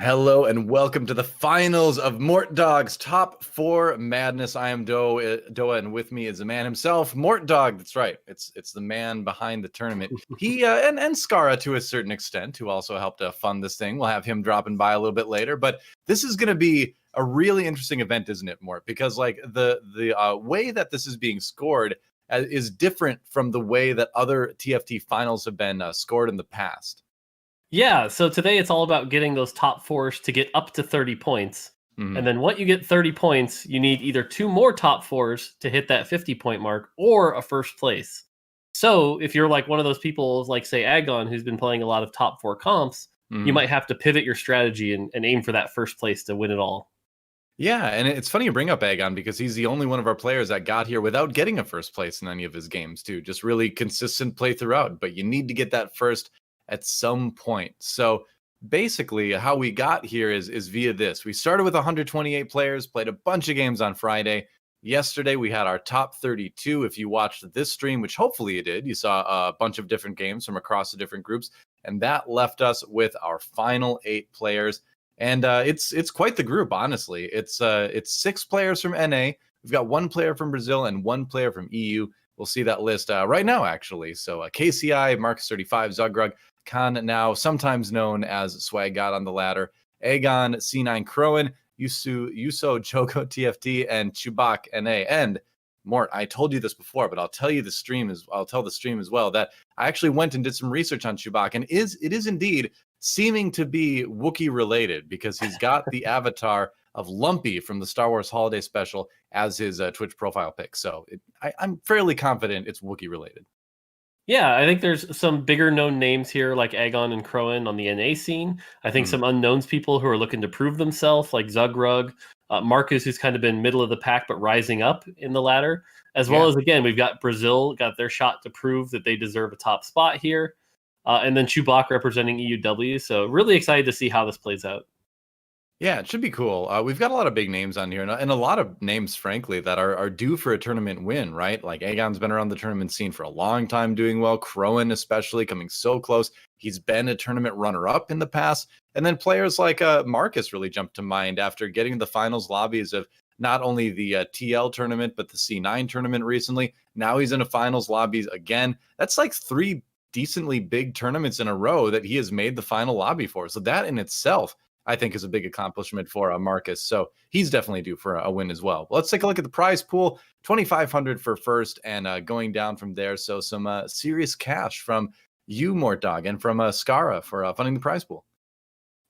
Hello and welcome to the Finals of Mortdog's Top 4 Madness. I am DoA, and with me is the man himself, Mortdog. That's right. It's the man behind the tournament. He and Scarra to a certain extent, who also helped fund this thing. We'll have him dropping by a little bit later. But this is going to be a really interesting event, isn't it, Mort? Because like the way that this is being scored is different from the way that other TFT finals have been scored in the past. Yeah, so today it's all about getting those top fours to get up to 30 points. Mhm. And then once you get 30 points, you need either 2 more top fours to hit that 50-point mark or a first place. So if you're like one of those people, like say Aegon, who's been playing a lot of top 4 comps, you might have to pivot your strategy and aim for that first place to win it all. Yeah, and it's funny you bring up Aegon because he's the only one of our players that got here without getting a first place in any of his games too. Just really consistent play throughout, but you need to get that first at some point. So basically how we got here is via this. We started with 128 players, played a bunch of games on Friday. Yesterday we had our top 32. If you watched this stream, which hopefully you did, you saw a bunch of different games from across the different groups, and that left us with our final 8 players. And it's quite the group, honestly. It's 6 players from NA. We've got 1 player from Brazil and 1 player from EU. We'll see that list right now, actually. So KCI, Marcus 35, Zugrug, Khan, now sometimes known as Swag God on the ladder, Aegon, C9, Khroen, Yuso, jogo TFT, and Chewbacca NA. And Mort, I told you this before, but I'll tell the stream as well that I actually went and did some research on Chewbacca, and it is indeed seeming to be Wookiee related because he's got the avatar of Lumpy from the Star Wars Holiday Special as his Twitch profile pic. So I'm fairly confident it's Wookiee related. Yeah, I think there's some bigger known names here like Aegon and Khroen on the NA scene. I think some unknowns people who are looking to prove themselves like Zugrug, Marcus, who's kind of been middle of the pack but rising up in the ladder, as well as, again, we've got Brazil, got their shot to prove that they deserve a top spot here. And then Chewbacca representing EUW. So really excited to see how this plays out. Yeah, it should be cool. We've got a lot of big names on here, and a lot of names, frankly, that are due for a tournament win, right? Like Aegon's been around the tournament scene for a long time, doing well. Khroen, especially, coming so close. He's been a tournament runner-up in the past. And then players like Marcus really jumped to mind after getting the finals lobbies of not only the TL tournament, but the C9 tournament recently. Now he's in a finals lobbies again. That's like 3 decently big tournaments in a row that he has made the final lobby for. So that in itself, I think, is a big accomplishment for Marcus. So he's definitely due for a win as well. But let's take a look at the prize pool. 2,500 for first and going down from there. So some serious cash from you, Mortdog, and from Scara for funding the prize pool.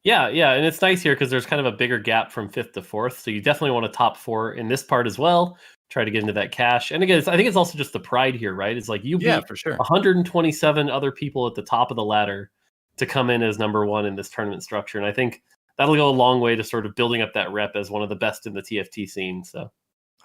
Yeah, and it's nice here because there's kind of a bigger gap from 5th to 4th. So you definitely want a top 4 in this part as well. Try to get into that cash. And again, I think it's also just the pride here, right? It's like you beat for sure 127 other people at the top of the ladder to come in as number 1 in this tournament structure. And I think that'll go a long way to sort of building up that rep as one of the best in the TFT scene. So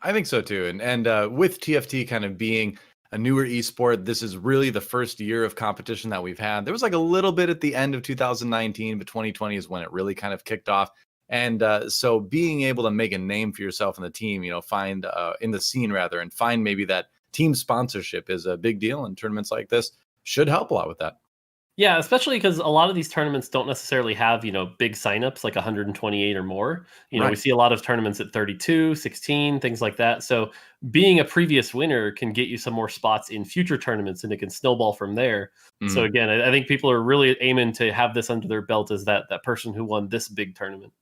I think so too. And with TFT kind of being a newer esport, this is really the first year of competition that we've had. There was like a little bit at the end of 2019, but 2020 is when it really kind of kicked off. And so being able to make a name for yourself in the team, find in the scene rather, and find maybe that team sponsorship is a big deal in tournaments like this should help a lot with that. Yeah, especially because a lot of these tournaments don't necessarily have, big signups like 128 or more. We see a lot of tournaments at 32, 16, things like that. So being a previous winner can get you some more spots in future tournaments and it can snowball from there. So again, I think people are really aiming to have this under their belt as that person who won this big tournament.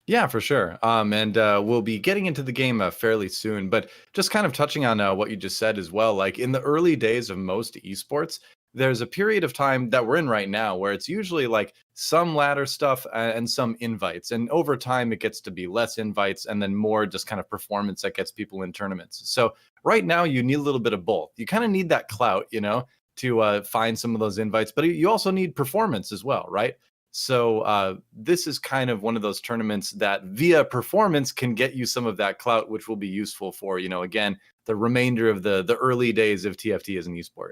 Yeah, for sure. And we'll be getting into the game fairly soon, but just kind of touching on what you just said as well, like in the early days of most esports, there's a period of time that we're in right now where it's usually like some ladder stuff and some invites. And over time, it gets to be less invites and then more just kind of performance that gets people in tournaments. So right now, you need a little bit of both. You kind of need that clout, to find some of those invites, but you also need performance as well, right? So this is kind of one of those tournaments that via performance can get you some of that clout, which will be useful for, again, the remainder of the early days of TFT as an esport.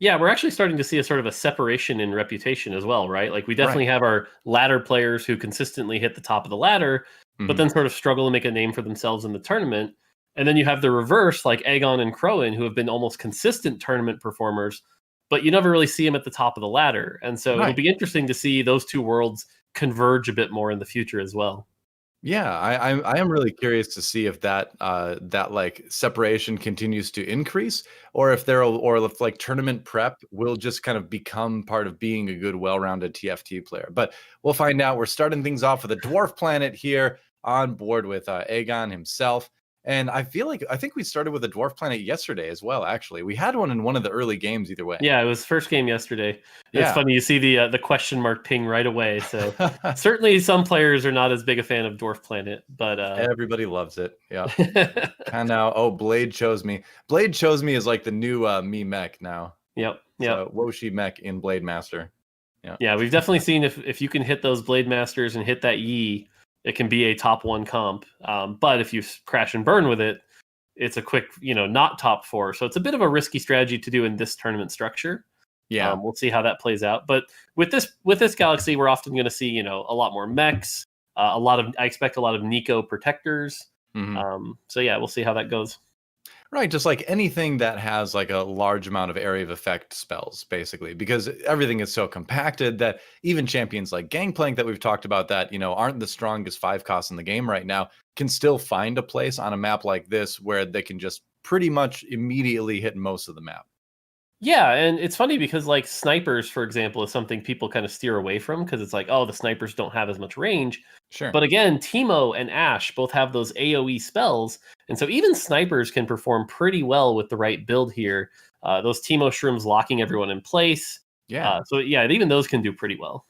Yeah, we're actually starting to see a sort of a separation in reputation as well, right? Like we definitely have our ladder players who consistently hit the top of the ladder, but then sort of struggle to make a name for themselves in the tournament. And then you have the reverse, like Aegon and Khroen, who have been almost consistent tournament performers, but you never really see them at the top of the ladder. And so it'll be interesting to see those two worlds converge a bit more in the future as well. Yeah, I am really curious to see if that that like separation continues to increase, or if like tournament prep will just kind of become part of being a good, well-rounded TFT player. But we'll find out. We're starting things off with a dwarf planet here on board with Aegon himself. And I think we started with a dwarf planet yesterday as well. Actually, we had one in one of the early games. Either way. Yeah, it was first game yesterday. It's Yeah. funny, you see the question mark ping right away. So certainly some players are not as big a fan of Dwarf Planet, but Everybody loves it. Yeah. And now, oh, Blade chose me. Blade chose me as like the new me mech now. Yep. So Woshi mech in Blade Master. Yeah. Yeah, we've definitely seen if you can hit those Blade Masters and hit that Yi, it can be a top 1 comp. But if you crash and burn with it, it's a quick, not top 4. So it's a bit of a risky strategy to do in this tournament structure. Yeah. We'll see how that plays out. But with this galaxy, we're often going to see, a lot more mechs, I expect a lot of Nico protectors. So yeah, we'll see how that goes. Right, just like anything that has like a large amount of area of effect spells, basically, because everything is so compacted that even champions like Gangplank that we've talked about that, aren't the strongest 5 costs in the game right now, can still find a place on a map like this where they can just pretty much immediately hit most of the map. Yeah, and it's funny because like snipers, for example, is something people kind of steer away from because it's like, oh, the snipers don't have as much range. Sure. But again, Teemo and Ashe both have those AoE spells, and so even snipers can perform pretty well with the right build here. Those Teemo shrooms locking everyone in place. Yeah. So yeah, even those can do pretty well.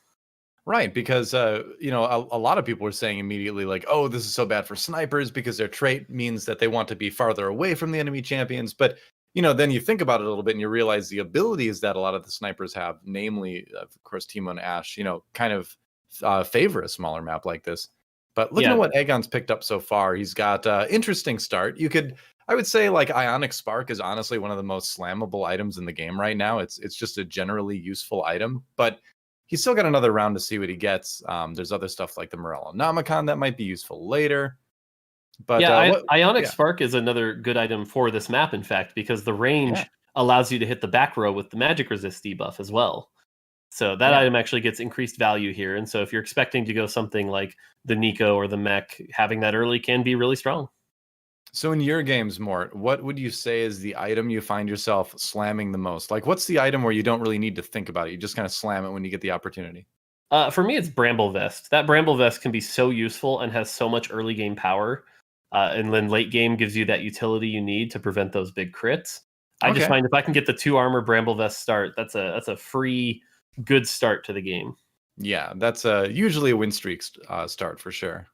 Right, because a lot of people were saying immediately like, oh, this is so bad for snipers because their trait means that they want to be farther away from the enemy champions. But then you think about it a little bit and you realize the abilities that a lot of the snipers have, namely, of course, Teemo and Ashe, kind of favor a smaller map like this. But looking at what Aegon's picked up so far, he's got interesting start. I would say like Ionic Spark is honestly one of the most slammable items in the game right now. It's just a generally useful item, but he's still got another round to see what he gets. There's other stuff like the Morellonomicon that might be useful later. But yeah, Ionic Spark is another good item for this map, in fact, because the range allows you to hit the back row with the magic resist debuff as well. So that item actually gets increased value here. And so if you're expecting to go something like the Nico or the mech, having that early can be really strong. So in your games, Mort, what would you say is the item you find yourself slamming the most? Like, what's the item where you don't really need to think about it? You just kind of slam it when you get the opportunity. For me, it's Bramble Vest. That Bramble Vest can be so useful and has so much early game power. And then late game gives you that utility you need to prevent those big crits. I just find if I can get the 2 armor Bramble Vest start, that's a free, good start to the game. Yeah, that's usually a win streak start for sure.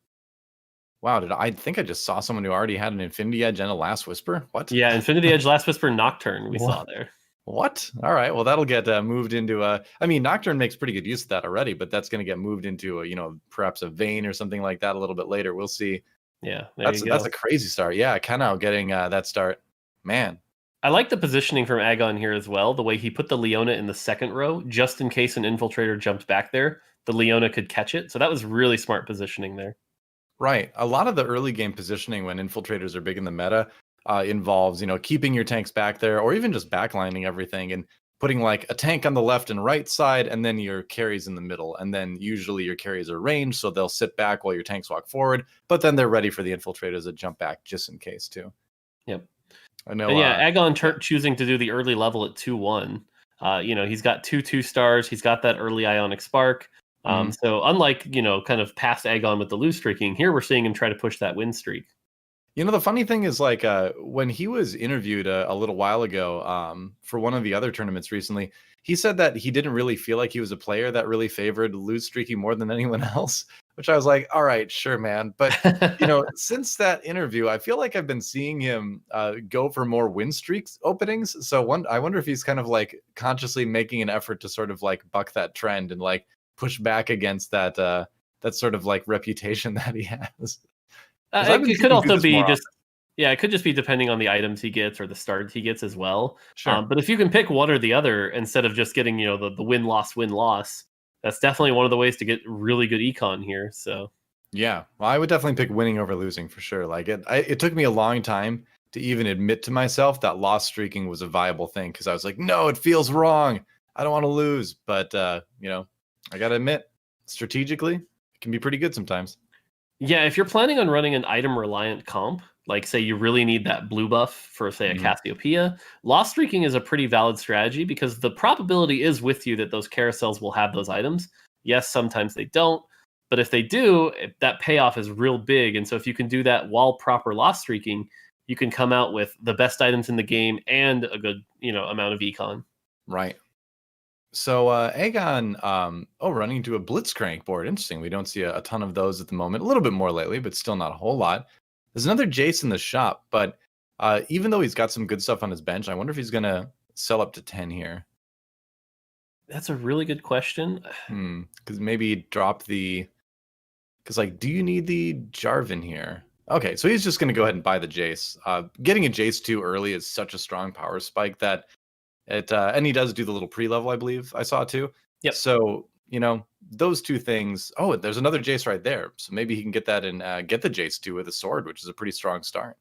Wow, I think I just saw someone who already had an Infinity Edge and a Last Whisper? What? Yeah, Infinity Edge, Last Whisper, Nocturne we saw there. What? All right, well, that'll get moved into Nocturne makes pretty good use of that already, but that's going to get moved into perhaps a Vein or something like that a little bit later. We'll see. Yeah, that's a crazy start. Yeah, Kanao getting that start. Man. I like the positioning from Aegon here as well. The way he put the Leona in the second row, just in case an infiltrator jumped back there, the Leona could catch it. So that was really smart positioning there. Right. A lot of the early game positioning when infiltrators are big in the meta involves, keeping your tanks back there or even just backlining everything and putting like a tank on the left and right side and then your carries in the middle. And then usually your carries are ranged, so they'll sit back while your tanks walk forward, but then they're ready for the infiltrators to jump back just in case too. Yep. I know. And yeah, Aegon choosing to do the early level at 2-1. He's got 2 stars. He's got that early Ionic Spark. So unlike, kind of past Aegon with the lose streaking, here we're seeing him try to push that win streak. The funny thing is like when he was interviewed a little while ago for one of the other tournaments recently, he said that he didn't really feel like he was a player that really favored lose streaking more than anyone else, which I was like, all right, sure, man. But, since that interview, I feel like I've been seeing him go for more win streaks openings. So I wonder if he's kind of like consciously making an effort to sort of like buck that trend and like push back against that sort of like reputation that he has. It could also be just, it could just be depending on the items he gets or the start he gets as well. Sure. But if you can pick one or the other instead of just getting, the win-loss, that's definitely one of the ways to get really good econ here. So yeah, well, I would definitely pick winning over losing for sure. Like it took me a long time to even admit to myself that loss streaking was a viable thing because I was like, no, it feels wrong. I don't want to lose, but I gotta admit, strategically, it can be pretty good sometimes. Yeah, if you're planning on running an item reliant comp, like say you really need that blue buff for say a Cassiopeia, lost streaking is a pretty valid strategy because the probability is with you that those carousels will have those items. Yes, sometimes they don't, but if they do, that payoff is real big. And so if you can do that while proper lost streaking, you can come out with the best items in the game and a good, amount of econ. Right. So Aegon, running into a Blitzcrank board. Interesting. We don't see a ton of those at the moment. A little bit more lately, but still not a whole lot. There's another Jace in the shop, but even though he's got some good stuff on his bench, I wonder if he's going to sell up to 10 here. That's a really good question. Because maybe drop the... Because, do you need the Jarvan here? Okay, so he's just going to go ahead and buy the Jace. Getting a Jace too early is such a strong power spike that... and he does do the little pre-level, I believe I saw too. Yep. So, those two things. Oh, there's another Jace right there. So maybe he can get that and get the Jace too with a sword, which is a pretty strong start.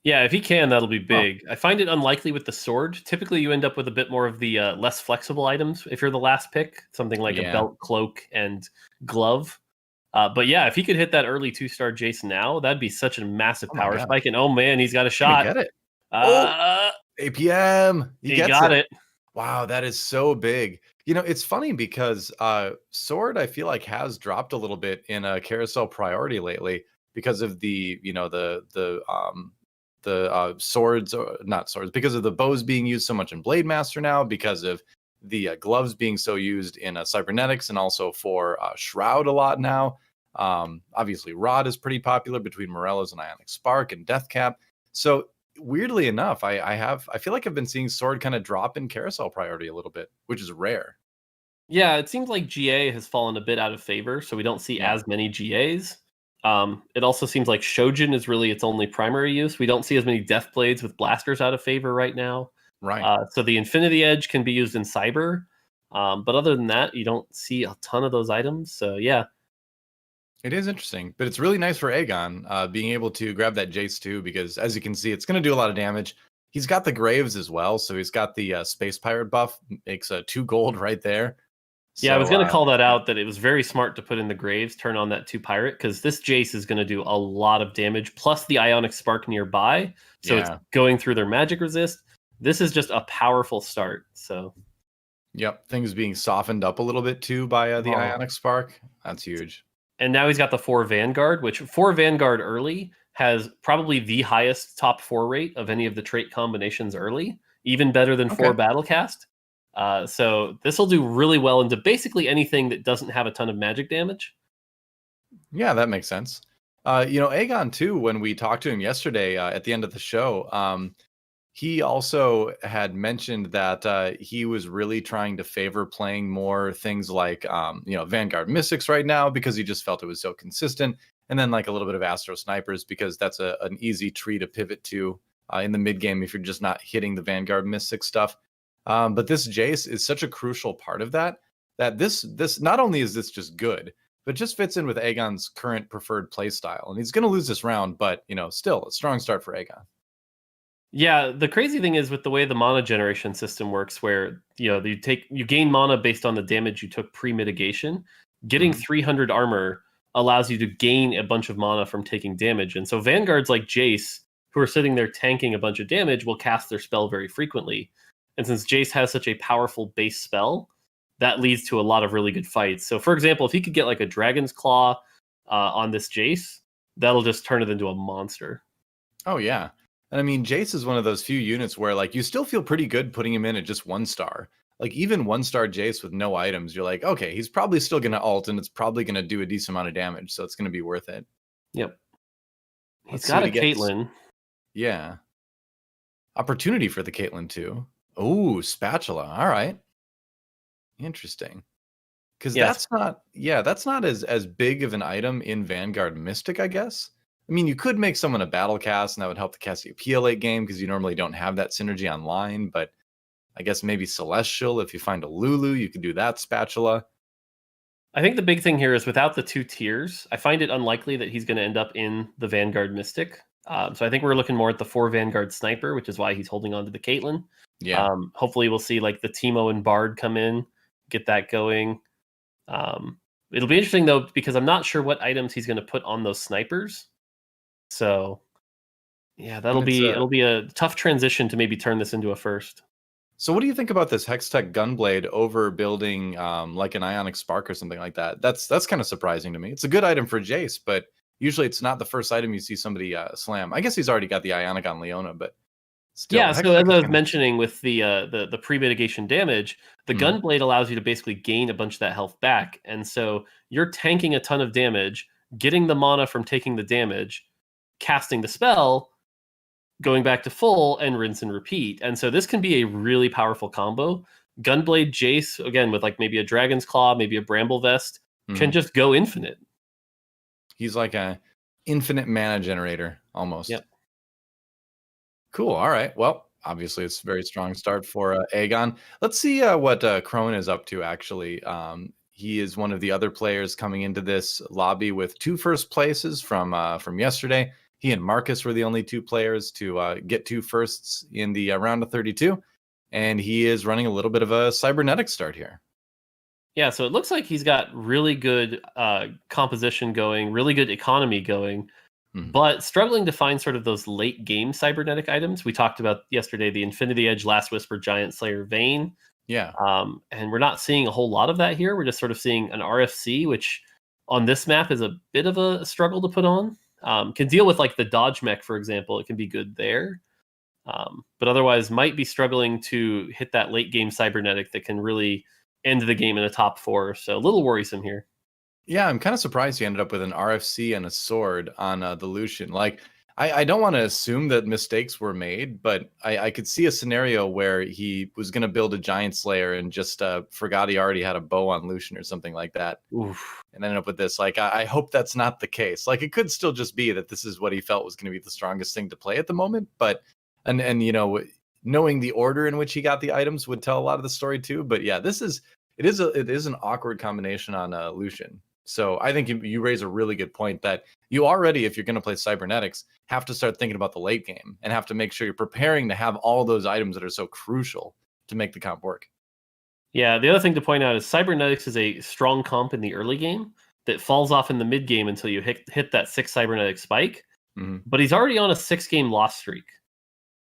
Yeah, if he can, that'll be big. I find it unlikely with the sword. Typically, you end up with a bit more of the less flexible items if you're the last pick, something like a belt, cloak, and glove. But yeah, if he could hit that early 2-star Jace now, that'd be such a massive power spike. And oh man, he's got a shot. Get it. APM. He got it. Wow, that is so big. It's funny because sword, I feel like, has dropped a little bit in a carousel priority lately because of the swords, or not swords, because of the bows being used so much in Blade Master now, because of the gloves being so used in cybernetics, and also for Shroud a lot now. Obviously, Rod is pretty popular between Morello's and Ionic Spark and Deathcap. So weirdly enough, I feel like I've been seeing sword kind of drop in carousel priority a little bit, which is rare. Yeah, it seems like GA has fallen a bit out of favor, so we don't see as many GAs. It also seems like Shojin is really its only primary use. We don't see as many Deathblades with blasters out of favor right now. Right. So the Infinity Edge can be used in Cyber. But other than that, you don't see a ton of those items. So yeah. It is interesting, but it's really nice for Aegon being able to grab that Jace too, because as you can see, it's going to do a lot of damage. He's got the Graves as well, so he's got the Space Pirate buff, makes 2 gold right there. Yeah, I was going to call that out, that it was very smart to put in the Graves, turn on that 2 Pirate, because this Jace is going to do a lot of damage, plus the Ionic Spark nearby, so it's going through their magic resist. This is just a powerful start. So, yep, things being softened up a little bit too by the Ionic Spark. That's huge. And now he's got the 4 Vanguard, which 4 Vanguard early has probably the highest top 4 rate of any of the trait combinations early, even better than 4 Battlecast. So this will do really well into basically anything that doesn't have a ton of magic damage. Yeah, that makes sense. Aegon too, when we talked to him yesterday at the end of the show, he also had mentioned that he was really trying to favor playing more things like, Vanguard Mystics right now, because he just felt it was so consistent. And then like a little bit of Astro Snipers, because that's an easy tree to pivot to in the mid game if you're just not hitting the Vanguard Mystic stuff. But this Jace is such a crucial part of that this not only is this just good, but just fits in with Aegon's current preferred play style. And he's going to lose this round, but, still a strong start for Aegon. Yeah, the crazy thing is with the way the mana generation system works, where you gain mana based on the damage you took pre-mitigation. Getting 300 armor allows you to gain a bunch of mana from taking damage, and so Vanguards like Jace, who are sitting there tanking a bunch of damage, will cast their spell very frequently. And since Jace has such a powerful base spell, that leads to a lot of really good fights. So, for example, if he could get like a Dragon's Claw on this Jace, that'll just turn it into a monster. Oh yeah. And I mean, Jace is one of those few units where like you still feel pretty good putting him in at just 1 star. Like even 1-star Jace with no items, you're like, okay, he's probably still going to ult and it's probably going to do a decent amount of damage. So it's going to be worth it. Yep. He's got a Caitlyn. Yeah. Opportunity for the Caitlyn too. Oh, Spatula. All right. Interesting. Because that's not as big of an item in Vanguard Mystic, I guess. I mean, you could make someone a Battlecast, and that would help the Cassiopeia late game because you normally don't have that synergy online. But I guess maybe Celestial, if you find a Lulu, you could do that Spatula. I think the big thing here is without the 2 tiers, I find it unlikely that he's going to end up in the Vanguard Mystic. So I think we're looking more at the 4 Vanguard Sniper, which is why he's holding on to the Caitlyn. Yeah. Hopefully we'll see like the Teemo and Bard come in, get that going. It'll be interesting though, because I'm not sure what items he's going to put on those snipers. So yeah, And it'll be a tough transition to maybe turn this into a first. So what do you think about this Hextech Gunblade over building like an Ionic Spark or something like that? That's kind of surprising to me. It's a good item for Jace, but usually it's not the first item you see somebody slam. I guess he's already got the Ionic on Leona, but still. Yeah, so Hextech as is I was kinda- mentioning with the pre-mitigation damage, the Gunblade allows you to basically gain a bunch of that health back. And so you're tanking a ton of damage, getting the mana from taking the damage, casting the spell, going back to full, and rinse and repeat. And so this can be a really powerful combo. Gunblade Jace, again, with like maybe a Dragon's Claw, maybe a Bramble Vest, can just go infinite. He's like a infinite mana generator almost. Yep. Cool. All right. Well, obviously it's a very strong start for Aegon. Let's see what Khroen is up to, actually. He is one of the other players coming into this lobby with 2 first places from yesterday. He and Marcus were the only 2 players to get 2 firsts in the round of 32. And he is running a little bit of a cybernetic start here. Yeah, so it looks like he's got really good composition going, really good economy going, but struggling to find sort of those late game cybernetic items. We talked about yesterday the Infinity Edge, Last Whisper, Giant Slayer, Vayne. Yeah. And we're not seeing a whole lot of that here. We're just sort of seeing an RFC, which on this map is a bit of a struggle to put on. Can deal with like the dodge mech, for example. It can be good there. But otherwise might be struggling to hit that late game cybernetic that can really end the game in a top 4. So a little worrisome here. Yeah, I'm kind of surprised he ended up with an RFC and a sword on the Lucian. Like, I don't want to assume that mistakes were made, but I could see a scenario where he was going to build a Giant Slayer and just forgot he already had a bow on Lucian or something like that. Oof. And ended up with this. Like, I hope that's not the case. Like, it could still just be that this is what he felt was going to be the strongest thing to play at the moment. But, and you know, knowing the order in which he got the items would tell a lot of the story too. But yeah, it is an awkward combination on Lucian. So I think you raise a really good point that you already, if you're going to play cybernetics, have to start thinking about the late game and have to make sure you're preparing to have all those items that are so crucial to make the comp work. Yeah, the other thing to point out is cybernetics is a strong comp in the early game that falls off in the mid game until you hit that 6 cybernetic spike. But he's already on a 6-game loss streak.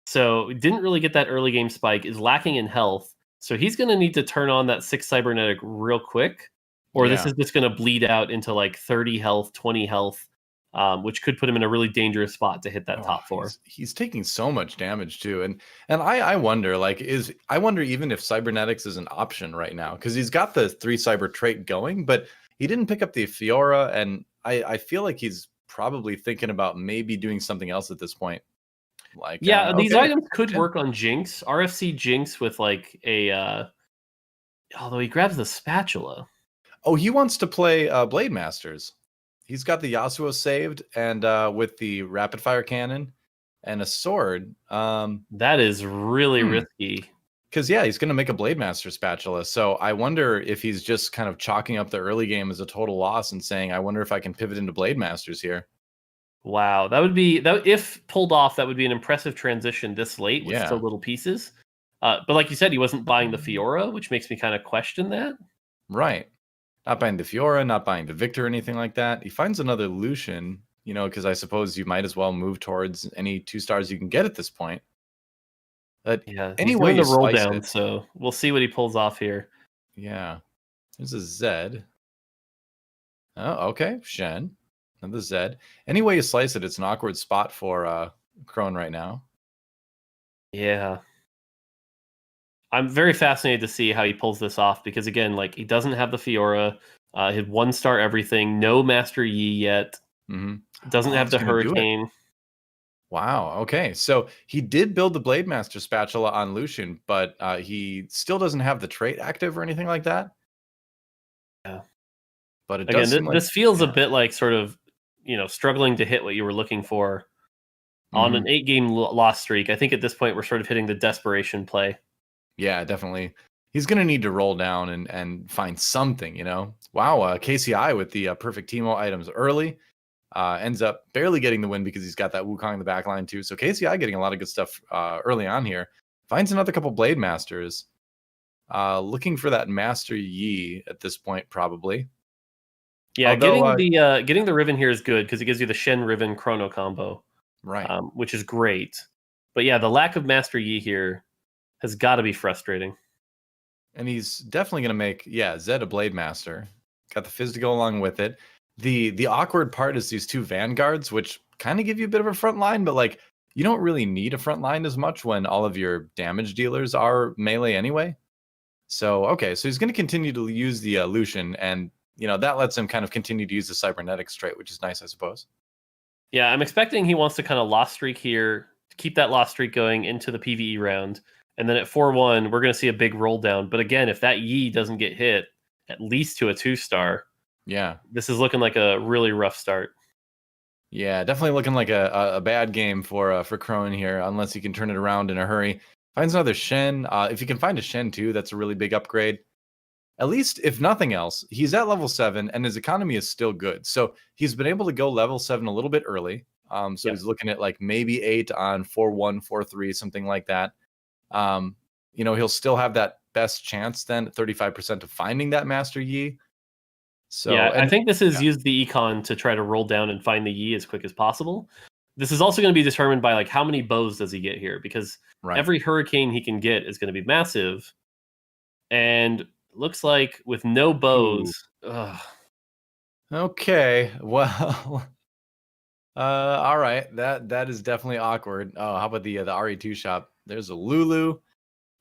So didn't really get that early game spike, is lacking in health. So he's going to need to turn on that 6 cybernetic real quick, or this is just going to bleed out into like 30 health, 20 health, which could put him in a really dangerous spot to hit that top 4. He's taking so much damage too, and I wonder, like, I wonder even if cybernetics is an option right now, because he's got the 3 cyber trait going, but he didn't pick up the Fiora, and I feel like he's probably thinking about maybe doing something else at this point. Like, yeah, these items could work on Jinx, RFC Jinx with like a, although he grabs the spatula. Oh, he wants to play Blade Masters. He's got the Yasuo saved, and with the rapid fire cannon and a sword. That is really risky. Because, yeah, he's going to make a Blade Master spatula. So I wonder if he's just kind of chalking up the early game as a total loss and saying, I wonder if I can pivot into Blade Masters here. Wow, that would be, if pulled off, that would be an impressive transition this late with still little pieces. But like you said, he wasn't buying the Fiora, which makes me kind of question that. Right. Not buying the Fiora, not buying the Victor or anything like that. He finds another Lucian, you know, because I suppose you might as well move towards any 2 stars you can get at this point. But yeah, anyway, he's doing the roll down, so we'll see what he pulls off here. Yeah. There's a Zed. Oh, okay. Shen. Another Zed. Any way you slice it, it's an awkward spot for Khroen right now. Yeah. I'm very fascinated to see how he pulls this off, because again, like, he doesn't have the Fiora, his 1-star everything, no Master Yi yet, doesn't have the Hurricane. Wow. Okay. So he did build the Blade Master spatula on Lucian, but he still doesn't have the trait active or anything like that. Yeah. But it again, does this feels a bit like sort of, you know, struggling to hit what you were looking for on an 8-game loss streak. I think at this point we're sort of hitting the desperation play. Yeah, definitely. He's going to need to roll down and find something, you know. Wow, KCI with the perfect Teemo items early. Ends up barely getting the win because he's got that Wukong in the back line too. So KCI getting a lot of good stuff early on here. Finds another couple Blade Masters. Looking for that Master Yi at this point, probably. Yeah, Although, getting the Riven here is good because it gives you the Shen Riven Chrono combo, right. which is great. But yeah, the lack of Master Yi here has got to be frustrating. And he's definitely going to make, Zed a Blade Master. Got the Fizz to go along with it. The awkward part is these two Vanguards, which kind of give you a bit of a front line, but like you don't really need a front line as much when all of your damage dealers are melee anyway. So, okay, so he's going to continue to use the Lucian, and that lets him kind of continue to use the Cybernetics trait, which is nice, I suppose. Yeah, I'm expecting he wants to kind of lost streak here, keep that lost streak going into the PvE round. And then at 4-1, we're going to see a big roll down. But again, if that Yi doesn't get hit, at least to a 2-star, this is looking like a really rough start. Yeah, definitely looking like a bad game for Khroen here, unless he can turn it around in a hurry. Finds another Shen. If you can find a Shen too, that's a really big upgrade. At least, if nothing else, he's at level 7 and his economy is still good. So he's been able to go level 7 a little bit early. He's looking at like maybe 8 on 4-1, 4-3, something like that. He'll still have that best chance then at 35% of finding that Master Yi. So I think this is use the econ to try to roll down and find the Yi as quick as possible. This is also going to be determined by like how many bows does he get here, because every hurricane he can get is going to be massive. And looks like with no bows. Okay, well, all right. That is definitely awkward. Oh, how about the RE2 shop? There's a Lulu.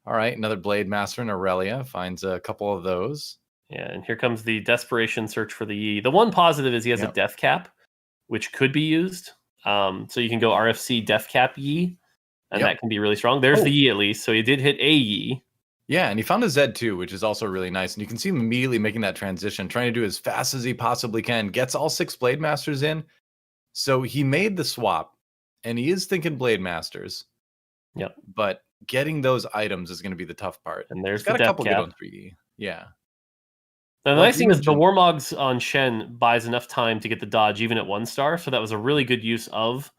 All right, another Blade Master and Aurelia finds a couple of those. Yeah, and here comes the desperation search for the Yi. The one positive is he has a death cap, which could be used. So you can go RFC death cap Yi, and that can be really strong. There's the Yi at least, so he did hit a Yi. Yeah, and he found a Zed too, which is also really nice. And you can see him immediately making that transition, trying to do as fast as he possibly can, gets all 6 Blade Masters in. So he made the swap, and he is thinking Blade Masters. Yep. But getting those items is going to be the tough part. And there's He's got the a couple cap. good ones for you. Yeah. Now, the nice thing is the Warmogs on Shen buys enough time to get the dodge even at 1-star, so that was a really good use of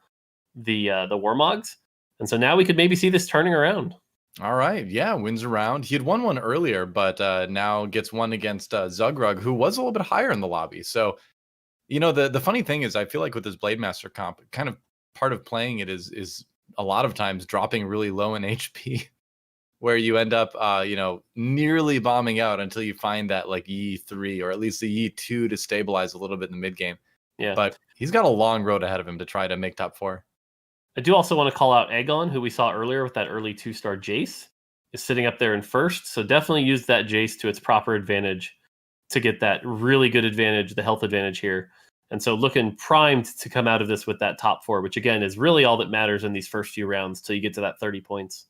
the Warmogs. And so now we could maybe see this turning around. All right, yeah, wins around. He had won one earlier, but now gets one against Zugrug, who was a little bit higher in the lobby. So, the funny thing is, I feel like with this Blade Master comp, kind of part of playing it is a lot of times dropping really low in HP, where you end up, nearly bombing out until you find that like Yi3 or at least the Yi2 to stabilize a little bit in the mid game. Yeah, but he's got a long road ahead of him to try to make top 4. I do also want to call out Aegon, who we saw earlier with that early 2-star Jace, is sitting up there in first. So definitely use that Jace to its proper advantage to get that really good advantage, the health advantage here. And so looking primed to come out of this with that top 4, which again is really all that matters in these first few rounds till you get to that 30 points.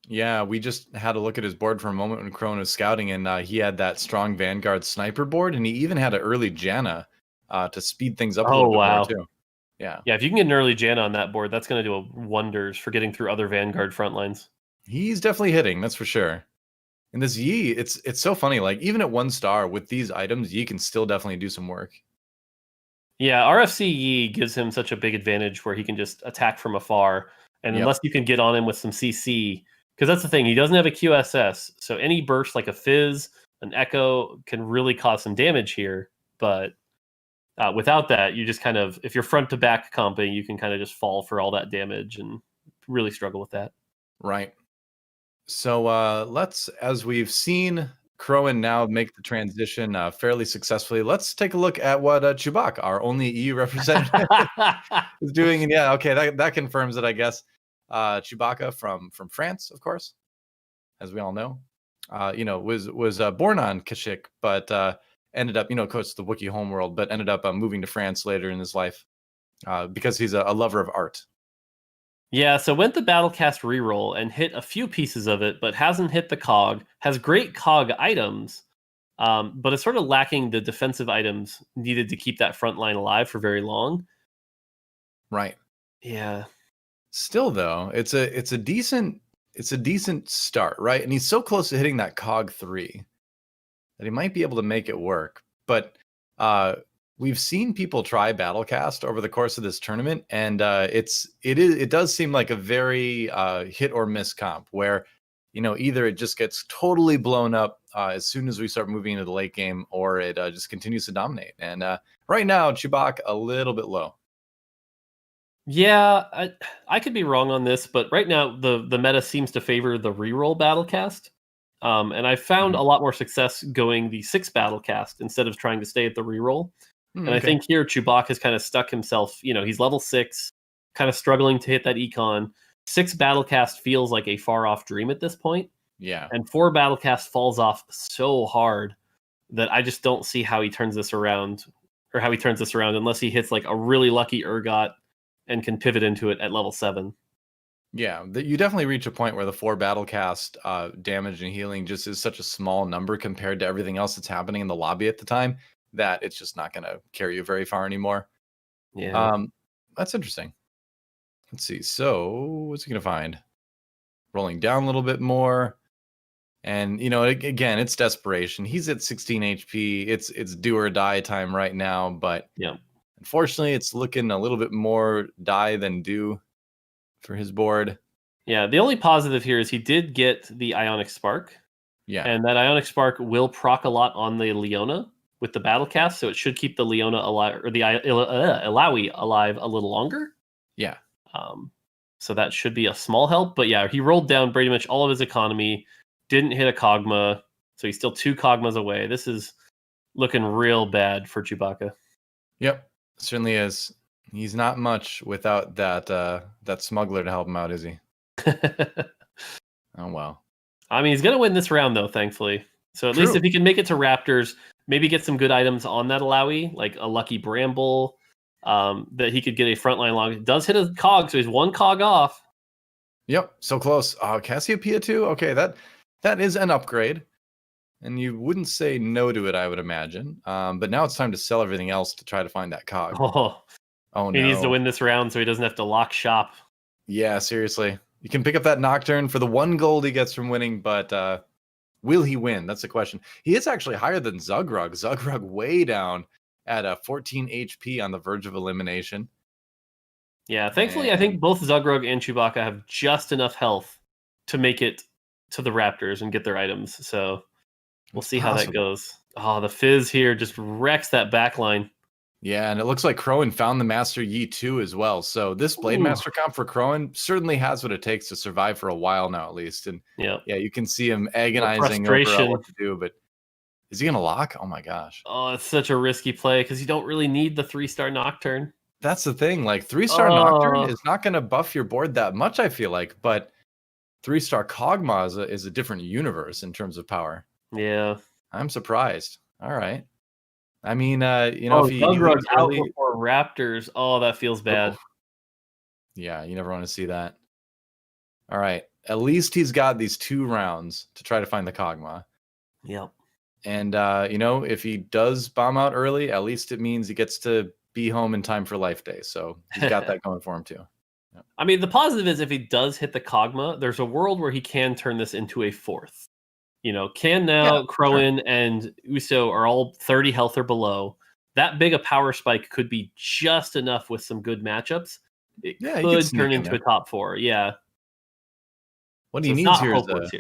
Yeah, we just had to look at his board for a moment when Khroen was scouting, and he had that strong Vanguard sniper board, and he even had an early Janna to speed things up a little bit more too. Yeah, if you can get an early Janna on that board, that's going to do wonders for getting through other Vanguard front lines. He's definitely hitting, that's for sure. And this Yi, it's so funny. Like even at 1-star with these items, Yi can still definitely do some work. Yeah, RFC Yi gives him such a big advantage where he can just attack from afar, and unless you can get on him with some CC, because that's the thing, he doesn't have a QSS, so any burst like a Fizz, an Echo can really cause some damage here. But without that, you just kind of, if you're front to back comping, you can kind of just fall for all that damage and really struggle with that. Right. So let's, as we've seen Khroen now make the transition fairly successfully, let's take a look at what Chewbacca, our only EU representative, is doing. And yeah, okay, that confirms it, I guess. Chewbacca from France, of course, as we all know, was born on Kashyyyk, but ended up, of course, the Wookiee homeworld, but ended up moving to France later in his life because he's a lover of art. Yeah, so went the Battlecast reroll and hit a few pieces of it, but hasn't hit the cog. Has great cog items, but is sort of lacking the defensive items needed to keep that front line alive for very long. Right. Yeah. Still, though, it's a decent start, right? And he's so close to hitting that cog 3 that he might be able to make it work. But we've seen people try Battlecast over the course of this tournament, and it does seem like a very hit or miss comp where either it just gets totally blown up as soon as we start moving into the late game, or it just continues to dominate. And right now, Chewbacca a little bit low. Yeah, I could be wrong on this, but right now the meta seems to favor the reroll battlecast. And I found a lot more success going the 6 battlecast instead of trying to stay at the reroll. And I think here Chewbacca has kind of stuck himself. He's level 6, kind of struggling to hit that econ. 6 battlecast feels like a far off dream at this point. Yeah. And 4 battlecast falls off so hard that I just don't see how he turns this around, unless he hits like a really lucky Urgot and can pivot into it at level 7. Yeah, you definitely reach a point where the 4 battlecast damage and healing just is such a small number compared to everything else that's happening in the lobby at the time that it's just not going to carry you very far anymore. Yeah. That's interesting. Let's see. So what's he going to find? Rolling down a little bit more. And, again, it's desperation. He's at 16 HP. It's do or die time right now. But yeah, unfortunately, it's looking a little bit more die than do for his board. Yeah, the only positive here is he did get the Ionic Spark. Yeah. And that Ionic Spark will proc a lot on the Leona with the Battlecast, so it should keep the Leona alive, or the Illaoi alive a little longer. Yeah. So that should be a small help. But yeah, he rolled down pretty much all of his economy, didn't hit a Kog'Maw, so he's still 2 Kog'Maws away. This is looking real bad for Chewbacca. Yep, certainly is. He's not much without that smuggler to help him out, is he? Oh, wow. I mean, he's going to win this round, though, thankfully. So at least if he can make it to Raptors, maybe get some good items on that Illaoi, like a Lucky Bramble, that he could get a frontline log. It does hit a cog, so he's 1 cog off. Yep, so close. Cassiopeia too? Okay, that is an upgrade. And you wouldn't say no to it, I would imagine. But now it's time to sell everything else to try to find that cog. Oh, no. He needs to win this round so he doesn't have to lock shop. Yeah, seriously. You can pick up that Nocturne for the 1 gold he gets from winning, but will he win? That's the question. He is actually higher than Zugrug. Zugrug way down at 14 HP on the verge of elimination. Yeah, thankfully, I think both Zugrug and Chewbacca have just enough health to make it to the Raptors and get their items. So we'll see how that goes. Oh, the Fizz here just wrecks that backline. Yeah, and it looks like Khroen found the Master Yi too as well. So this Blade Master comp for Khroen certainly has what it takes to survive for a while now, at least. And yeah, you can see him agonizing over what to do. But is he going to lock? Oh my gosh. Oh, it's such a risky play because you don't really need the 3-star Nocturne. That's the thing. Like 3-star Nocturne is not going to buff your board that much, I feel like. But 3-star Kog'Maw is a different universe in terms of power. Yeah. I'm surprised. All right. I mean, if he runs out before Raptors, that feels bad. Yeah, you never want to see that. All right. At least he's got these 2 rounds to try to find the Kog'Maw. Yep. And, if he does bomb out early, at least it means he gets to be home in time for Life Day. So he's got that going for him, too. Yep. I mean, the positive is if he does hit the Kog'Maw, there's a world where he can turn this into a 4th. Khroen and Uso are all 30 health or below. That big a power spike could be just enough with some good matchups. It could turn into a top 4. Yeah. What he needs here is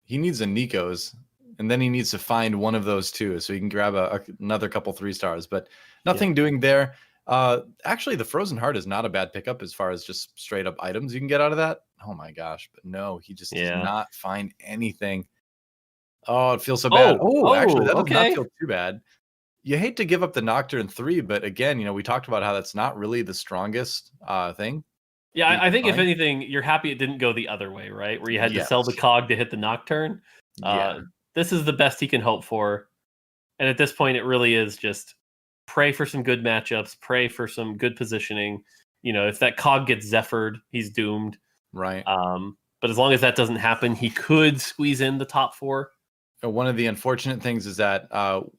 he needs a Nico's, and then he needs to find one of those 2 so he can grab another couple 3-stars. But nothing doing there. Actually, the Frozen Heart is not a bad pickup as far as just straight up items you can get out of that. Oh my gosh. But no, he just does not find anything. Oh, it feels so bad. Actually, that does not feel too bad. You hate to give up the Nocturne 3, but again, we talked about how that's not really the strongest thing. Yeah, I think if anything, you're happy it didn't go the other way, right? Where you had to sell the Cog to hit the Nocturne. This is the best he can hope for. And at this point, it really is just pray for some good matchups, pray for some good positioning. If that Cog gets Zephyred, he's doomed. Right. But as long as that doesn't happen, he could squeeze in the top 4. One of the unfortunate things is that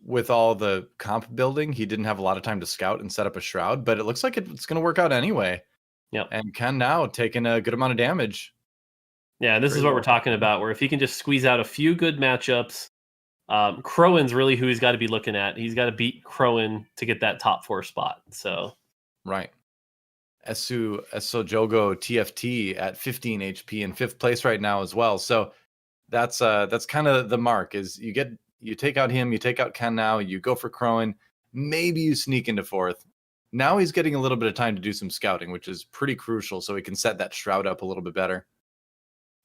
with all the comp building, he didn't have a lot of time to scout and set up a shroud, but it looks like it's going to work out anyway. Yep. And Ken now taking a good amount of damage. Yeah, this is what we're talking about, where if he can just squeeze out a few good matchups, Khroen's really who he's got to be looking at. He's got to beat Khroen to get that top 4 spot. So right. Jogo TFT at 15 HP in 5th place right now as well. So That's kind of the mark. Is you take out him, you take out Ken now, you go for Khroen, maybe you sneak into fourth. Now he's getting a little bit of time to do some scouting, which is pretty crucial, so he can set that shroud up a little bit better.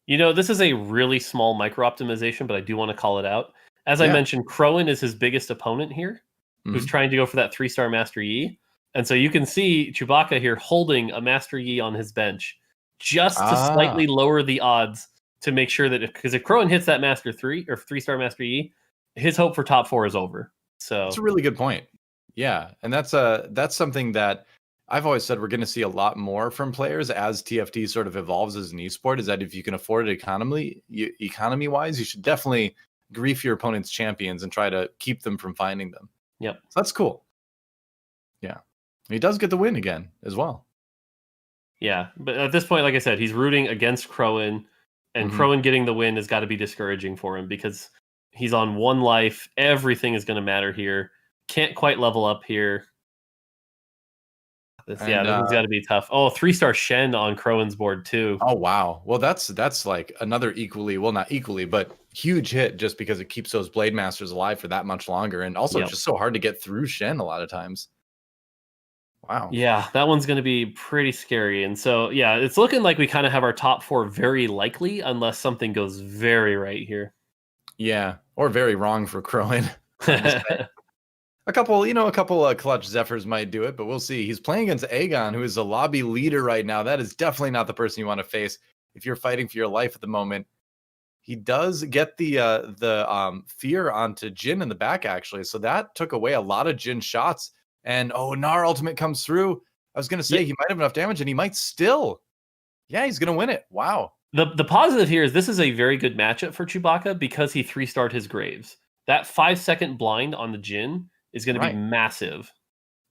You know, this is a really small micro optimization, but I do want to call it out. As I Yeah. mentioned, Khroen is his biggest opponent here, who's Mhm. trying to go for that 3-star Master Yi. And so you can see Chewbacca here holding a Master Yi on his bench just to slightly lower the odds to make sure that because if Khroen hits that Master 3 or 3-star Master Yi, his hope for top 4 is over. So That's a really good point. Yeah, and that's something that I've always said we're going to see a lot more from players as TFT sort of evolves as an esport. Is that if you can afford it economy wise, you should definitely grief your opponent's champions and try to keep them from finding them. Yep, so that's cool. Yeah, he does get the win again as well. Yeah, but at this point, like I said, he's rooting against Khroen, and Khroen getting the win has got to be discouraging for him because he's on 1 life. Everything is going to matter here. Can't quite level up here. This has got to be tough. Oh, 3-star Shen on Khroen's board too. Oh wow. Well, that's like another equally, well, not equally, but huge hit just because it keeps those Blade Masters alive for that much longer, and also it's just so hard to get through Shen a lot of times. Wow. Yeah, that one's going to be pretty scary. And so, yeah, it's looking like we kind of have our top 4 very likely unless something goes very right here. Yeah, or very wrong for Cronin. A couple clutch Zephyrs might do it, but we'll see. He's playing against Aegon, who is a lobby leader right now. That is definitely not the person you want to face if you're fighting for your life at the moment. He does get the fear onto Jin in the back, actually. So that took away a lot of Jin shots. And Gnar ultimate comes through. I was gonna say he might have enough damage, and he might still. Yeah, he's gonna win it. Wow. The positive here is this is a very good matchup for Chewbacca because he 3-starred his Graves. That 5-second blind on the Jin is going to be massive.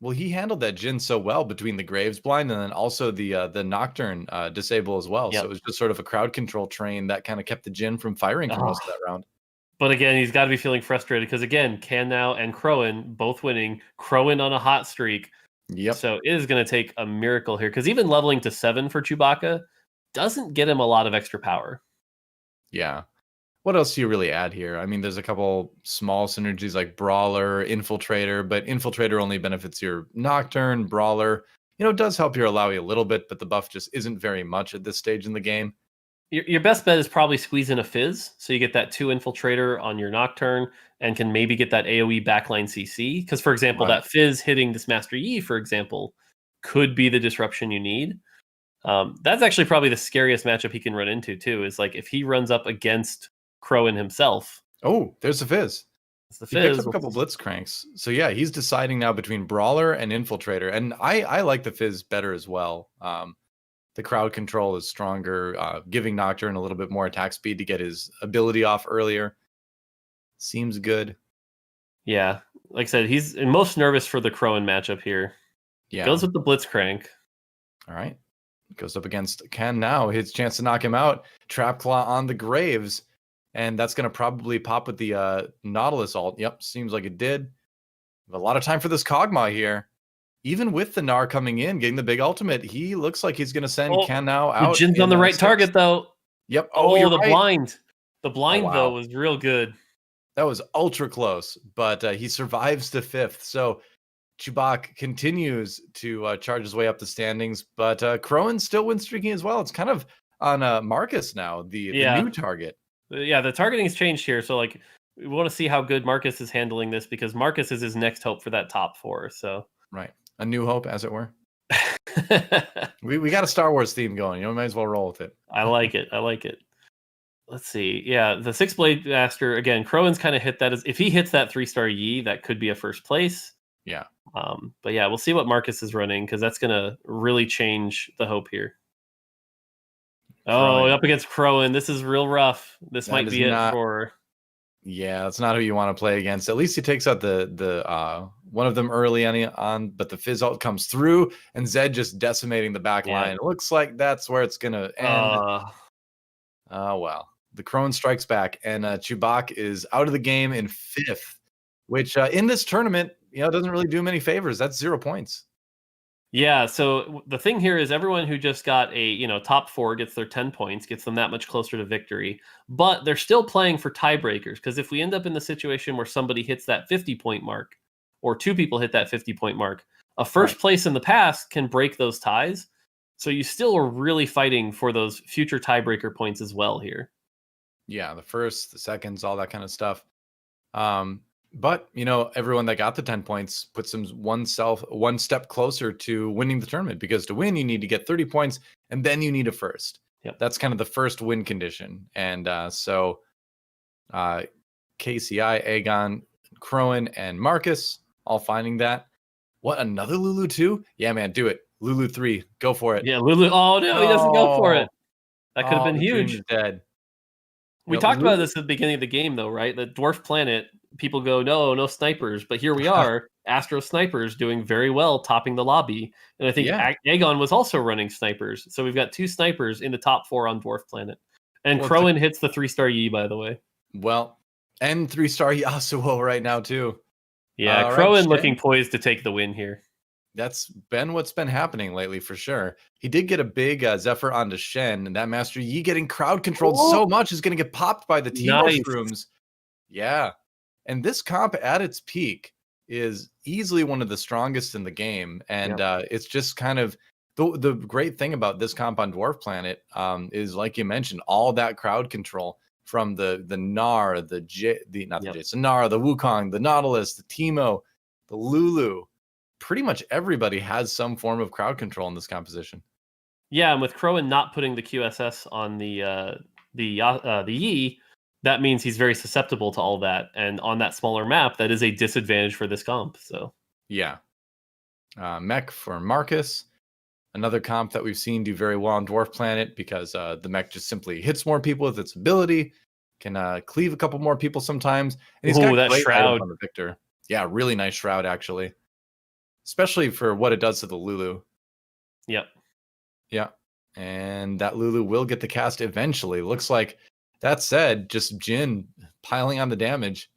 Well, he handled that Jin so well between the Graves blind and then also the Nocturne disable as well. So it was just sort of a crowd control train that kind of kept the Jin from firing for most of that round. But again, he's got to be feeling frustrated because again, Now and Khroen both winning. Khroen on a hot streak. Yep. So it is going to take a miracle here because even leveling to 7 for Chewbacca doesn't get him a lot of extra power. Yeah. What else do you really add here? I mean, there's a couple small synergies like Brawler, Infiltrator, but Infiltrator only benefits your Nocturne. Brawler, it does help your Alawi a little bit, but the buff just isn't very much at this stage in the game. Your best bet is probably squeeze in a Fizz, so you get that 2 Infiltrator on your Nocturne and can maybe get that AoE backline CC. Because, for example, that Fizz hitting this Master Yi, for example, could be the disruption you need. That's actually probably the scariest matchup he can run into, too, is like if he runs up against Khroen himself. Oh, there's the Fizz. The Fizz. He picked up a couple Blitzcranks. So yeah, he's deciding now between Brawler and Infiltrator. And I like the Fizz better as well. The crowd control is stronger, giving Nocturne a little bit more attack speed to get his ability off earlier. Seems good. Yeah. Like I said, he's most nervous for the Khroen matchup here. Yeah. Goes with the Blitzcrank. All right. Goes up against Ken now. His chance to knock him out. Trap Claw on the Graves. And that's going to probably pop with the Nautilus ult. Yep, seems like it did. A lot of time for this Kog'Maw here. Even with the Gnar coming in, getting the big ultimate, he looks like he's going to send Ken now out. The Jin's on the right target, though. Yep. Oh, the blind. The blind, though, was real good. That was ultra close, but he survives to 5th. So Chewbacca continues to charge his way up the standings, but Khroen still win streaking as well. It's kind of on Marcus now, the new target. Yeah, the targeting has changed here. So, like, we want to see how good Marcus is handling this because Marcus is his next hope for that top 4. So, right. A new hope, as it were. we got a Star Wars theme going. We might as well roll with it. I like it. Let's see. Yeah, the 6 Blade Master, again, Khroen's kind of hit that. If he hits that 3-star Yi, that could be a first place. Yeah. But yeah, we'll see what Marcus is running because that's going to really change the hope here. Oh, up against Khroen. This is real rough. This might be it for. Yeah, that's not who you want to play against. At least he takes out the one of them early on, but the Fizz ult comes through and Zed just decimating the back line. It looks like that's where it's gonna end. Oh well. The Khroen strikes back, and Chewbacca is out of the game in 5th, which in this tournament, doesn't really do him any favors. That's 0 points. Yeah, so the thing here is everyone who just got a, top 4 gets their 10 points, gets them that much closer to victory. But they're still playing for tiebreakers, because if we end up in the situation where somebody hits that 50-point mark, or two people hit that 50-point mark, a first place in the past can break those ties. So you still are really fighting for those future tiebreaker points as well here. Yeah, the first, the seconds, all that kind of stuff. But everyone that got the 10 points puts them one step closer to winning the tournament, because to win you need to get 30 points and then you need a first. Yep. That's kind of the first win condition. And so KCI, Aegon, Khroen, and Marcus all finding that. What, another Lulu 2? Yeah, man, do it. Lulu 3, go for it. Yeah, Lulu. Oh no, he doesn't go for it. That could have been the dream huge. is dead. We talked about this at the beginning of the game, though, right? The dwarf planet, people go, no snipers. But here we are, Astro snipers doing very well, topping the lobby. And I think Aegon was also running snipers. So we've got 2 snipers in the top 4 on dwarf planet. And Khroen hits the 3-star Yi, by the way. Well, and 3-star Yasuo right now, too. Yeah, Khroen looking poised to take the win here. That's been what's been happening lately for sure. He did get a big Zephyr onto Shen, and that Master Yi getting crowd controlled so much is going to get popped by the team mushrooms. Yeah. And this comp at its peak is easily one of the strongest in the game. And it's just kind of the great thing about this comp on Dwarf Planet is, like you mentioned, all that crowd control from the Gnar, the Gnar, the Wukong, the Nautilus, the Teemo, the Lulu. Pretty much everybody has some form of crowd control in this composition. Yeah, and with Khroen not putting the QSS on the Yi, that means he's very susceptible to all that. And on that smaller map, that is a disadvantage for this comp. So yeah, mech for Marcus, another comp that we've seen do very well on Dwarf Planet, because the mech just simply hits more people with its ability, can cleave a couple more people sometimes. And he's got that great shroud on the Victor. Yeah, really nice shroud actually. Especially for what it does to the Lulu. Yep. Yeah. And that Lulu will get the cast eventually. Looks like, that said, just Jhin piling on the damage.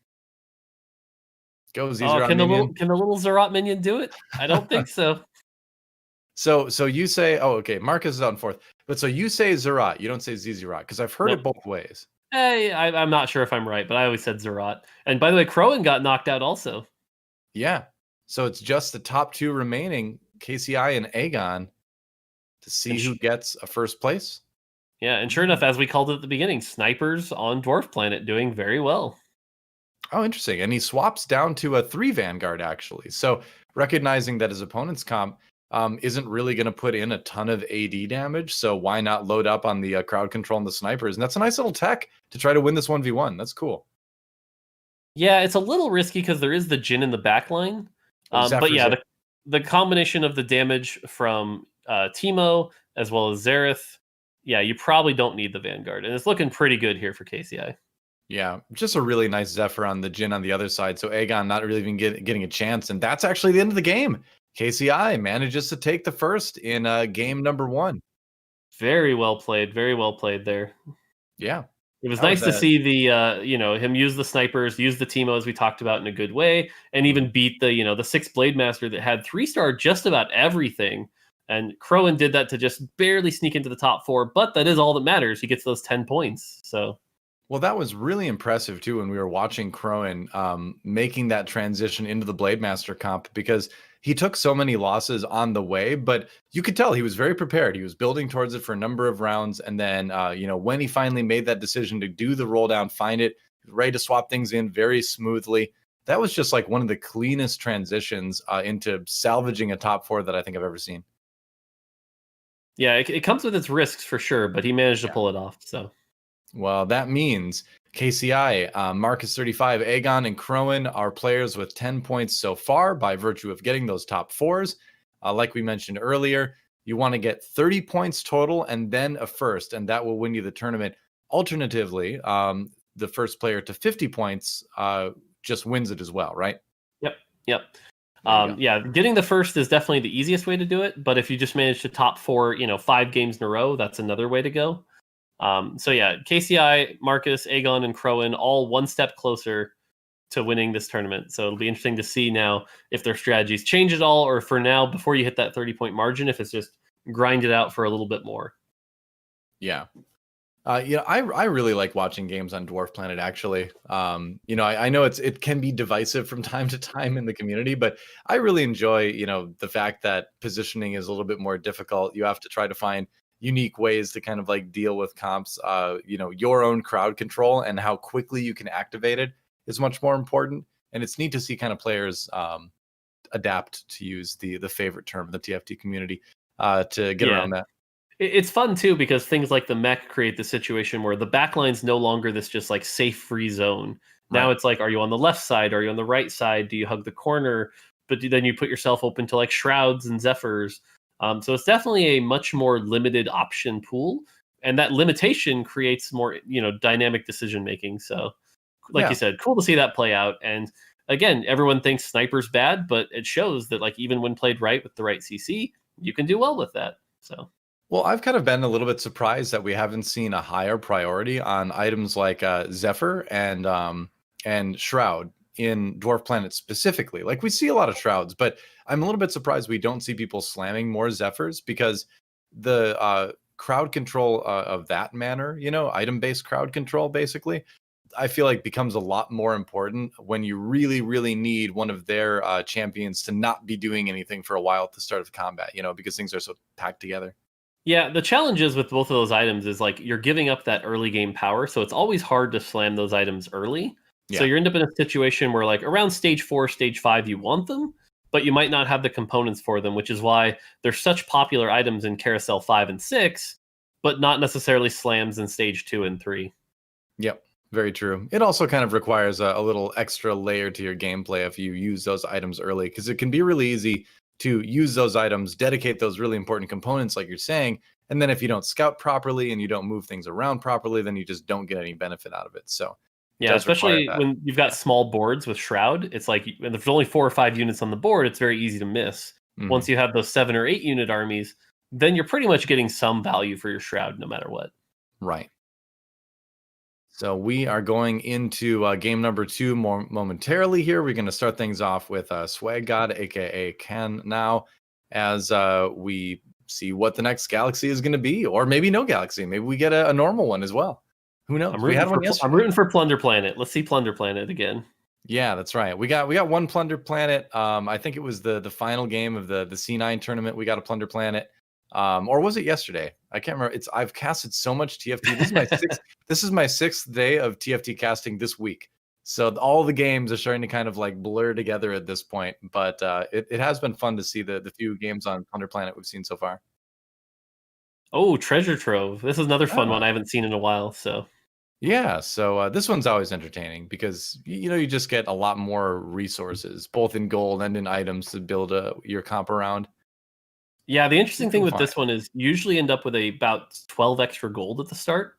Goes Zerat minion. Can the little Zerat minion do it? I don't think so. So you say, okay, Marcus is on 4th. But so you say Zerat, you don't say Zerat, because I've heard it both ways. Hey, I'm not sure if I'm right, but I always said Zerat. And by the way, Khroen got knocked out also. Yeah. So it's just the top 2 remaining, KCI and Aegon, to see who gets a first place. Yeah, and sure enough, as we called it at the beginning, snipers on Dwarf Planet doing very well. Oh, interesting. And he swaps down to a 3 Vanguard, actually. So recognizing that his opponent's comp isn't really going to put in a ton of AD damage, so why not load up on the crowd control and the snipers? And that's a nice little tech to try to win this 1v1. That's cool. Yeah, it's a little risky because there is the Jhin in the backline. But yeah, the combination of the damage from Teemo as well as Xerath, yeah, you probably don't need the Vanguard. And it's looking pretty good here for KCI. Yeah, just a really nice Zephyr on the Jhin on the other side. So Aegon not really even getting a chance. And that's actually the end of the game. KCI manages to take the first in game number 1. Very well played. Very well played there. Yeah. It was nice to see the him use the snipers, use the Teemo as we talked about in a good way, and even beat the 6 Blade Master that had 3-star just about everything. And Khroen did that to just barely sneak into the top 4, but that is all that matters. He gets those 10 points. So, well, that was really impressive too when we were watching Khroen making that transition into the Blade Master comp, because he took so many losses on the way, but you could tell he was very prepared. He was building towards it for a number of rounds. And then, when he finally made that decision to do the roll down, find it, ready to swap things in very smoothly. That was just like one of the cleanest transitions into salvaging a top 4 that I think I've ever seen. Yeah, it comes with its risks for sure, but he managed to pull it off. So, well, that means KCI, Marcus 35, Aegon, and Khroen are players with 10 points so far by virtue of getting those top 4s. Like we mentioned earlier, you want to get 30 points total and then a first, and that will win you the tournament. Alternatively, the first player to 50 points just wins it as well, right? Yep. Yeah, getting the first is definitely the easiest way to do it, but if you just manage to top 4, 5 games in a row, that's another way to go. So yeah, KCI, Marcus, Aegon, and Khroen all one step closer to winning this tournament. So it'll be interesting to see now if their strategies change at all, or for now, before you hit that 30-point margin, if it's just grind it out for a little bit more. Yeah. I really like watching games on Dwarf Planet, actually. I know it can be divisive from time to time in the community, but I really enjoy, the fact that positioning is a little bit more difficult. You have to try to find unique ways to kind of like deal with comps. Your own crowd control and how quickly you can activate it is much more important. And it's neat to see kind of players adapt, to use the favorite term of the TFT community, to get around that. It's fun too, because things like the mech create the situation where the backline's no longer this just like safe free zone. Now it's like, are you on the left side? Are you on the right side? Do you hug the corner? But then you put yourself open to like shrouds and zephyrs. So it's definitely a much more limited option pool, and that limitation creates more, dynamic decision making. So, like you said, cool to see that play out. And again, everyone thinks sniper's bad, but it shows that like even when played right with the right CC, you can do well with that. So. Well, I've kind of been a little bit surprised that we haven't seen a higher priority on items like Zephyr and Shroud in Dwarf Planet specifically. Like, we see a lot of Shrouds, but I'm a little bit surprised we don't see people slamming more Zephyrs, because the crowd control of that manner, item-based crowd control, basically, I feel like becomes a lot more important when you really, really need one of their champions to not be doing anything for a while at the start of combat, because things are so packed together. Yeah, the challenges with both of those items is like you're giving up that early game power, so it's always hard to slam those items early. Yeah. So you end up in a situation where like around stage 4, stage 5, you want them, but you might not have the components for them, which is why they're such popular items in Carousel 5 and 6, but not necessarily slams in stage 2 and 3. Yep, very true. It also kind of requires a little extra layer to your gameplay if you use those items early, because it can be really easy to use those items, dedicate those really important components like you're saying, and then if you don't scout properly and you don't move things around properly, then you just don't get any benefit out of it. So yeah, especially when you've got small boards with Shroud, it's like if there's only 4 or 5 units on the board, it's very easy to miss. Once you have those 7 or 8 unit armies, then you're pretty much getting some value for your Shroud no matter what. Right. So we are going into game number 2 more momentarily here. We're going to start things off with Swag God, aka Ken, now, as we see what the next galaxy is going to be, or maybe no galaxy. Maybe we get a normal one as well. Who knows? I'm rooting for Plunder Planet. Let's see Plunder Planet again. Yeah, that's right. We got one Plunder Planet. I think it was the final game of the C9 tournament. We got a Plunder Planet. Or was it yesterday? I can't remember. I've casted so much TFT. This is my sixth day of TFT casting this week. So all the games are starting to kind of like blur together at this point. But it has been fun to see the few games on Plunder Planet we've seen so far. Oh, Treasure Trove. This is another fun one I haven't seen in a while. So yeah, so this one's always entertaining because you just get a lot more resources, both in gold and in items, to build your comp around. Yeah, the interesting thing with this one is you usually end up with about 12 extra gold at the start.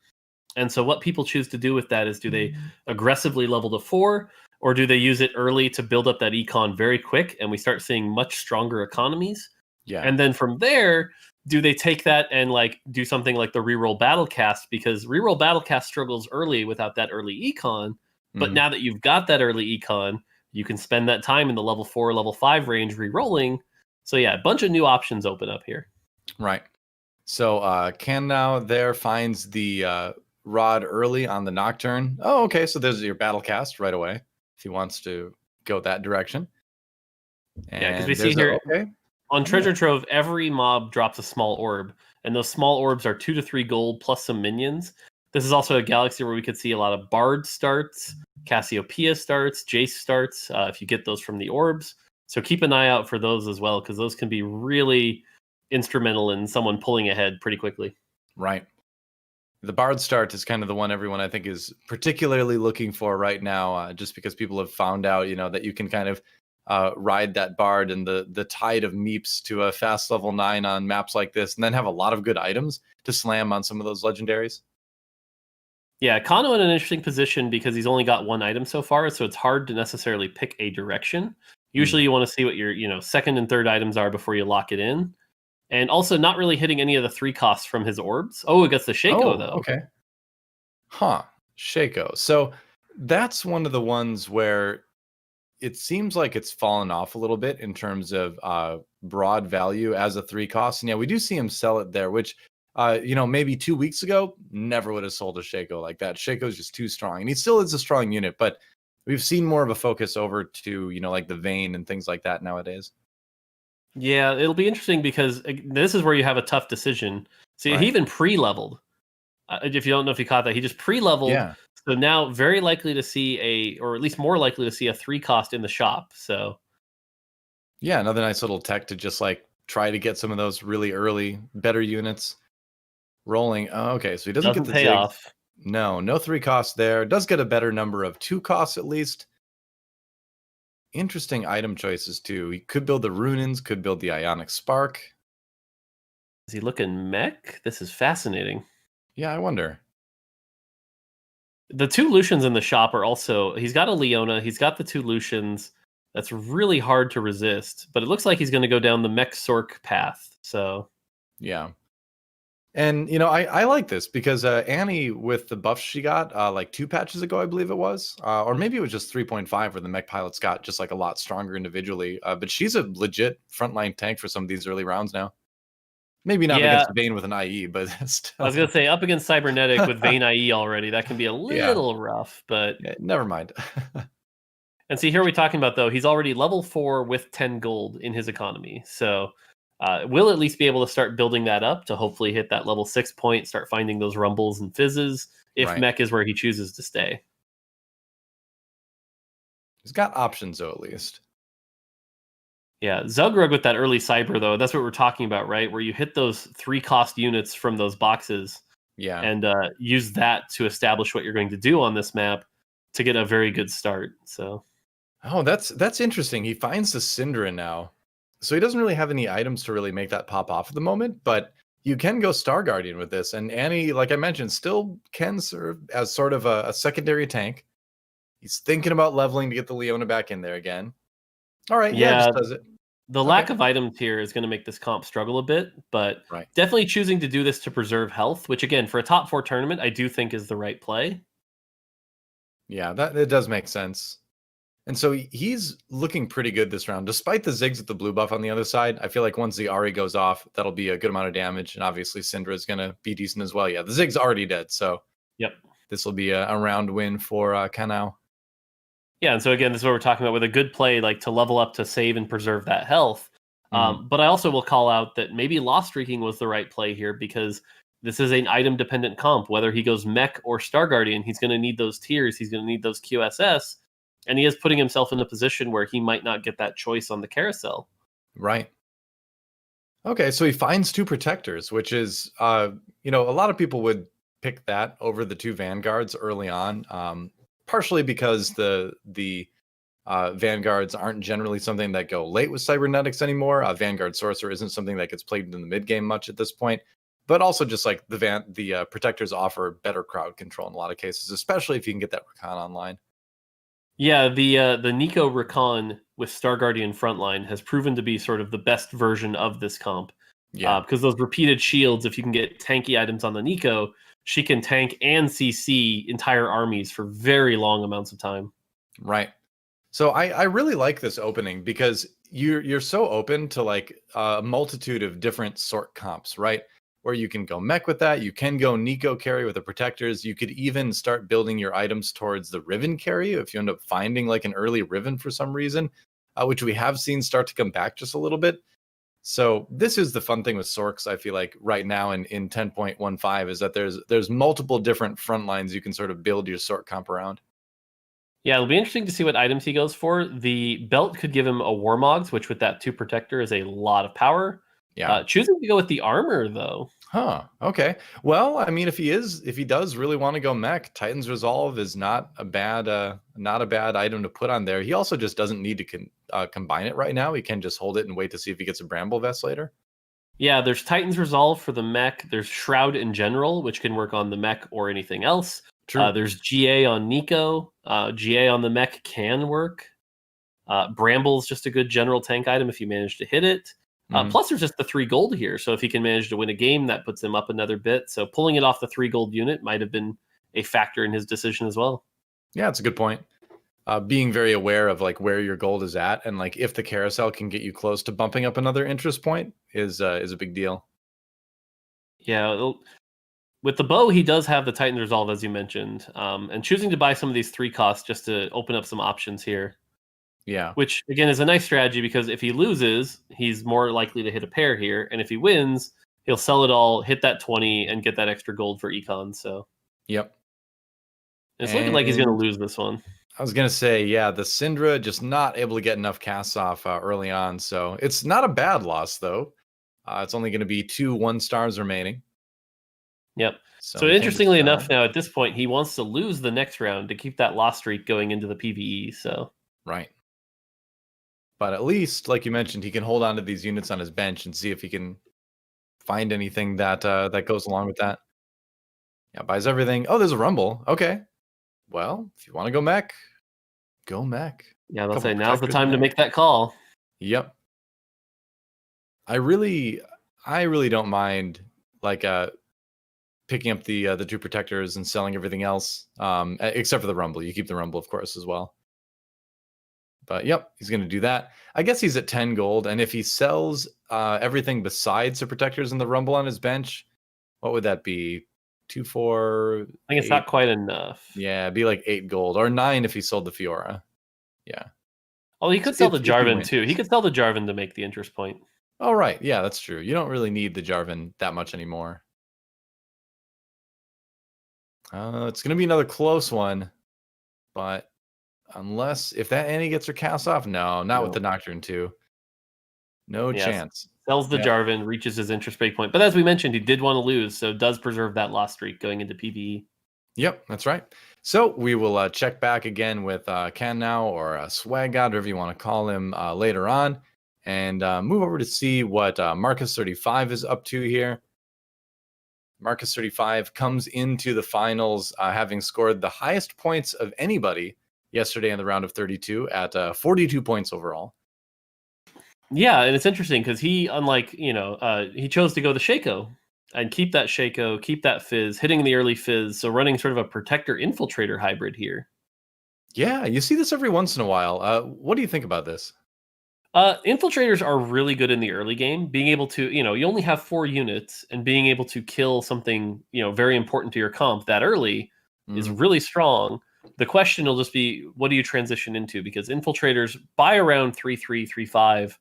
And so what people choose to do with that is, do they aggressively level to 4, or do they use it early to build up that econ very quick, and we start seeing much stronger economies? Yeah. And then from there, do they take that and like do something like the reroll battlecast? Because reroll battlecast struggles early without that early econ. But now that you've got that early econ, you can spend that time in the level 4, level 5 range rerolling. So yeah, a bunch of new options open up here. Right. So Ken now there finds the rod early on the Nocturne. Oh, okay. So there's your battlecast right away if he wants to go that direction. And yeah, because we see here on Treasure Trove, every mob drops a small orb, and those small orbs are 2 to 3 gold plus some minions. This is also a galaxy where we could see a lot of Bard starts, Cassiopeia starts, Jace starts, if you get those from the orbs. So keep an eye out for those as well, because those can be really instrumental in someone pulling ahead pretty quickly. Right. The Bard start is kind of the one everyone I think is particularly looking for right now, just because people have found out, that you can kind of ride that Bard and the tide of meeps to a fast level 9 on maps like this, and then have a lot of good items to slam on some of those legendaries. Yeah, Kano in an interesting position because he's only got one item so far, so it's hard to necessarily pick a direction. Usually you want to see what your second and third items are before you lock it in. And also not really hitting any of the 3 costs from his orbs. Oh, it gets the Shaco, though. Okay. Huh. Shaco. So That's one of the ones where it seems like it's fallen off a little bit in terms of broad value as a 3 cost. And yeah, we do see him sell it there, which, maybe 2 weeks ago, never would have sold a Shaco like that. Shaco's just too strong. And he still is a strong unit, but we've seen more of a focus over to, like the Vayne and things like that nowadays. Yeah, it'll be interesting because this is where you have a tough decision. See, Right. he even pre-leveled. If you don't know if you caught that, he just pre-leveled. Yeah. So now very likely to see or at least more likely to see a 3 cost in the shop. So Yeah, another nice little tech to just like try to get some of those really early better units rolling. Oh, okay, so he doesn't get the pay Ziggs. off. No 3 costs there. Does get a better number of 2 costs at least. Interesting item choices too. He could build the Runins, could build the Ionic Spark. Is he looking mech? This is fascinating. Yeah, I wonder. The 2 Lucians in the shop are also... He's got a Leona. He's got the 2 Lucians. That's really hard to resist. But it looks like he's going to go down the mech Sork path. So Yeah. And, I like this because Annie, with the buffs she got like 2 patches ago, I believe it was, or maybe it was just 3.5 where the mech pilots got just like a lot stronger individually. But she's a legit frontline tank for some of these early rounds now. Maybe not against Vayne with an IE, but still. I was going to say, up against Cybernetic with Vayne IE already, that can be a little rough, but... Yeah, never mind. And see, here we're talking about, though, he's already level 4 with 10 gold in his economy. So we'll at least be able to start building that up to hopefully hit that level 6 point, start finding those rumbles and fizzes, if mech is where he chooses to stay. He's got options, though, at least. Yeah, Zugrug with that early Cyber, though, that's what we're talking about, right? Where you hit those 3 cost units from those boxes and use that to establish what you're going to do on this map to get a very good start. So, that's interesting. He finds the Syndra now. So he doesn't really have any items to really make that pop off at the moment, but you can go Star Guardian with this. And Annie, like I mentioned, still can serve as sort of a secondary tank. He's thinking about leveling to get the Leona back in there again. All right, just does it. The lack of items here is going to make this comp struggle a bit, but definitely choosing to do this to preserve health, which again, for a top 4 tournament, I do think is the right play. Yeah, it does make sense. And so he's looking pretty good this round, despite the Ziggs with the blue buff on the other side. I feel like once the Ari goes off, that'll be a good amount of damage, and obviously Syndra is going to be decent as well. Yeah, the Zig's already dead, so this will be a round win for Kanao. Yeah, and so again, this is what we're talking about with a good play, like to level up to save and preserve that health. But I also will call out that maybe Lost Streaking was the right play here because this is an item-dependent comp. Whether he goes Mech or Star Guardian, he's going to need those tiers. He's going to need those QSS. And he is putting himself in a position where he might not get that choice on the carousel. Right. Okay, so he finds 2 Protectors, which is, a lot of people would pick that over the 2 Vanguards early on. Partially because the Vanguards aren't generally something that go late with Cybernetics anymore. Vanguard Sorcerer isn't something that gets played in the mid game much at this point. But also just like the Protectors offer better crowd control in a lot of cases, especially if you can get that Recon online. Yeah, the Nico Recon with Star Guardian frontline has proven to be sort of the best version of this comp. Yeah, because those repeated shields, if you can get tanky items on the Nico, she can tank and CC entire armies for very long amounts of time. Right. So I really like this opening because you're so open to like a multitude of different sort comps, right? Where you can go mech with that, you can go Nico carry with the Protectors, you could even start building your items towards the Riven carry if you end up finding like an early Riven for some reason, which we have seen start to come back just a little bit. So this is the fun thing with Sorks, I feel like right now in 10.15 is that there's multiple different front lines you can sort of build your Sork comp around. Yeah, it'll be interesting to see what items he goes for. The belt could give him a Warmogs, which with that 2 Protector is a lot of power. Yeah. Choosing to go with the armor, though. Huh. Okay. Well, I mean, if he does really want to go mech, Titan's Resolve is not a bad item to put on there. He also just doesn't need to combine it right now. He can just hold it and wait to see if he gets a Bramble Vest later. Yeah, there's Titan's Resolve for the mech. There's Shroud in general, which can work on the mech or anything else. True. There's GA on Nico. GA on the mech can work. Bramble's just a good general tank item if you manage to hit it. Plus, there's just the 3 gold here. So if he can manage to win a game, that puts him up another bit. So pulling it off the 3 gold unit might have been a factor in his decision as well. Yeah, it's a good point. Being very aware of like where your gold is at, and like if the carousel can get you close to bumping up another interest point is a big deal. Yeah, with the bow, he does have the Titan's Resolve, as you mentioned, and choosing to buy some of these 3 costs just to open up some options here. Yeah. Which, again, is a nice strategy because if he loses, he's more likely to hit a pair here. And if he wins, he'll sell it all, hit that 20, and get that extra gold for econ. So Yep. it's looking like he's going to And lose this one. I was gonna say, yeah, the Syndra just not able to get enough casts off early on, so it's not a bad loss though. It's only going to be 2 1-stars remaining. Yep. So So we can interestingly enough, dispel. now at this point, he wants to lose the next round to keep that loss streak going into the PvE. So Right. But at least, like you mentioned, he can hold on to these units on his bench and see if he can find anything that that goes along with that. Yeah, buys everything. Oh, there's a rumble. Okay. Well, if you want to go mech, go mech. yeah, they'll Couple say now's the protectors in time to there. make that call. Yep. I really don't mind like picking up the 2 protectors and selling everything else, except for the rumble. You keep the rumble, of course, as well. But yep, he's going to do that. I guess he's at 10 gold, and if he sells everything besides the protectors and the rumble on his bench, what would that be? 2, 4, I think it's 8? not quite enough. Yeah, it'd be like 8 gold or 9 if he sold the Fiora. Yeah. Oh, he could sell the If he Jarvan wins. too. He could sell the Jarvan to make the interest point. Oh, right. Yeah, that's true. You don't really need the Jarvan that much anymore. It's going to be another close one, but if that Annie gets her cast off, no, not with the Nocturne 2. No Yes. chance. Sells the Yep. Jarvan, reaches his interest break point. But as we mentioned, he did want to lose, so does preserve that loss streak going into PvE. Yep, that's right. So we will check back again with Ken now, or Swag God, whatever you want to call him, later on, and move over to see what Marcus35 is up to here. Marcus35 comes into the finals having scored the highest points of anybody yesterday in the round of 32 at 42 points overall. Yeah, and it's interesting because he, unlike, he chose to go the Shaco and keep that Shaco, keep that Fizz, hitting the early Fizz, so running sort of a Protector Infiltrator hybrid here. Yeah, you see this every once in a while. What do you think about this? Infiltrators are really good in the early game, being able to, you only have 4 units, and being able to kill something, very important to your comp that early is really strong. The question will just be, what do you transition into? Because infiltrators, by around 3-3, 3-5,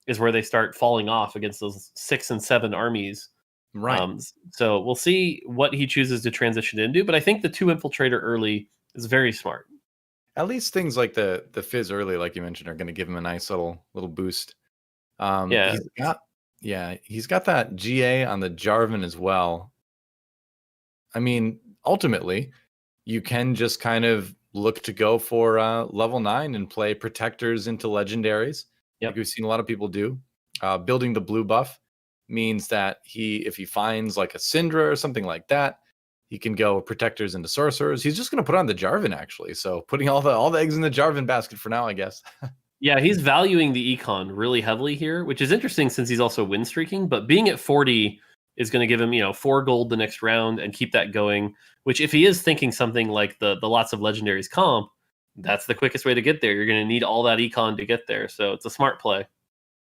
is where they start falling off against those 6 and 7 armies. Right. So we'll see what he chooses to transition into, but I think the 2 infiltrator early is very smart. At least things like the Fizz early, like you mentioned, are going to give him a nice little boost. Yeah. He's got that GA on the Jarvan as well. I mean, ultimately, you can just kind of look to go for level 9 and play protectors into legendaries. Yep. Like we've seen a lot of people do. Building the blue buff means that if he finds like a Syndra or something like that, he can go protectors into sorcerers. He's just going to put on the Jarvan, actually. So putting all the eggs in the Jarvan basket for now, I guess. Yeah, he's valuing the econ really heavily here, which is interesting since he's also win streaking. But being at 40 is going to give him, 4 gold the next round and keep that going. Which, if he is thinking something like the lots of legendaries comp, that's the quickest way to get there. You're going to need all that econ to get there. So it's a smart play.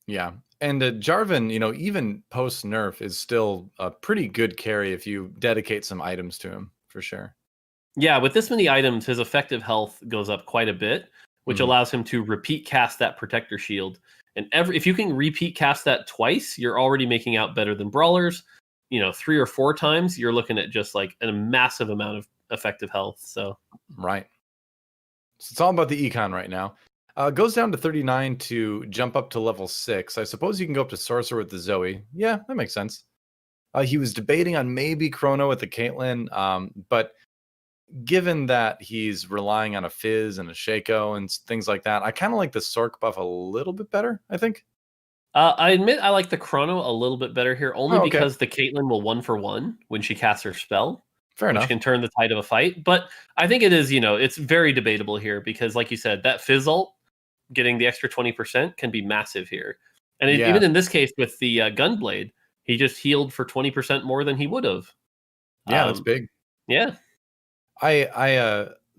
Yeah. And Jarvan, even post nerf, is still a pretty good carry if you dedicate some items to him, for sure. Yeah, with this many items, his effective health goes up quite a bit, which allows him to repeat cast that protector shield. And if you can repeat cast that twice, you're already making out better than brawlers. 3 or 4 times, you're looking at just like a massive amount of effective health. So right. So it's all about the econ right now. Goes down to 39 to jump up to level 6. I suppose you can go up to Sorcerer with the Zoe. Yeah, that makes sense. He was debating on maybe Chrono with the Caitlyn, but given that he's relying on a Fizz and a Shaco and things like that, I kind of like the Sork buff a little bit better, I think. I admit I like the Chrono a little bit better here, only okay. because the Caitlyn will 1-for-1 when she casts her spell. Fair enough. Which can turn the tide of a fight. But I think it is, it's very debatable here because, like you said, that Fizz ult, getting the extra 20% can be massive here. And even in this case with the Gunblade, he just healed for 20% more than he would have. Yeah, that's big. Yeah.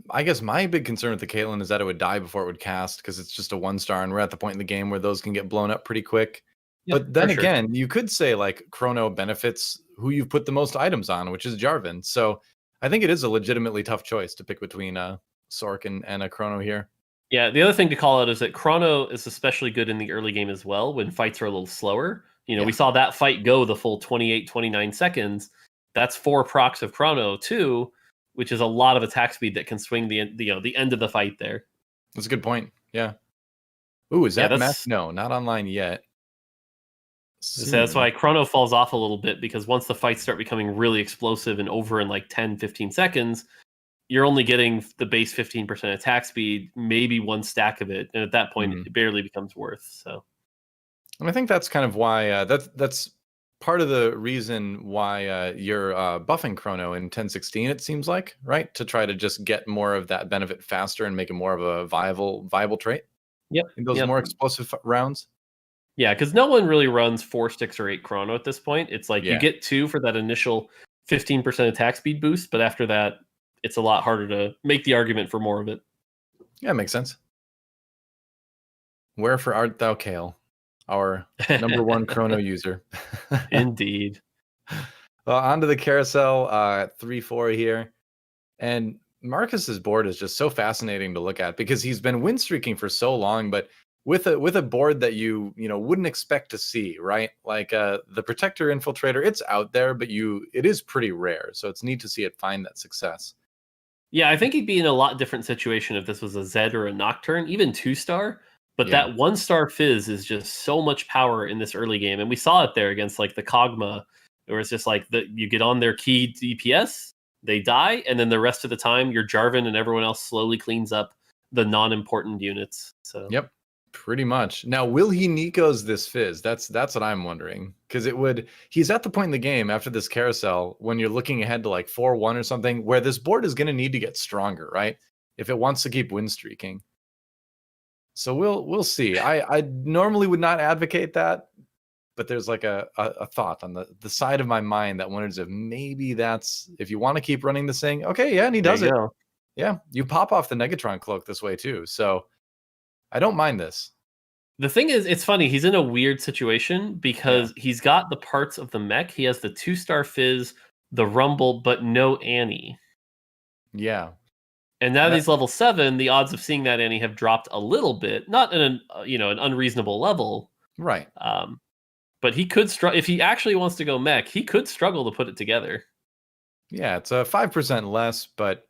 I guess my big concern with the Caitlyn is that it would die before it would cast because it's just a 1-star, and we're at the point in the game where those can get blown up pretty quick. Yeah, But then for sure. again, you could say like Chrono benefits who you've put the most items on, which is Jarvan. So I think it is a legitimately tough choice to pick between Sork and a Chrono here. Yeah, the other thing to call out is that Chrono is especially good in the early game as well when fights are a little slower. You know, Yeah. we saw that fight go the full 28, 29 seconds. That's 4 procs of Chrono too, which is a lot of attack speed that can swing the end of the fight there. That's a good point. Yeah. Ooh, is Yeah, that mech? that's No, not online yet. so that's Soon. why Chrono falls off a little bit, because once the fights start becoming really explosive and over in like 10, 15 seconds, you're only getting the base 15% attack speed, maybe 1 stack of it, and at that point it barely becomes worth. So, and I think that's kind of why that's part of the reason why you're buffing Chrono in 10.16. It seems like, right, to try to just get more of that benefit faster and make it more of a viable trait. yep, In those yep. more explosive rounds. Yeah, because no one really runs 4 sticks or 8 Chrono at this point. It's like you get 2 for that initial 15% attack speed boost, but after that, it's a lot harder to make the argument for more of it. Yeah, makes sense. Wherefore art thou, Kale, our number 1 Chrono user? Indeed. Well, onto the carousel, 3-4 here. And Marcus's board is just so fascinating to look at because he's been win streaking for so long, but with a board that you wouldn't expect to see, right? Like the Protector Infiltrator, it's out there, but it is pretty rare. So it's neat to see it find that success. Yeah, I think he'd be in a lot different situation if this was a Zed or a Nocturne, even 2-star. But that 1-star Fizz is just so much power in this early game. And we saw it there against like the Kog'Maw, where it's just like you get on their key DPS, they die, and then the rest of the time your Jarvan and everyone else slowly cleans up the non-important units. So Yep. Pretty much. Now, will he Nico's this Fizz? That's what I'm wondering. Because he's at the point in the game after this carousel when you're looking ahead to like 4-1 or something, where this board is going to need to get stronger, right? If it wants to keep win streaking. So we'll see. I normally would not advocate that, but there's like a thought on the side of my mind that wonders if maybe that's, if you want to keep running this thing, okay, yeah, and he does it. Go. Yeah, you pop off the Negatron cloak this way too. So I don't mind this. The thing is, it's funny. He's in a weird situation because he's got the parts of the mech. He has the 2-star Fizz, the Rumble, but no Annie. Yeah. And now that he's level 7, the odds of seeing that Annie have dropped a little bit, not in an unreasonable level. Right. But he could struggle if he actually wants to go mech. He could struggle to put it together. Yeah, it's a 5% less, but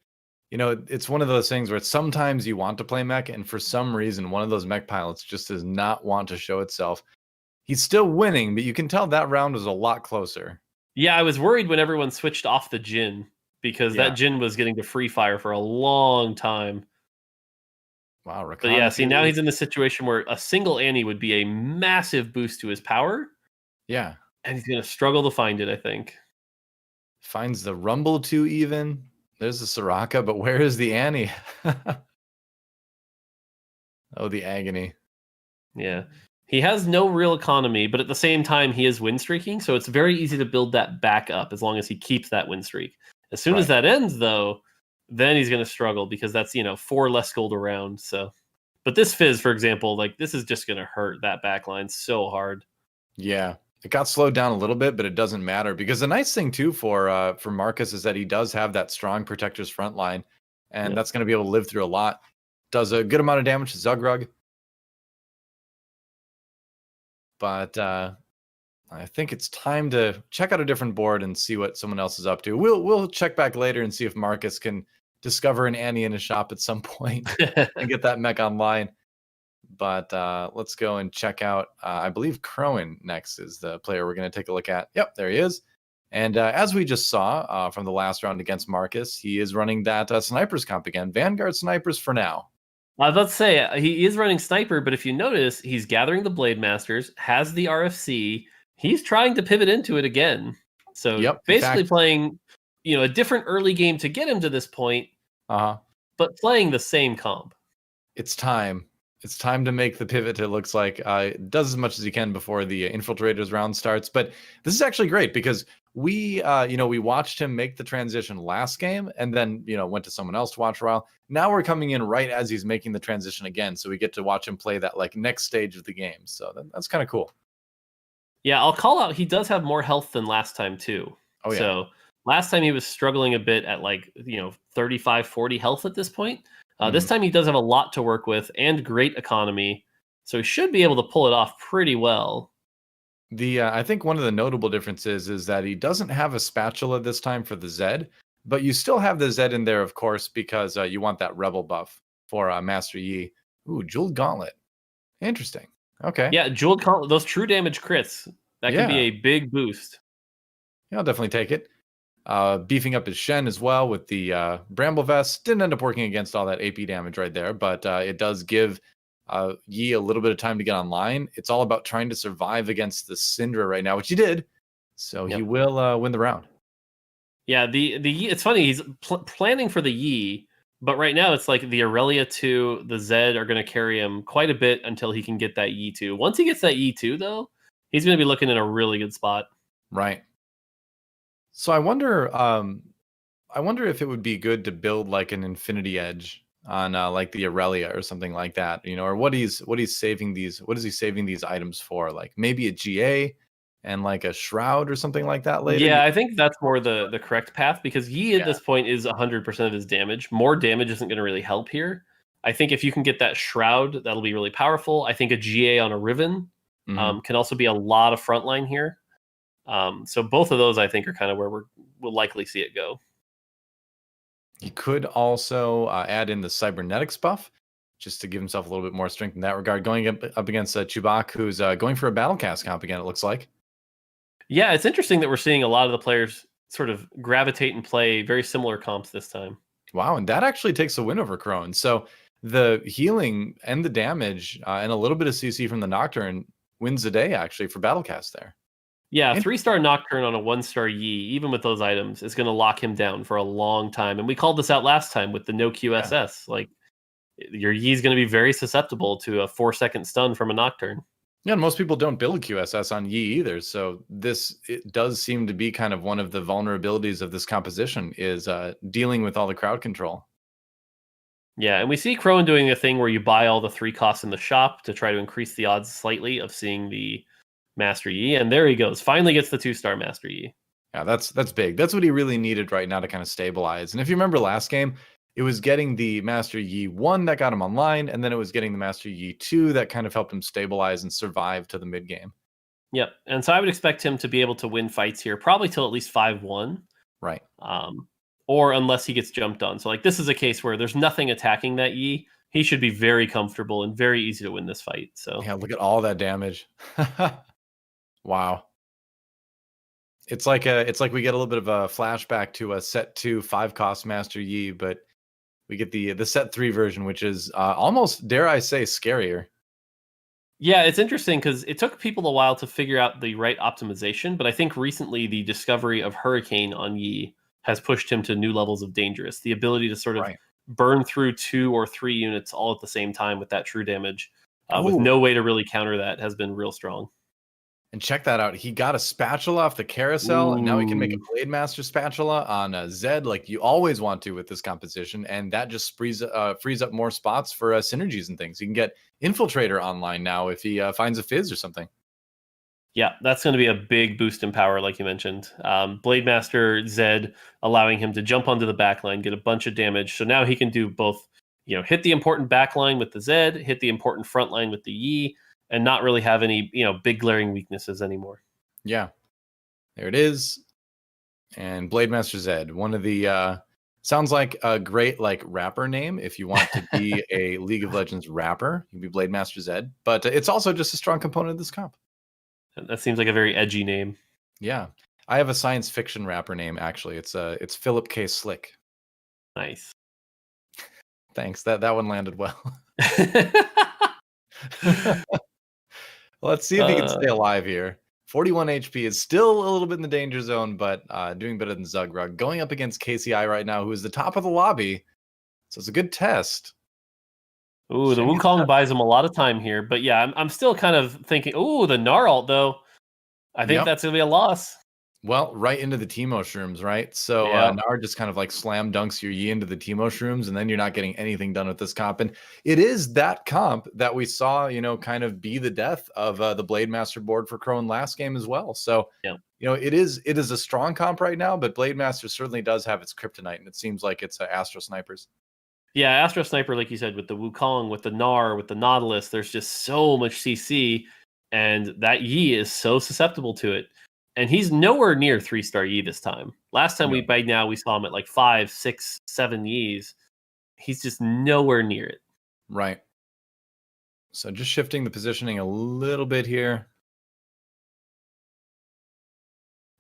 it's one of those things where sometimes you want to play mech, and for some reason, one of those mech pilots just does not want to show itself. He's still winning, but you can tell that round was a lot closer. Yeah, I was worried when everyone switched off the Jhin, because that Jhin was getting to free fire for a long time. Wow, but yeah, see, now he's in the situation where a single Annie would be a massive boost to his power. Yeah. And he's going to struggle to find it, I think. Finds the Rumble too even. There's the Soraka, but where is the Annie? Oh, the agony. Yeah. He has no real economy, but at the same time, he is win streaking, so it's very easy to build that back up as long as he keeps that win streak. As soon as that ends, though, then he's going to struggle because that's, 4 less gold around. So, but this Fizz, for example, like this is just going to hurt that backline so hard. Yeah. It got slowed down a little bit, but it doesn't matter because the nice thing too for Marcus is that he does have that strong Protector's front line, and that's going to be able to live through a lot. Does a good amount of damage to zugrug, but I think it's time to check out a different board and see what someone else is up to. We'll check back later and see if Marcus can discover an Annie in his shop at some point and get that mech online. But let's go and check out, I believe Khroen next is the player we're going to take a look at. Yep, there he is. And as we just saw from the last round against Marcus, he is running that snipers comp again. Vanguard snipers for now. I was about to say, he is running sniper, but if you notice, he's gathering the Blade Masters, has the RFC. He's trying to pivot into it again. So basically playing, a different early game to get him to this point, but playing the same comp. It's time. It's time to make the pivot. It looks like does as much as he can before the infiltrators round starts. But this is actually great because we watched him make the transition last game and then, went to someone else to watch for a while. Now we're coming in right as he's making the transition again. So we get to watch him play that like next stage of the game. So that's kind of cool. Yeah, I'll call out he does have more health than last time too. Oh, yeah. So last time he was struggling a bit at 35, 40 health at this point. This time he does have a lot to work with and great economy. So he should be able to pull it off pretty well. I think one of the notable differences is that he doesn't have a spatula this time for the Zed, but you still have the Zed in there, of course, because you want that rebel buff for Master Yi. Ooh, Jeweled Gauntlet. Interesting. Okay. Yeah, Jeweled Gauntlet, those true damage crits, that can be a big boost. Yeah, I'll definitely take it. Beefing up his Shen as well with the Bramble Vest. Didn't end up working against all that AP damage right there, but it does give Yi a little bit of time to get online. It's all about trying to survive against the Syndra right now, which he did. So he will win the round. Yeah, the Yi, it's funny, he's planning for the Yi, but right now it's like the Aurelia 2, the Zed are going to carry him quite a bit until he can get that Yi 2. Once he gets that Yi 2, though, he's going to be looking in a really good spot. Right. So I wonder if it would be good to build like an Infinity Edge on like the Aurelia or something like that, or what is he saving these items for? Like maybe a GA and like a Shroud or something like that later. Yeah, I think that's more the correct path because Yi at this point is 100% of his damage. More damage isn't going to really help here. I think if you can get that Shroud, that'll be really powerful. I think a GA on a Riven can also be a lot of frontline here. So both of those, I think, are kind of where we'll likely see it go. He could also add in the Cybernetics buff, just to give himself a little bit more strength in that regard. Going up against Chewbacca, who's going for a battlecast comp again, it looks like. Yeah, it's interesting that we're seeing a lot of the players sort of gravitate and play very similar comps this time. Wow, and that actually takes a win over Khroen. So the healing and the damage and a little bit of CC from the Nocturne wins the day, actually, for battlecast there. Yeah, 3-star Nocturne on a 1-star Yi, even with those items, is going to lock him down for a long time. And we called this out last time with the no QSS. Yeah. Like, your Yi is going to be very susceptible to a 4-second stun from a Nocturne. Yeah, and most people don't build QSS on Yi either. So it does seem to be kind of one of the vulnerabilities of this composition is dealing with all the crowd control. Yeah, and we see Khroen doing a thing where you buy all the 3 costs in the shop to try to increase the odds slightly of seeing the Master Yi, and there he goes. Finally gets the 2-star Master Yi. Yeah, that's big. That's what he really needed right now to kind of stabilize. And if you remember last game, it was getting the Master Yi 1 that got him online, and then it was getting the Master Yi 2 that kind of helped him stabilize and survive to the mid game. Yep, and so I would expect him to be able to win fights here, probably till at least 5-1. Right. Or unless he gets jumped on. So like this is a case where there's nothing attacking that Yi. He should be very comfortable and very easy to win this fight. So yeah, look at all that damage. Wow. It's like we get a little bit of a flashback to a set 2 5-cost Master Yi, but we get the set 3 version, which is almost, dare I say, scarier. Yeah, it's interesting because it took people a while to figure out the right optimization, but I think recently the discovery of Hurricane on Yi has pushed him to new levels of dangerous. The ability to sort of burn through 2 or 3 units all at the same time with that true damage, with no way to really counter that, has been real strong. And check that out. He got a spatula off the carousel, and now he can make a Blade Master spatula on a Zed like you always want to with this composition, and that just frees up more spots for synergies and things. You can get Infiltrator online now if he finds a Fizz or something. Yeah, that's going to be a big boost in power, like you mentioned. Blade Master Zed allowing him to jump onto the backline, get a bunch of damage. So now he can do both, hit the important backline with the Zed, hit the important front line with the Yi, and not really have any, big glaring weaknesses anymore. Yeah, there it is. And Blade Master Zed, one of the sounds like a great rapper name if you want to be a League of Legends rapper. You can be Blade Master Zed, but it's also just a strong component of this comp. That seems like a very edgy name. Yeah, I have a science fiction rapper name actually. It's Philip K. Slick. Nice. Thanks. That one landed well. Let's see if he can stay alive here. 41 HP is still a little bit in the danger zone, but doing better than zugrug. Going up against KCI right now, who is the top of the lobby. So it's a good test. Ooh, the Shen gets Wukong that. buys him a lot of time here, but yeah, I'm still kind of thinking. Ooh, the Gnar ult though. I think Yep. that's gonna be a loss. Well, right into the Teemo shrooms, right? So Yeah. Nard just kind of like slam dunks your Yi into the Teemo shrooms, and then you're not getting anything done with this comp. And it is that comp that we saw, kind of be the death of the Blade Master board for Khroen last game as well. So, Yeah. it is a strong comp right now, but Blade Master certainly does have its kryptonite, and it seems like it's Astro Snipers. Yeah, Astro Sniper, like you said, with the Wukong, with the Gnar, with the Nautilus, there's just so much CC, and that Yi is so susceptible to it. And he's nowhere near 3-star Yi this time. Last time No. we saw him at like 5, 6, 7 Yis. He's just nowhere near it. Right. So just shifting the positioning a little bit here.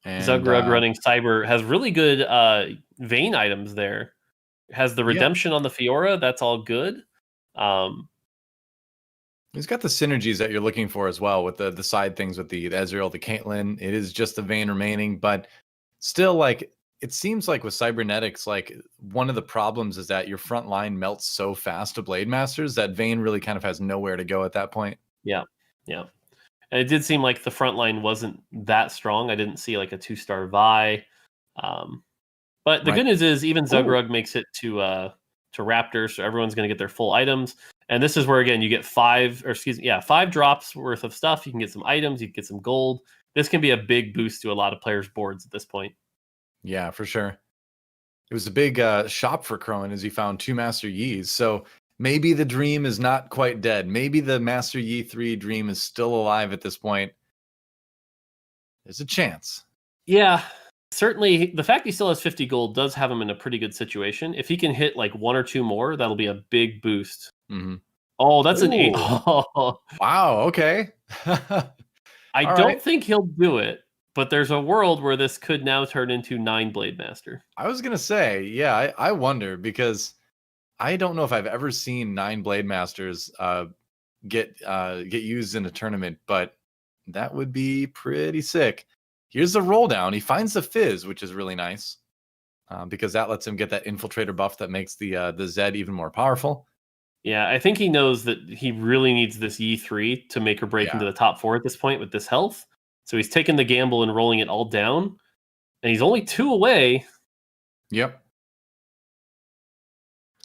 And, Zugrug running Cyber has really good Vayne items there. Has the redemption on the Fiora. That's all good. He's got the synergies that you're looking for as well with the side things with the Ezreal, the Caitlyn. It is just the Vayne remaining, but still, like, it seems like with Cybernetics, like, one of the problems is that your front line melts so fast to Blade Masters that Vayne really kind of has nowhere to go at that point. Yeah. And it did seem like the front line wasn't that strong. I didn't see like a 2-star Vi. But the good news is even Zugrug makes it to Raptor, so everyone's going to get their full items. And this is where, again, you get 5 drops worth of stuff. You can get some items, you can get some gold. This can be a big boost to a lot of players' boards at this point. Yeah, for sure. It was a big shop for Cronin as he found 2 Master Yis. So maybe the dream is not quite dead. Maybe the Master Yi 3 dream is still alive at this point. There's a chance. Yeah, certainly. The fact he still has 50 gold does have him in a pretty good situation. If he can hit like 1 or 2 more, that'll be a big boost. Mm-hmm. Oh, that's an 8. Oh. Wow, okay. I don't think he'll do it, but there's a world where this could now turn into 9 Blade Master. I was going to say, yeah, I wonder, because I don't know if I've ever seen 9 Blade Masters get used in a tournament, but that would be pretty sick. Here's the roll down. He finds the Fizz, which is really nice, because that lets him get that Infiltrator buff that makes the Zed even more powerful. Yeah, I think he knows that he really needs this E3 to make or break into the top 4 at this point with this health. So he's taking the gamble and rolling it all down, and he's only 2 away. Yep.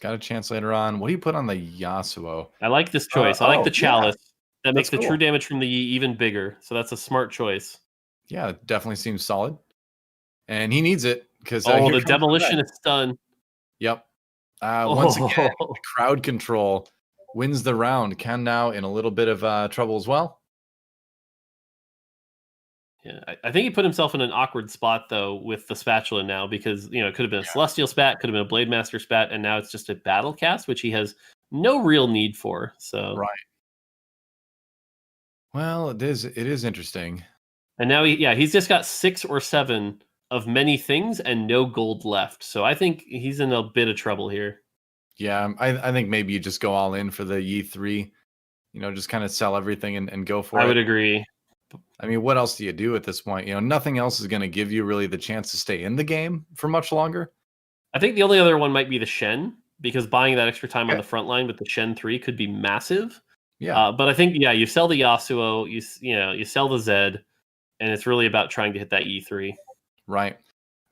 Got a chance later on. What do you put on the Yasuo? I like this choice. I like the Chalice. Yeah. That makes the true damage from the Yi even bigger. So that's a smart choice. Yeah, it definitely seems solid. And he needs it because the demolition is done. Yep. Once again, the crowd control wins the round. Ken now in a little bit of trouble as well. Yeah, I think he put himself in an awkward spot though with the spatula now, because it could have been a Celestial spat, could have been a Blade Master spat, and now it's just a battlecast, which he has no real need for. So right. Well, it is interesting. And now he's just got 6 or 7 of many things and no gold left. So I think he's in a bit of trouble here. Yeah, I think maybe you just go all in for the Yi 3. Just kind of sell everything and go for it. I would agree. I mean, what else do you do at this point? Nothing else is going to give you really the chance to stay in the game for much longer. I think the only other one might be the Shen, because buying that extra time on the front line with the Shen 3 could be massive. Yeah. But I think, you sell the Yasuo, you sell the Zed, and it's really about trying to hit that E3. Right.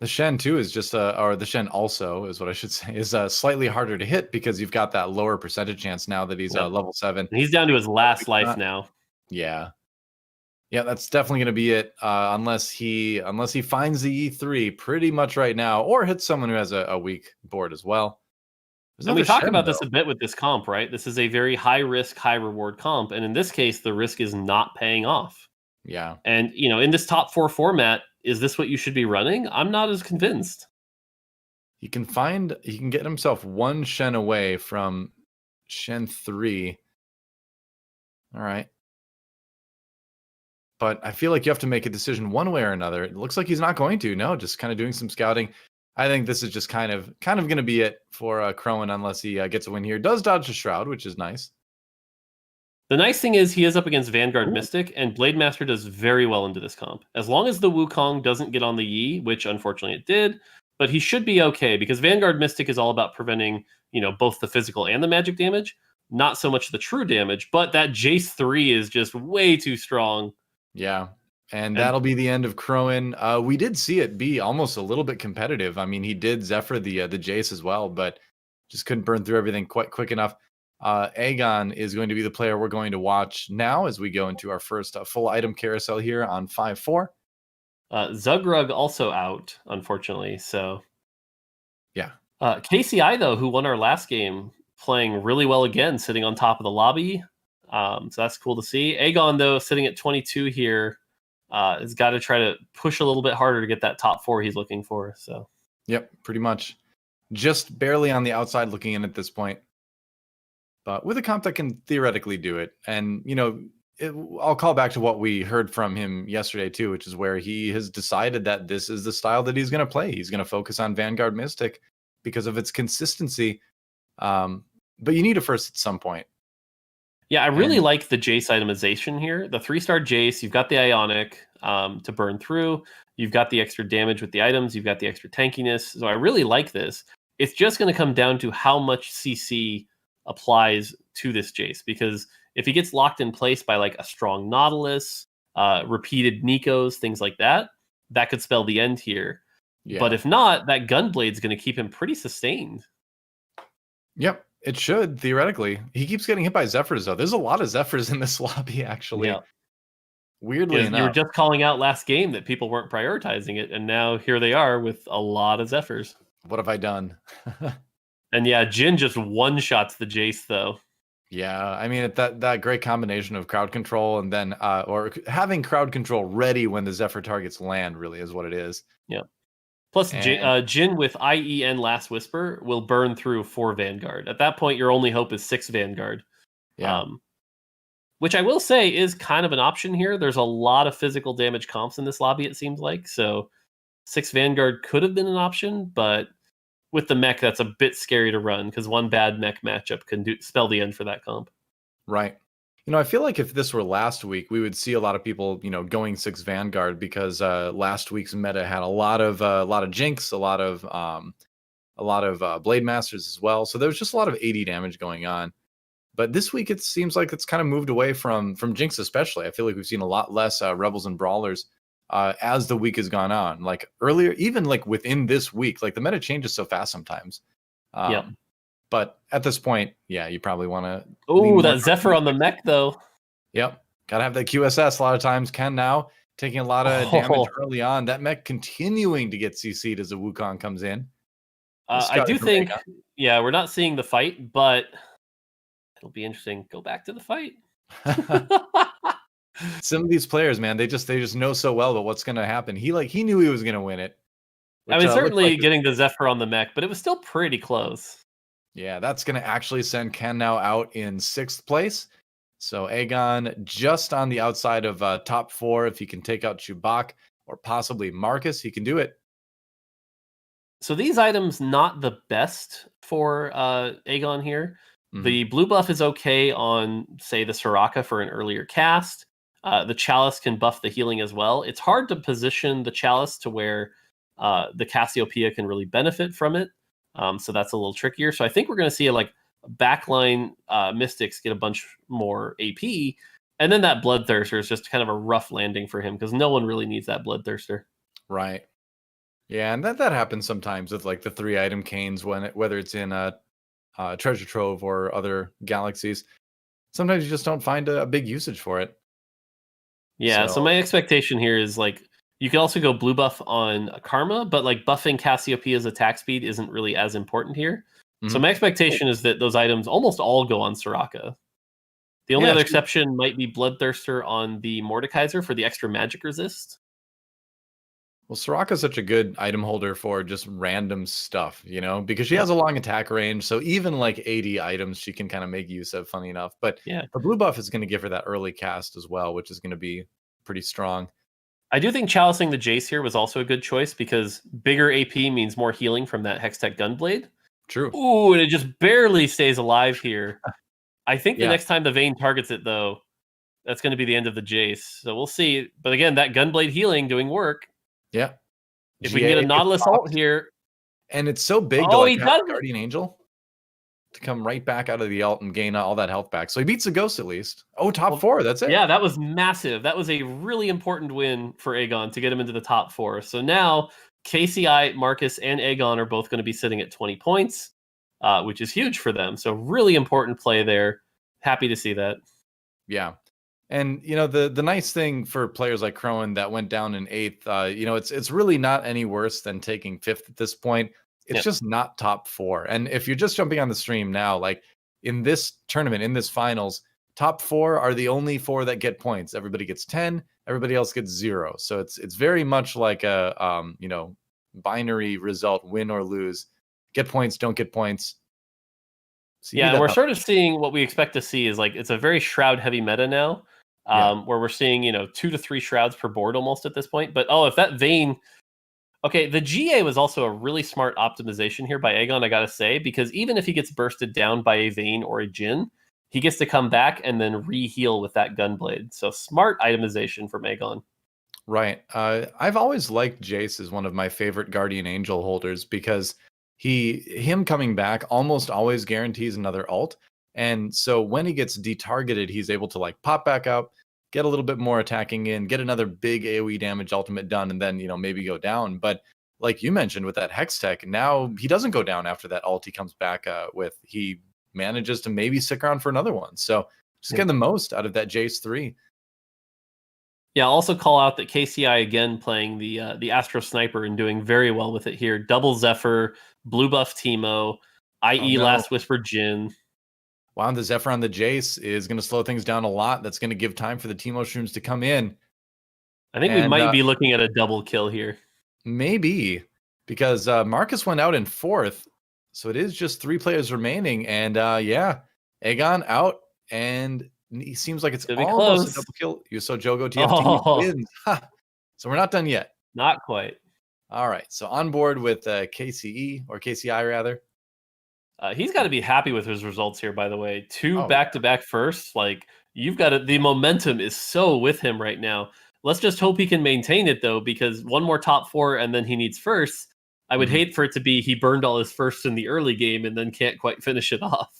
The Shen too is just or the Shen also is what I should say, is slightly harder to hit because you've got that lower percentage chance now that he's level 7. And he's down to his last life now. Yeah. Yeah, that's definitely going to be it, unless he finds the E3 pretty much right now, or hits someone who has a weak board as well. And we talked about this a bit with this comp, right? This is a very high risk, high reward comp, and in this case, the risk is not paying off. Yeah. And in this top 4 format, is this what you should be running? I'm not as convinced. He can get himself 1 Shen away from Shen 3. All right. But I feel like you have to make a decision one way or another. It looks like he's not going to. No, just kind of doing some scouting. I think this is just kind of going to be it for Khroen, unless he gets a win here. Does dodge a Shroud, which is nice. The nice thing is he is up against Vanguard Mystic, and Blade Master does very well into this comp. As long as the Wukong doesn't get on the Yi, which unfortunately it did, but he should be okay, because Vanguard Mystic is all about preventing, both the physical and the magic damage. not so much the true damage, but that Jace 3 is just way too strong. Yeah. And that'll be the end of Khroen. We did see it be almost a little bit competitive. I mean, he did Zephyr the Jace as well, but just couldn't burn through everything quite quick enough. Aegon is going to be the player we're going to watch now as we go into our first full item carousel here on 5-4. Zugrug also out, unfortunately. So, yeah. KCI, though, who won our last game, playing really well again, sitting on top of the lobby. So that's cool to see. Aegon, though, sitting at 22 here, has got to try to push a little bit harder to get that top 4 he's looking for. So, yep, pretty much. Just barely on the outside looking in at this point. But with a comp that can theoretically do it. And, you know, I'll call back to what we heard from him yesterday, too, which is where he has decided that this is the style that he's going to play. He's going to focus on Vanguard Mystic because of its consistency. But you need a first at some point. Yeah, I really like the Jace itemization here. The 3-star Jace, you've got the Ionic to burn through. You've got the extra damage with the items. You've got the extra tankiness. So I really like this. It's just going to come down to how much CC applies to this Jace. Because if he gets locked in place by like a strong Nautilus, repeated Nikos, things like that, that could spell the end here. Yeah. But if not, that Gunblade's going to keep him pretty sustained. Yep. It should, theoretically. He keeps getting hit by Zephyrs, though. There's a lot of Zephyrs in this lobby, actually. Yeah. Weirdly enough. You were just calling out last game that people weren't prioritizing it, and now here they are with a lot of Zephyrs. What have I done? And yeah, Jin just one-shots the Jace, though. Yeah, I mean, that great combination of crowd control and then, or having crowd control ready when the Zephyr targets land really is what it is. Yeah. Plus, Jin with IEN Last Whisper will burn through 4 Vanguard. At that point, your only hope is 6 Vanguard. Yeah. Which I will say is kind of an option here. There's a lot of physical damage comps in this lobby, it seems like. So 6 Vanguard could have been an option, but with the mech, that's a bit scary to run because one bad mech matchup can spell the end for that comp. Right. You know, I feel like if this were last week, we would see a lot of people, you know, going 6 Vanguard because last week's meta had a lot of Jinx, a lot of Blade Masters as well. So there was just a lot of 80 damage going on. But this week it seems like it's kind of moved away from Jinx, especially. I feel like we've seen a lot less Rebels and Brawlers as the week has gone on. Like earlier, even like within this week, like the meta changes so fast sometimes. Yeah. But at this point, yeah, you probably want to. Oh, that Zephyr on the mech, though. Yep. Got to have that QSS a lot of times. Ken now taking a lot of damage early on. That mech continuing to get CC'd as the Wukong comes in. I do think, yeah, we're not seeing the fight, but it'll be interesting. Go back to the fight. Some of these players, man, they just know so well about what's going to happen. He knew he was going to win it. Which, I mean, certainly like getting the Zephyr on the mech, but it was still pretty close. Yeah, that's going to actually send Ken now out in 6th place. So Aegon just on the outside of top 4. If he can take out Chewbacca or possibly Marcus, he can do it. So these items not the best for Aegon here. Mm-hmm. The blue buff is okay on, say, the Soraka for an earlier cast. The Chalice can buff the healing as well. It's hard to position the Chalice to where the Cassiopeia can really benefit from it. So that's a little trickier. So I think we're going to see a backline Mystics get a bunch more AP. And then that Bloodthirster is just kind of a rough landing for him because no one really needs that Bloodthirster. Right. Yeah, and that happens sometimes with like the 3-item canes whether it's in a treasure trove or other galaxies. Sometimes you just don't find a big usage for it. Yeah, so my expectation here is like you can also go blue buff on Karma, but like buffing Cassiopeia's attack speed isn't really as important here. Mm-hmm. So my expectation is that those items almost all go on Soraka. The only other exception might be Bloodthirster on the Mordekaiser for the extra magic resist. Well, Soraka's such a good item holder for just random stuff, you know, because she has a long attack range. So even like 80 items she can kind of make use of, funny enough. But the blue buff is going to give her that early cast as well, which is going to be pretty strong. I do think chalicing the Jace here was also a good choice because bigger AP means more healing from that Hextech Gunblade. True. Ooh, and it just barely stays alive here. I think the next time the Vayne targets it, though, that's going to be the end of the Jace. So we'll see. But again, that Gunblade healing doing work. Yeah. If we can get a Nautilus ult here. And it's so big to like have Guardian Angel. to come right back out of the ult and gain all that health back. So he beats the ghost at least. Oh, top Well, 4. That's it. Yeah, that was massive. That was a really important win for Aegon to get him into the top 4. So now KCI, Marcus, and Aegon are both going to be sitting at 20 points, which is huge for them. So really important play there. Happy to see that. Yeah. And the nice thing for players like Khroen that went down in 8th, it's really not any worse than taking 5th at this point. It's just not top 4. And if you're just jumping on the stream now, like in this tournament, in this finals, top 4 are the only 4 that get points. Everybody gets 10, everybody else gets 0. So it's very much like a binary result, win or lose. Get points, don't get points. So and we're sort of seeing what we expect to see is like it's a very shroud heavy meta now. Where we're seeing 2 to 3 shrouds per board almost at this point. But if that Vayne, okay, the GA was also a really smart optimization here by Aegon, I gotta say, because even if he gets bursted down by a Vayne or a Jhin, he gets to come back and then re-heal with that Gunblade. So smart itemization from Aegon. Right. I've always liked Jace as one of my favorite Guardian Angel holders because him coming back almost always guarantees another ult. And so when he gets detargeted, he's able to like pop back up, get a little bit more attacking in, get another big AoE damage ultimate done, and then, maybe go down. But like you mentioned with that Hex Tech, now he doesn't go down after that ult he comes back with. He manages to maybe stick around for another one. So just get the most out of that Jace 3. Yeah, I'll also call out that KCI again playing the Astro Sniper and doing very well with it here. Double Zephyr, blue buff Teemo, IE Last Whisper Jhin. Wow, the Zephyr on the Jace is going to slow things down a lot. That's going to give time for the Teemo Shrooms to come in. I think we might be looking at a double kill here. Maybe, because Marcus went out in 4th, so it is just 3 players remaining. And Aegon out, and he seems like it's almost a double kill. So jogo TFT wins. So we're not done yet. Not quite. All right, so on board with KCE, or KCI rather. He's got to be happy with his results here, by the way. 2 back-to-back firsts. Like, you've got the momentum is so with him right now. Let's just hope he can maintain it, though, because one more top 4 and then he needs firsts. I would hate for it to be he burned all his firsts in the early game and then can't quite finish it off.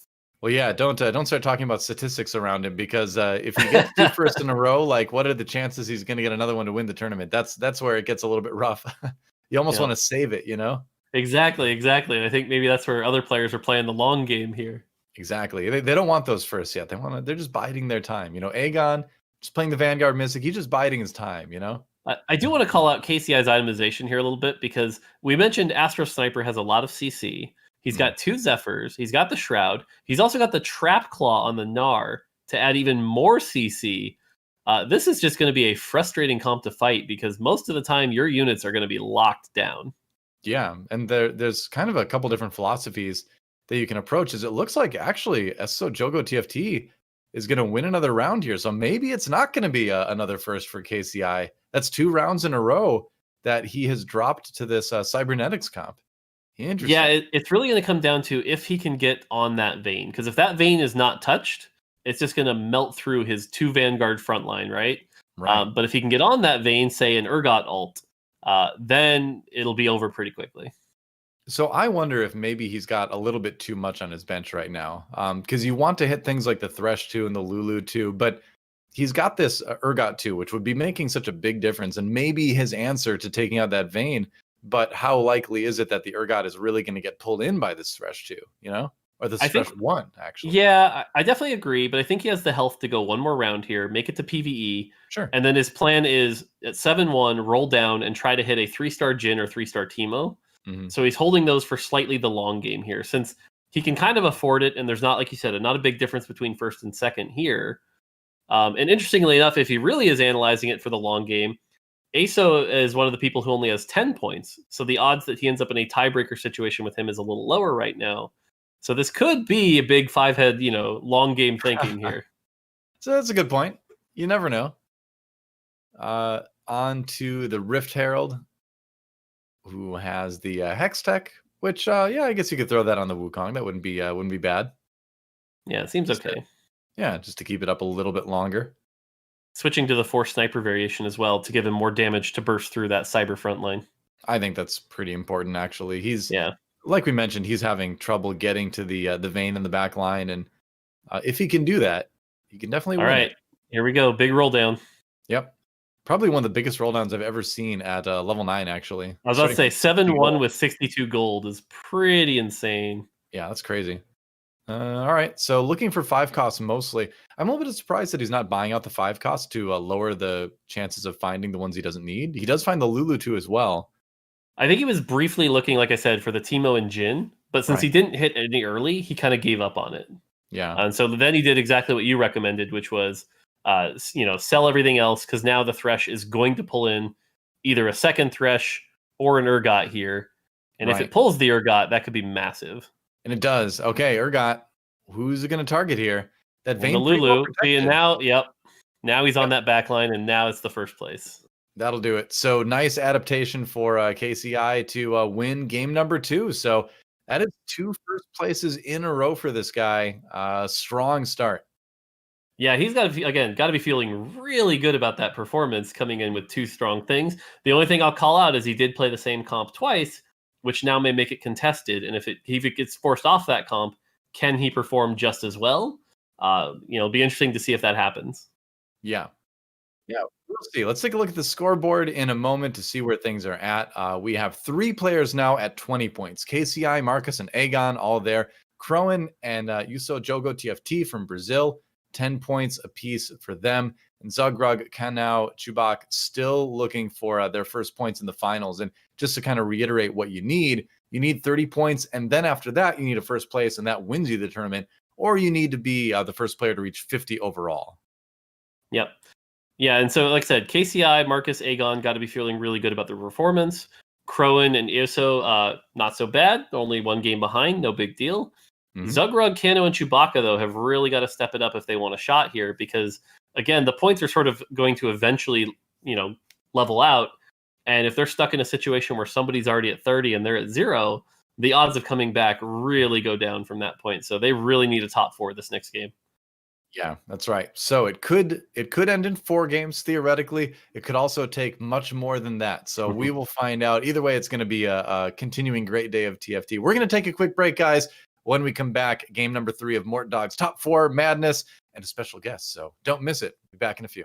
Well, yeah, don't start talking about statistics around him, because if he gets 2 firsts in a row, like what are the chances he's going to get another one to win the tournament? That's where it gets a little bit rough. You almost want to save it, Exactly. And I think maybe that's where other players are playing the long game here. Exactly. They don't want those firsts yet. They're just biding their time. Aegon just playing the Vanguard Mystic. He's just biding his time. I do want to call out KCI's itemization here a little bit, because we mentioned Astro Sniper has a lot of CC. He's got 2 Zephyrs. He's got the Shroud. He's also got the Trap Claw on the Gnar to add even more CC. This is just going to be a frustrating comp to fight, because most of the time your units are going to be locked down. Yeah, and there's kind of a couple different philosophies that you can approach. Is it looks like actually SO Jogo TFT is going to win another round here, so maybe it's not going to be another first for KCI. That's 2 rounds in a row that he has dropped to this cybernetics comp. Interesting. Yeah, it's really going to come down to if he can get on that Vayne, because if that Vayne is not touched, it's just going to melt through his 2 Vanguard front line, right? But if he can get on that Vayne, say an Urgot ult, then it'll be over pretty quickly. So I wonder if maybe he's got a little bit too much on his bench right now, because you want to hit things like the Thresh 2 and the Lulu 2, but he's got this Urgot 2, which would be making such a big difference, and maybe his answer to taking out that Vayne. But how likely is it that the Urgot is really going to get pulled in by this Thresh 2, or the Thresh 1, actually? Yeah, I definitely agree, but I think he has the health to go one more round here, make it to PvE. Sure. And then his plan is at 7-1, roll down and try to hit a 3-star Jhin or 3-star Teemo. So he's holding those for slightly the long game here, since he can kind of afford it, and there's not, like you said, not a big difference between first and second here. And interestingly enough, if he really is analyzing it for the long game, ASO is one of the people who only has 10 points. So the odds that he ends up in a tiebreaker situation with him is a little lower right now. So this could be a big 5-head, long game thinking here. So that's a good point. You never know. On to the Rift Herald, who has the Hex Tech, which, I guess you could throw that on the Wukong. That wouldn't be bad. Yeah, it seems okay. Just to keep it up a little bit longer. Switching to the Force Sniper variation as well to give him more damage to burst through that cyber front line. I think that's pretty important, actually. He's like we mentioned, he's having trouble getting to the vein in the back line, and if he can do that, he can definitely All win right, it. here we go. Big roll down. Yep. Probably one of the biggest roll downs I've ever seen at level 9, actually. I was about to say Starting from 7-1 with 62 gold is pretty insane. Yeah, that's crazy. All right, so looking for 5 costs mostly. I'm a little bit surprised that he's not buying out the 5 costs to lower the chances of finding the ones he doesn't need. He does find the Lulu too as well. I think he was briefly looking, like I said, for the Teemo and Jin, but since he didn't hit any early, he kind of gave up on it. Yeah. And so then he did exactly what you recommended, which was, sell everything else, because now the Thresh is going to pull in either a second Thresh or an Urgot here. And if it pulls the Urgot, that could be massive. And it does. Okay, Urgot. Who's it going to target here? That Vayne. The Lulu. And now, now he's on that back line, and now it's the first place. That'll do it. So nice adaptation for KCI to win game number 2. So that is 2 first places in a row for this guy. Strong start. Yeah, he's got to be feeling really good about that performance, coming in with 2 strong things. The only thing I'll call out is he did play the same comp twice, which now may make it contested. And if it gets forced off that comp, can he perform just as well? It'll be interesting to see if that happens. Yeah, we'll see. Let's take a look at the scoreboard in a moment to see where things are at. We have 3 players now at 20 points. KCI, Marcus, and Aegon all there. Khroen and jogo TFT from Brazil, 10 points apiece for them. And zugrug, Chewbacca still looking for their first points in the finals. And just to kind of reiterate what you need 30 points. And then after that, you need a first place, and that wins you the tournament. Or you need to be the first player to reach 50 overall. Yep. Yeah, and so like I said, KCI, Marcus, Aegon got to be feeling really good about their performance. Khroen and Iso, not so bad. Only 1 game behind, no big deal. Mm-hmm. Zugrug, Kano, and Chewbacca, though, have really got to step it up if they want a shot here, because, again, the points are sort of going to eventually, level out. And if they're stuck in a situation where somebody's already at 30 and they're at 0, the odds of coming back really go down from that point. So they really need a top 4 this next game. Yeah, that's right. So it could end in 4 games theoretically. It could also take much more than that. So we will find out. Either way, it's going to be a continuing great day of TFT. We're going to take a quick break, guys. When we come back, game number 3 of Mortdog's Top 4 Madness and a special guest. So don't miss it. Be back in a few.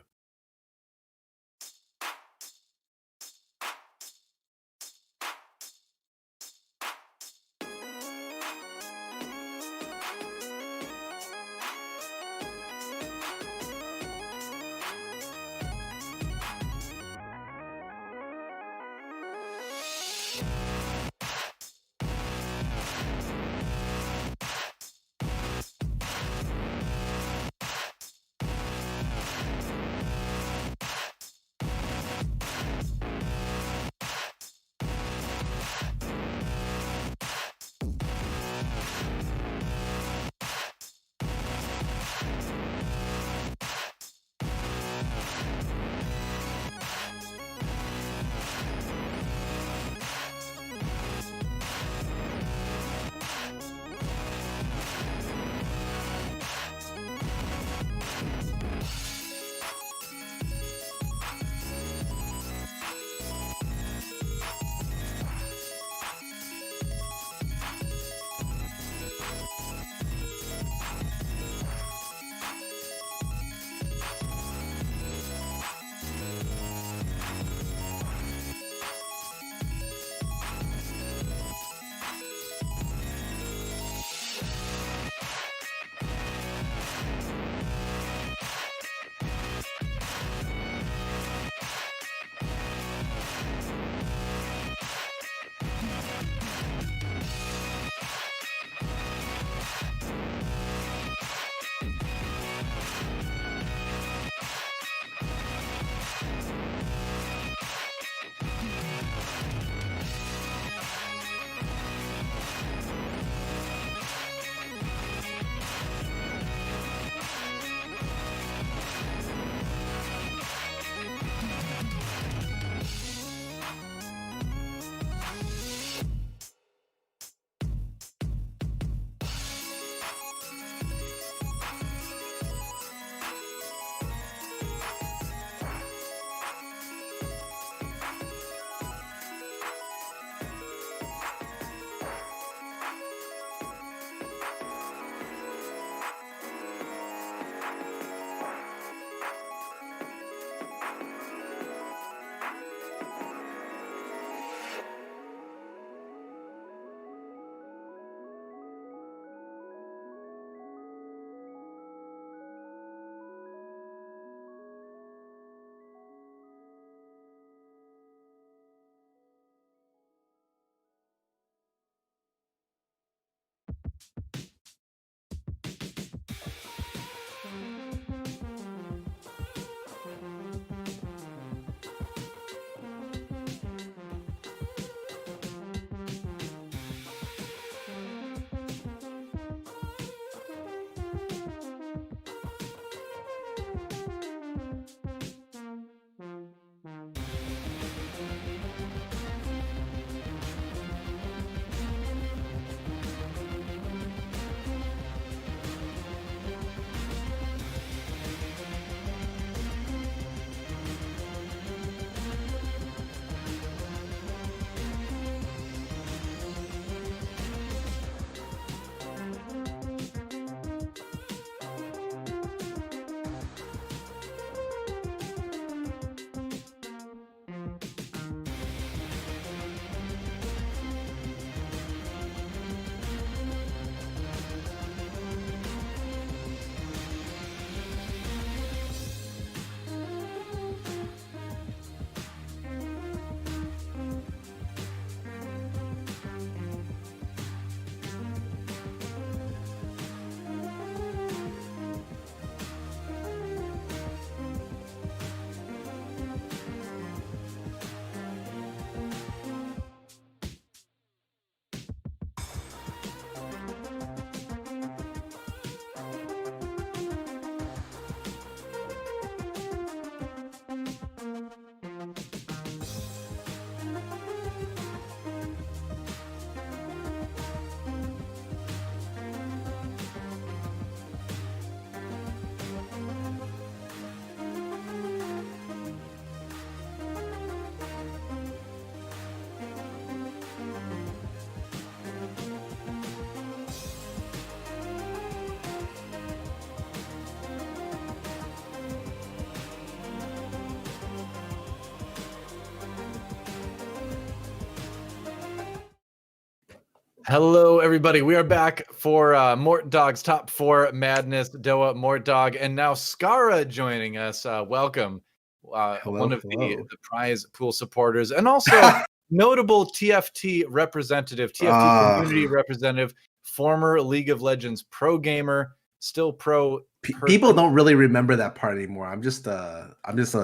Hello, everybody. We are back for Mortdog's Top 4 Madness, DoA, Mortdog, and now Scara joining us. Welcome. One of the prize pool supporters, and also notable TFT representative, TFT community representative, former League of Legends pro gamer, still pro. People don't really remember that part anymore. I'm just a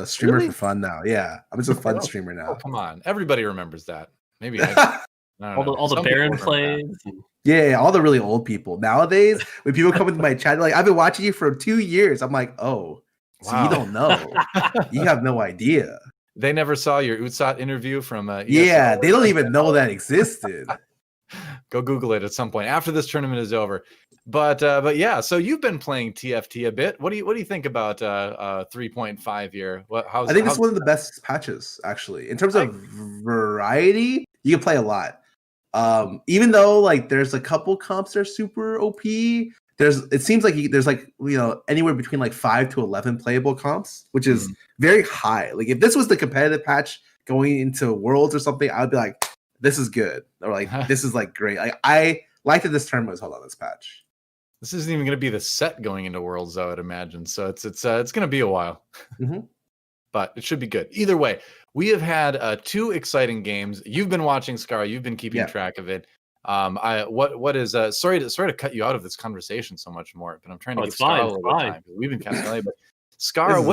streamer for fun now. Yeah, I'm just a fun streamer now. Oh, come on. Everybody remembers that. Maybe all the Baron plays. Yeah, all the really old people. Nowadays, when people come into my chat, like, I've been watching you for 2 years. I'm like, oh, wow. So you don't know. You have no idea. They never saw your Utsat interview from yeah, they don't even know that existed. Go Google it at some point after this tournament is over. But yeah, so you've been playing TFT a bit. What do you think about 3.5 here? I think it's one of the best patches, actually. In terms of variety, you can play a lot. Even though like there's a couple comps that are super OP, it seems like there's like, you know, anywhere between like 5 to 11 playable comps, which is very high. Like if this was the competitive patch going into Worlds or something, I would be like, this is good, or like this is like great. Like I like that this tournament was held on this patch. This isn't even going to be the set going into Worlds, I would imagine. So it's going to be a while, but it should be good. Either way, we have had 2 exciting games. You've been watching Scarra. You've been keeping track of it. What is sorry to cut you out of this conversation so much more, but I'm trying to get Scarra a little time. We've been casting early, but Scarra,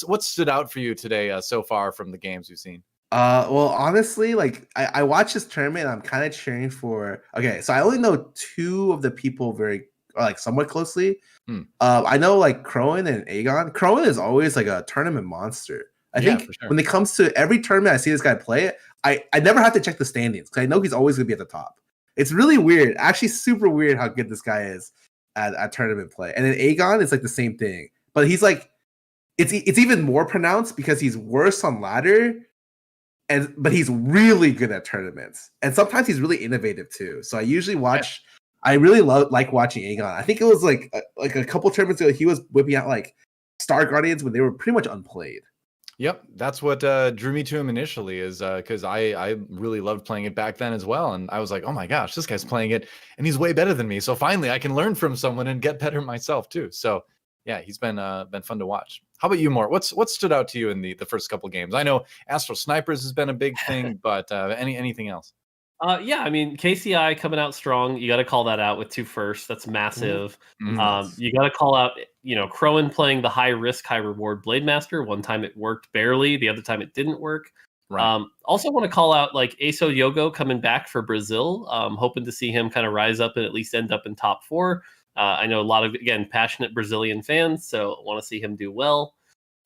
what stood out for you today so far from the games you've seen? Well, honestly, like I watched this tournament and I'm kind of cheering for. Okay, so I only know 2 of the people very like somewhat closely. I know like Khroen and Aegon. Khroen is always like a tournament monster. I think when it comes to every tournament I see this guy play it, I never have to check the standings because I know he's always gonna be at the top. It's really weird, actually super weird how good this guy is at tournament play. And then Aegon is like the same thing, but he's like it's even more pronounced because he's worse on ladder. But he's really good at tournaments, and sometimes he's really innovative too. So I usually watch. I really like watching Aegon. I think it was like a couple tournaments ago, he was whipping out like Star Guardians when they were pretty much unplayed. Yep, that's what drew me to him initially, is because I really loved playing it back then as well, and I was like, oh my gosh, this guy's playing it, and he's way better than me. So finally, I can learn from someone and get better myself too. So yeah, he's been fun to watch. How about you, Mort? What stood out to you in the first couple games? I know Astral Snipers has been a big thing, but anything else? Yeah, I mean KCI coming out strong. You got to call that out with 2 firsts. That's massive. You got to call out, Khroen playing the high risk, high reward Blade Master. One time it worked barely, the other time it didn't work. Right. Also want to call out like Aso Yogo coming back for Brazil. Hoping to see him kind of rise up and at least end up in top 4. I know a lot of, again, passionate Brazilian fans, so want to see him do well.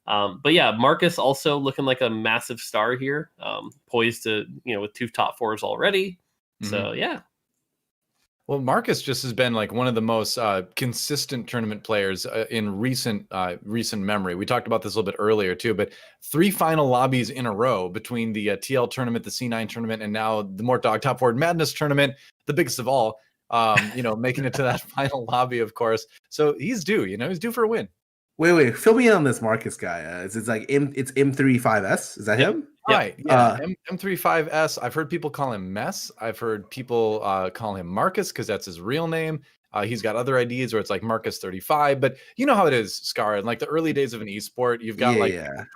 But yeah, Marcus also looking like a massive star here, poised to, with 2 top 4s already. So yeah. Well, Marcus just has been like one of the most consistent tournament players in recent memory. We talked about this a little bit earlier too, but 3 final lobbies in a row between the TL tournament, the C9 tournament, and now the Mortdog Top 4 Madness tournament, the biggest of all. Making it to that final lobby, of course. So he's due. He's due for a win. Wait, fill me in on this Marcus guy. It's like it's M35S. Is that him? Right. Yeah. M35S. I've heard people call him Mess. I've heard people call him Marcus because that's his real name. He's got other IDs where it's like Marcus 35, but you know how it is, Scarra. In like the early days of an esport, you've got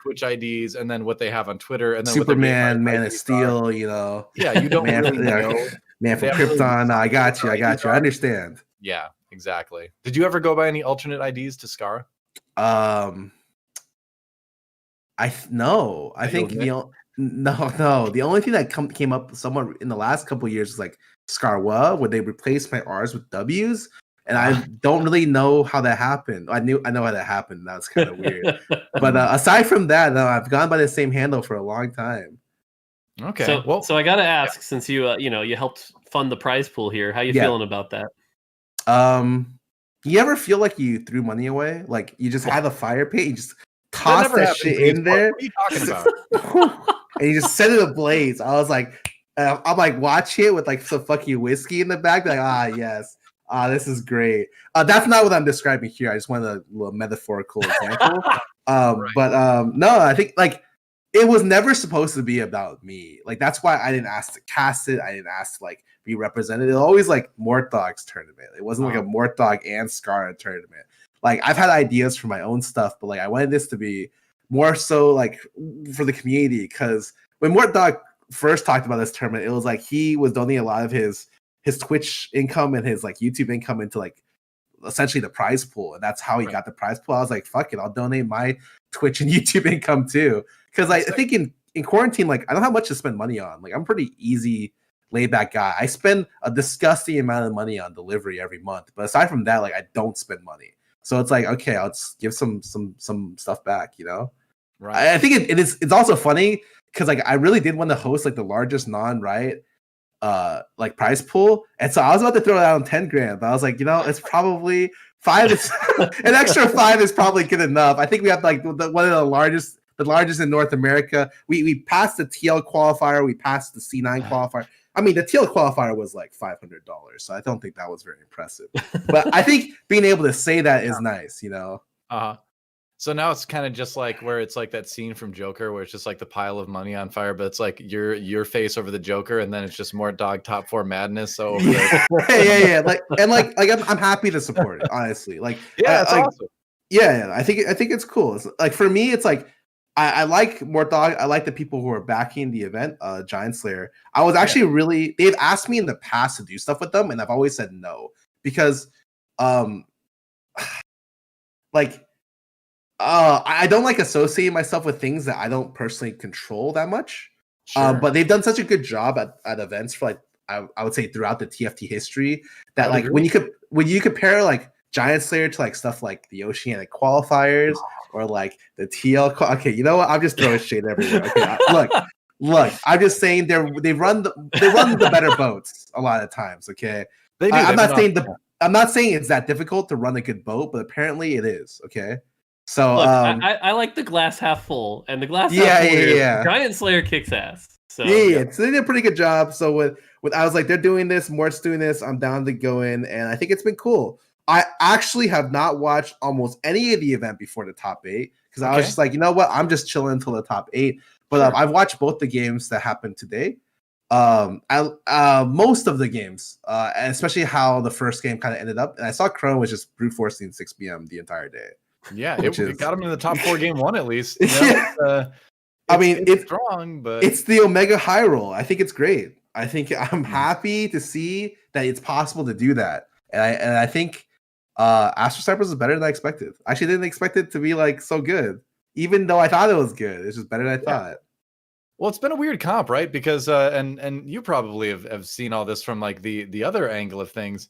Twitch IDs and then what they have on Twitter and then Superman, Man of Steel, Yeah, you don't really know. Man from Krypton. I got you. I understand. Yeah, exactly. Did you ever go by any alternate IDs to Scarra? I think the only thing that came up somewhat in the last couple of years was like Scarwa, where they replaced my R's with W's, and I don't really know how that happened. I know how that happened. That's kind of weird. But aside from that, no, I've gone by the same handle for a long time. Okay. So I got to ask, since you you helped fund the prize pool here, how you feeling about that? You ever feel like you threw money away? Like you just had a fire pit, you just toss that shit in there. What are you talking about? And you just set it ablaze. I was like, I'm like, watch it with like some fucking whiskey in the back. Like, yes. This is great. That's not what I'm describing here. I just wanted a little metaphorical example. But no, I think like it was never supposed to be about me. Like that's why I didn't ask to cast it. I didn't ask to like be represented. It was always like Mortdog's tournament. It wasn't like a Mortdog and Scara tournament. Like I've had ideas for my own stuff, but like I wanted this to be more so like for the community, because when Mortdog first talked about this tournament, it was like he was donating a lot of his Twitch income and his like YouTube income into like essentially the prize pool, and that's how he got the prize pool. I was like, fuck it, I'll donate my Twitch and YouTube income too, because I think in quarantine, like I don't have much to spend money on. Like I'm pretty easy laid back guy. I spend a disgusting amount of money on delivery every month, but aside from that, like I don't spend money. So it's like, okay, I'll just give some stuff back, Right. I think it's also funny because like I really did want to host like the largest non-Riot like prize pool, and so I was about to throw it out on 10 grand, but I was like, it's probably 5 is an extra 5 is probably good enough. I think we have like one of the largest in North America. We passed the TL qualifier, we passed the C9 qualifier. I mean, the TL qualifier was like $500, so I don't think that was very impressive. But I think being able to say that is nice, So now it's kind of just like where it's like that scene from Joker where it's just like the pile of money on fire, but it's like your face over the Joker, and then it's just Mortdog Top 4 Madness. So yeah. Like I'm happy to support it, honestly. Like it's awesome. Yeah, I think it's cool. It's like for me, it's like I like Mortdog. I like the people who are backing the event, Giantslayer. I was actually they've asked me in the past to do stuff with them, and I've always said no because I don't like associating myself with things that I don't personally control that much. Sure. But they've done such a good job at events for like I would say throughout the TFT history that like when you compare like Giantslayer to like stuff like the Oceanic qualifiers or like the TL. Okay, you know what? I'm just throwing shade everywhere. Okay, look. I'm just saying they run the better boats a lot of times. Okay, they do. I'm not saying it's that difficult to run a good boat, but apparently it is. Okay. So look, I like the glass half full, and the glass half full Giantslayer kicks ass. So so they did a pretty good job. So with I was like, they're doing this, Mort's doing this, I'm down to go in, and I think it's been cool. I actually have not watched almost any of the event before the top 8 because I was just like, you know what, I'm just chilling until the top 8. But I've watched both the games that happened today. Most of the games, and especially how the first game kind of ended up. And I saw Khroen was just brute forcing 6 p.m. the entire day. Yeah, it got him in the top 4 game 1 at least. I mean, it's strong, but it's the Omega high roll. I think it's great. I think I'm happy to see that it's possible to do that. And I think Astro Snipers is better than I expected. I actually didn't expect it to be like so good, even though I thought it was good. It's just better than I thought. Well, it's been a weird comp, right? Because and you probably have seen all this from like the other angle of things,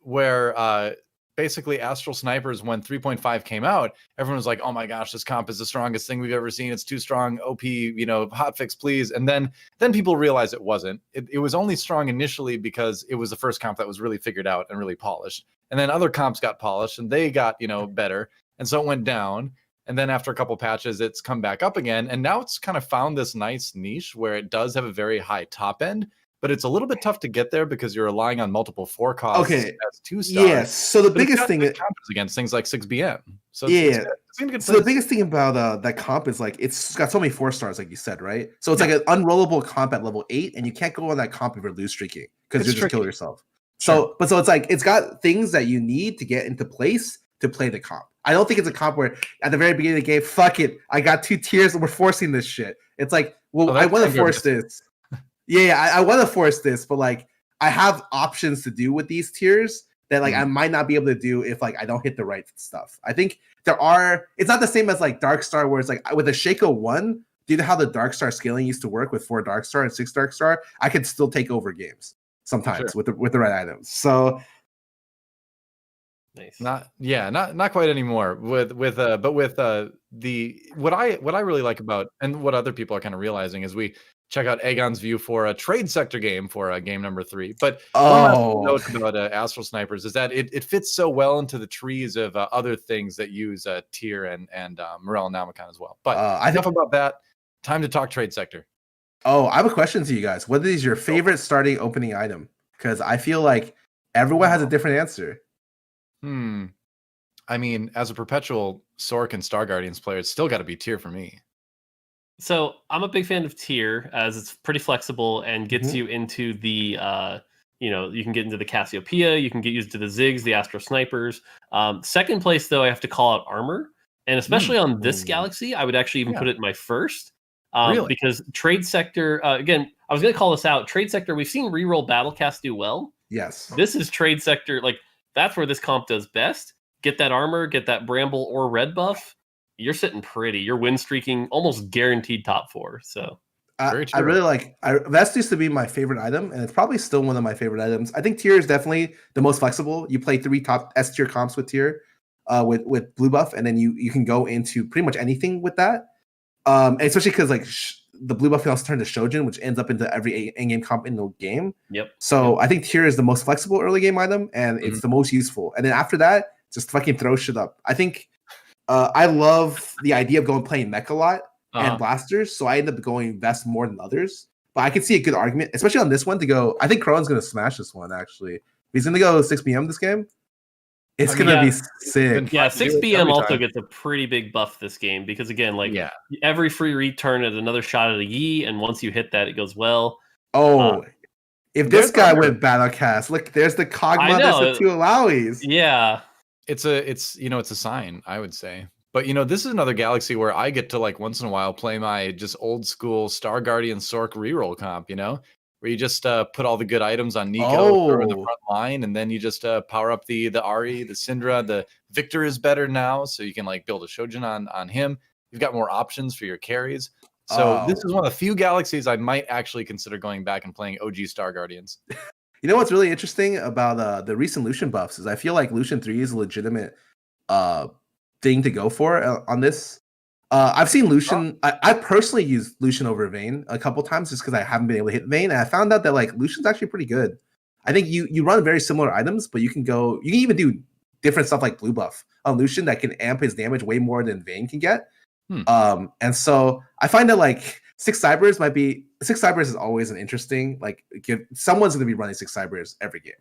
where basically Astral Snipers, when 3.5 came out, everyone was like, "Oh my gosh, this comp is the strongest thing we've ever seen. It's too strong. OP, hotfix, please." And then people realized it wasn't. It was only strong initially because it was the first comp that was really figured out and really polished. And then other comps got polished and they got better, and so it went down. And then after a couple patches, it's come back up again. And now it's kind of found this nice niche where it does have a very high top end, but it's a little bit tough to get there because you're relying on multiple 4 costs as 2-stars. Yes. So the biggest thing that counters against things like 6BM. So the biggest thing about that comp is like it's got so many 4-stars, like you said, right? So it's like an unrollable comp at level 8, and you can't go on that comp if you're lose streaking because you just kill yourself. So it's like it's got things that you need to get into place to play the comp. I don't think it's a comp where at the very beginning of the game, fuck it, I got 2 tiers and we're forcing this shit. It's like, well, I want to force this. I want to force this, but like I have options to do with these tiers that like I might not be able to do if like I don't hit the right stuff. I think it's not the same as like Dark Star, where it's like with a Shaco 1, due to how the Dark Star scaling used to work with 4 Dark Star and 6 Dark Star, I could still take over games sometimes with the right items. So nice. Not quite anymore but with the what I really like about, and what other people are kind of realizing, is we check out Aegon's view for a trade sector game for game number 3. But one last note about Astral Snipers is that it fits so well into the trees of other things that use Tyr and Morel and Namicon as well. But enough about that. Time to talk trade sector. I have a question to you guys. What is your favorite starting opening item? Because I feel like everyone has a different answer. I mean, as a perpetual Sork and Star Guardians player, it's still got to be Tyr for me. So I'm a big fan of Tyr, as it's pretty flexible and gets you into the you can get into the Cassiopeia, you can get used to the Zigs, the Astro Snipers. Second place, though, I have to call out Armor, and especially on this galaxy, I would actually even put it in my first. Really? Because Trade Sector, again, I was going to call this out. Trade Sector, we've seen reroll Battlecast do well. Yes. This is Trade Sector, like that's where this comp does best. Get that armor, get that bramble or red buff. You're sitting pretty. You're win streaking almost guaranteed top 4. So I really like Vest used to be my favorite item, and it's probably still one of my favorite items. I think Tyr is definitely the most flexible. You play 3 top S tier comps with Tyr, with blue buff, and then you can go into pretty much anything with that. And especially because like the blue buff can also turn to Shojin, which ends up into every in-game comp in the game. Yep. So I think Tyr is the most flexible early game item, and it's the most useful. And then after that, just fucking throw shit up. I think I love the idea of playing mech a lot and blasters, so I end up going Vest more than others. But I can see a good argument, especially on this one, to go. I think Khroen's going to smash this one, actually. If he's going to go 6 p.m. this game, it's going to be sick. Yeah, 6 p.m. also gets a pretty big buff this game because, again, like every free return is another shot at a Yi, and once you hit that, it goes well. If this guy went Battlecast, look, there's the Kog'Maw, there's the 2 Alawi's. Yeah. It's a sign, I would say. But this is another galaxy where I get to like once in a while play my just old school Star Guardian Sork reroll comp, where you just put all the good items on Nico or the front line, and then you just power up the Ari, the Syndra. The Victor is better now, so you can like build a Shojin on him. You've got more options for your carries. So this is one of the few galaxies I might actually consider going back and playing OG Star Guardians. You know what's really interesting about the recent Lucian buffs is I feel like Lucian 3 is a legitimate thing to go for on this. I've seen Lucian. I personally used Lucian over Vayne a couple times just because I haven't been able to hit Vayne, and I found out that like Lucian's actually pretty good. I think you run very similar items, but you can even do different stuff like blue buff on Lucian that can amp his damage way more than Vayne can get. And so I find that like 6 Cybers is always an interesting, like, someone's going to be running 6 Cybers every game.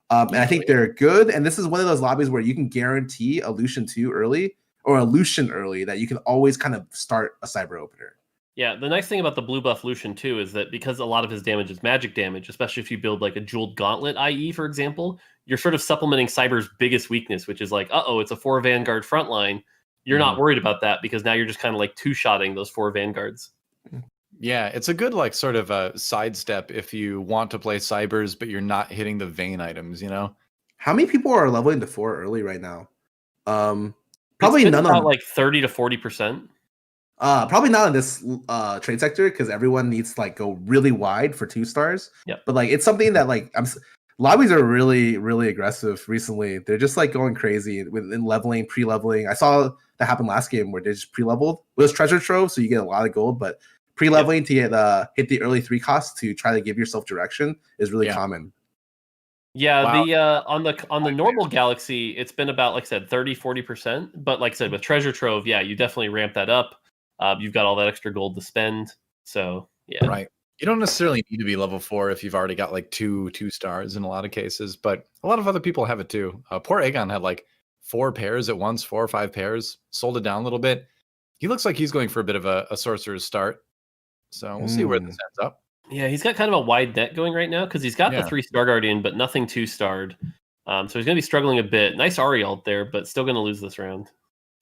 And I think they're good. And this is one of those lobbies where you can guarantee a Lucian 2 early or a Lucian early that you can always kind of start a Cyber opener. Yeah, the nice thing about the blue buff Lucian too is that because a lot of his damage is magic damage, especially if you build like a jeweled gauntlet IE, for example, you're sort of supplementing Cyber's biggest weakness, which is like, it's a 4 Vanguard frontline. You're not worried about that because now you're just kind of like 2-shotting those 4 Vanguards. Yeah, it's a good like sort of a sidestep if you want to play cybers, but you're not hitting the vein items, you know? How many people are leveling to 4 early right now? It's Probably been none about on like 30 to 40%. probably not in this trade sector because everyone needs to like go really wide for 2 stars. Yep. But like it's something that like lobbies are really really aggressive recently. They're just like going crazy in leveling, pre-leveling. I saw that happen last game where they just pre-leveled. It was treasure trove, so you get a lot of gold, but pre-leveling to get hit the early 3 costs to try to give yourself direction is really common. Yeah, Wow. the on the normal galaxy, it's been about, like I said, 30-40%. But like I said, with treasure trove, yeah, you definitely ramp that up. You've got all that extra gold to spend. So yeah. Right. You don't necessarily need to be level 4 if you've already got like two stars in a lot of cases, but a lot of other people have it too. Poor Aegon had like 4 pairs at once, 4 or 5 pairs, sold it down a little bit. He looks like he's going for a bit of a sorcerer's start. So we'll see where this ends up. Yeah, he's got kind of a wide net going right now because he's got the 3 Star Guardian, but nothing 2-starred. So he's going to be struggling a bit. Nice Ari ult there, but still going to lose this round.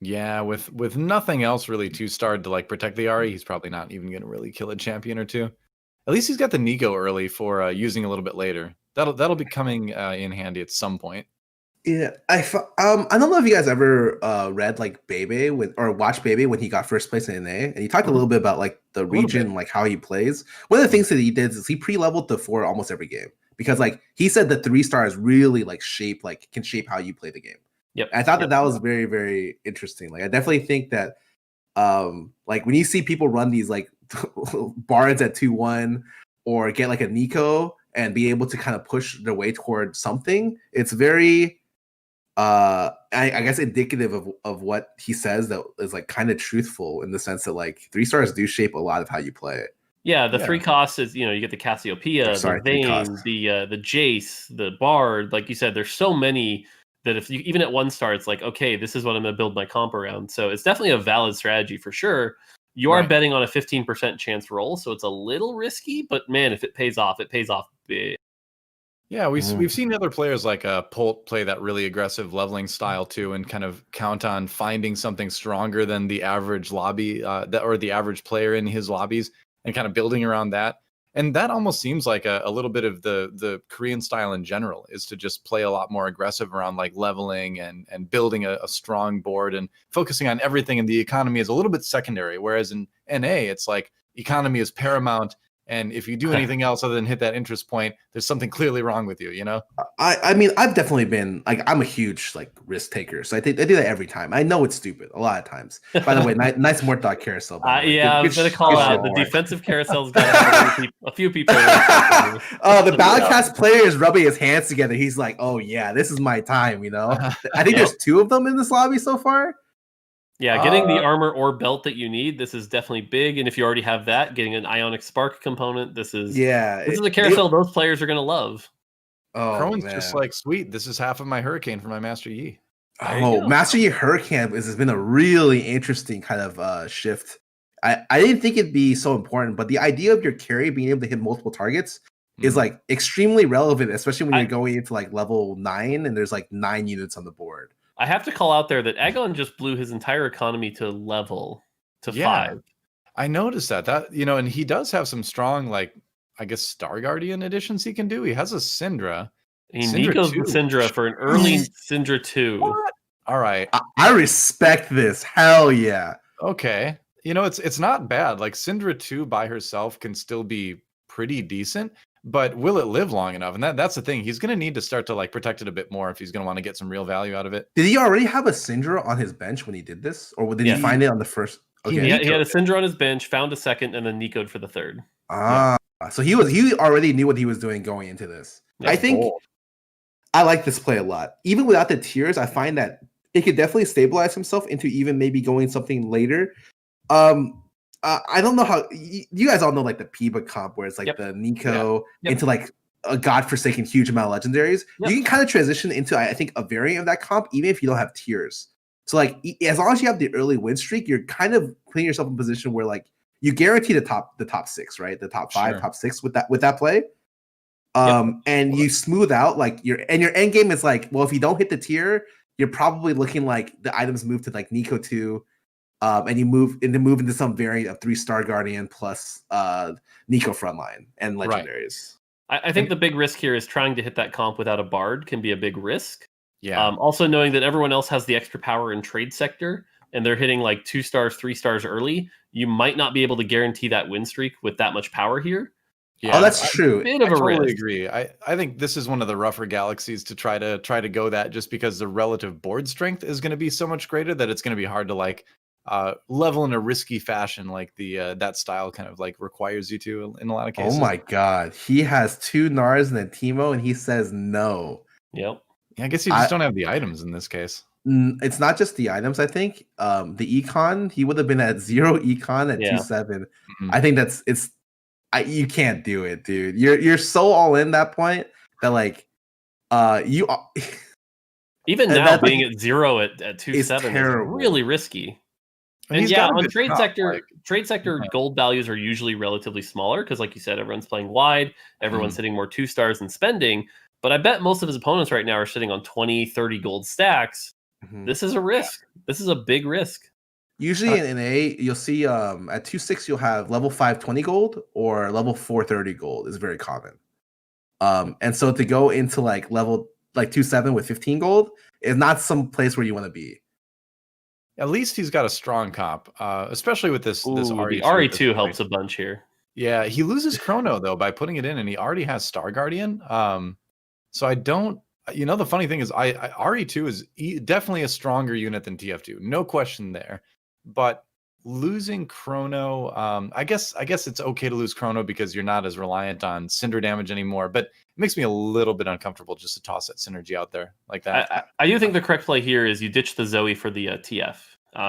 Yeah, with nothing else really 2-starred to like protect the Ari, he's probably not even going to really kill a champion or two. At least he's got the Nico early for using a little bit later. That'll be coming in handy at some point. Yeah, I don't know if you guys ever read like Bebe or watched Bebe when he got first place in NA, and he talked a little bit about like the region, like how he plays. One of the things that he did is he pre-leveled the 4 almost every game because like he said the 3 stars really like can shape how you play the game. Yep. And I thought that was very very interesting. Like I definitely think that like when you see people run these like bards at 2-1 or get like a Nico and be able to kind of push their way toward something, it's very I guess indicative of what he says that is like kind of truthful in the sense that like 3 stars do shape a lot of how you play it. Yeah, the 3 costs is, you get the Cassiopeia, the Vayne, the Jace, the Bard. Like you said, there's so many that if you even at 1 star, it's like, okay, this is what I'm going to build my comp around. So it's definitely a valid strategy for sure. You are betting on a 15% chance roll, so it's a little risky, but man, if it pays off big. Yeah, we've seen other players like Polt play that really aggressive leveling style too, and kind of count on finding something stronger than the average lobby or the average player in his lobbies, and kind of building around that. And that almost seems like a little bit of the Korean style in general, is to just play a lot more aggressive around like leveling and building a strong board and focusing on everything. And the economy is a little bit secondary, whereas in NA it's like economy is paramount. And if you do anything else other than hit that interest point, there's something clearly wrong with you, you know? I mean, I've definitely been like, I'm a huge like risk taker, so I do that every time. I know it's stupid a lot of times. By the way, nice Mortdog carousel. Yeah, I was gonna call out the defensive carousel's got a few people. Oh, the battlecast player is rubbing his hands together. He's like, "Oh yeah, this is my time." You know, I think there's 2 of them in this lobby so far. Yeah, getting the armor or belt that you need, this is definitely big. And if you already have that, getting an ionic spark component, this is a carousel those players are going to love. Oh, Cronin's just like, sweet, this is half of my Hurricane for my Master Yi. Oh, Master Yi Hurricane has been a really interesting kind of shift. I didn't think it'd be so important, but the idea of your carry being able to hit multiple targets is like extremely relevant, especially when you're going into like level 9 and there's like 9 units on the board. I have to call out there that Aegon just blew his entire economy to 5. I noticed that, and he does have some strong, like, I guess, Star Guardian additions he can do. He has a Syndra. He Nico's the Syndra for an early Syndra 2. What? All right. I respect this. Hell yeah. Okay. It's not bad. Like, Syndra 2 by herself can still be pretty decent. But will it live long enough? And that's the thing. He's going to need to start to like protect it a bit more if he's going to want to get some real value out of it. Did he already have a Syndra on his bench when he did this? Or did he find it on the first? Okay. He had a Syndra on his bench, found a second, and then Nico'd for the 3rd. So he already knew what he was doing going into this. I think I like this play a lot. Even without the tiers, I find that it could definitely stabilize himself into even maybe going something later. I don't know how you guys all know like the Piba comp where it's like the Nico into like a godforsaken huge amount of legendaries. You can kind of transition into I think a variant of that comp even if you don't have tiers. So like as long as you have the early win streak, you're kind of putting yourself in a position where like you guarantee the top 6, right? The top 5, top 6 with that play. And you smooth out like your end game is like, well, if you don't hit the tier, you're probably looking like the items move to like Nico 2 and you move into some variant of 3-star Guardian plus Nico frontline and legendaries. I think the big risk here is trying to hit that comp without a Bard can be a big risk. Yeah. Also knowing that everyone else has the extra power in trade sector and they're hitting like 2 stars, 3 stars early, you might not be able to guarantee that win streak with that much power here. Yeah, that's true. Bit of I a totally risk. agree. I think this is one of the rougher galaxies to try to go that, just because the relative board strength is going to be so much greater that it's going to be hard to like level in a risky fashion like the that style kind of like requires you to in a lot of cases. Oh my god, he has 2 Nars and a Teemo, and he says no. Yep. Yeah, I guess you just don't have the items in this case. It's not just the items. I think the econ, he would have been at 0 econ at 2-7. Mm-hmm. I think you can't do it, dude. You're so all in that point that like you even now being at 0 at 2-7 is really risky. And yeah, on trade sector, gold values are usually relatively smaller because, like you said, everyone's playing wide, everyone's hitting more 2 stars and spending. But I bet most of his opponents right now are sitting on 20, 30 gold stacks. This is a risk. This is a big risk. Usually in A, you'll see at 2-6 you'll have level 5 20 gold or level 4 30 gold is very common. And so to go into like level like 2-7 with 15 gold is not some place where you want to be. At least he's got a strong comp, especially with this RE2. The RE2 helps a bunch here. Yeah, he loses Chrono though by putting it in, and he already has Star Guardian. So I don't. You know, the funny thing is, RE2 is definitely a stronger unit than TF2, no question there. But losing Chrono, I guess it's okay to lose Chrono because you're not as reliant on Cinder damage anymore. But it makes me a little bit uncomfortable just to toss that synergy out there like that. I do think the correct play here is you ditch the Zoe for the TF.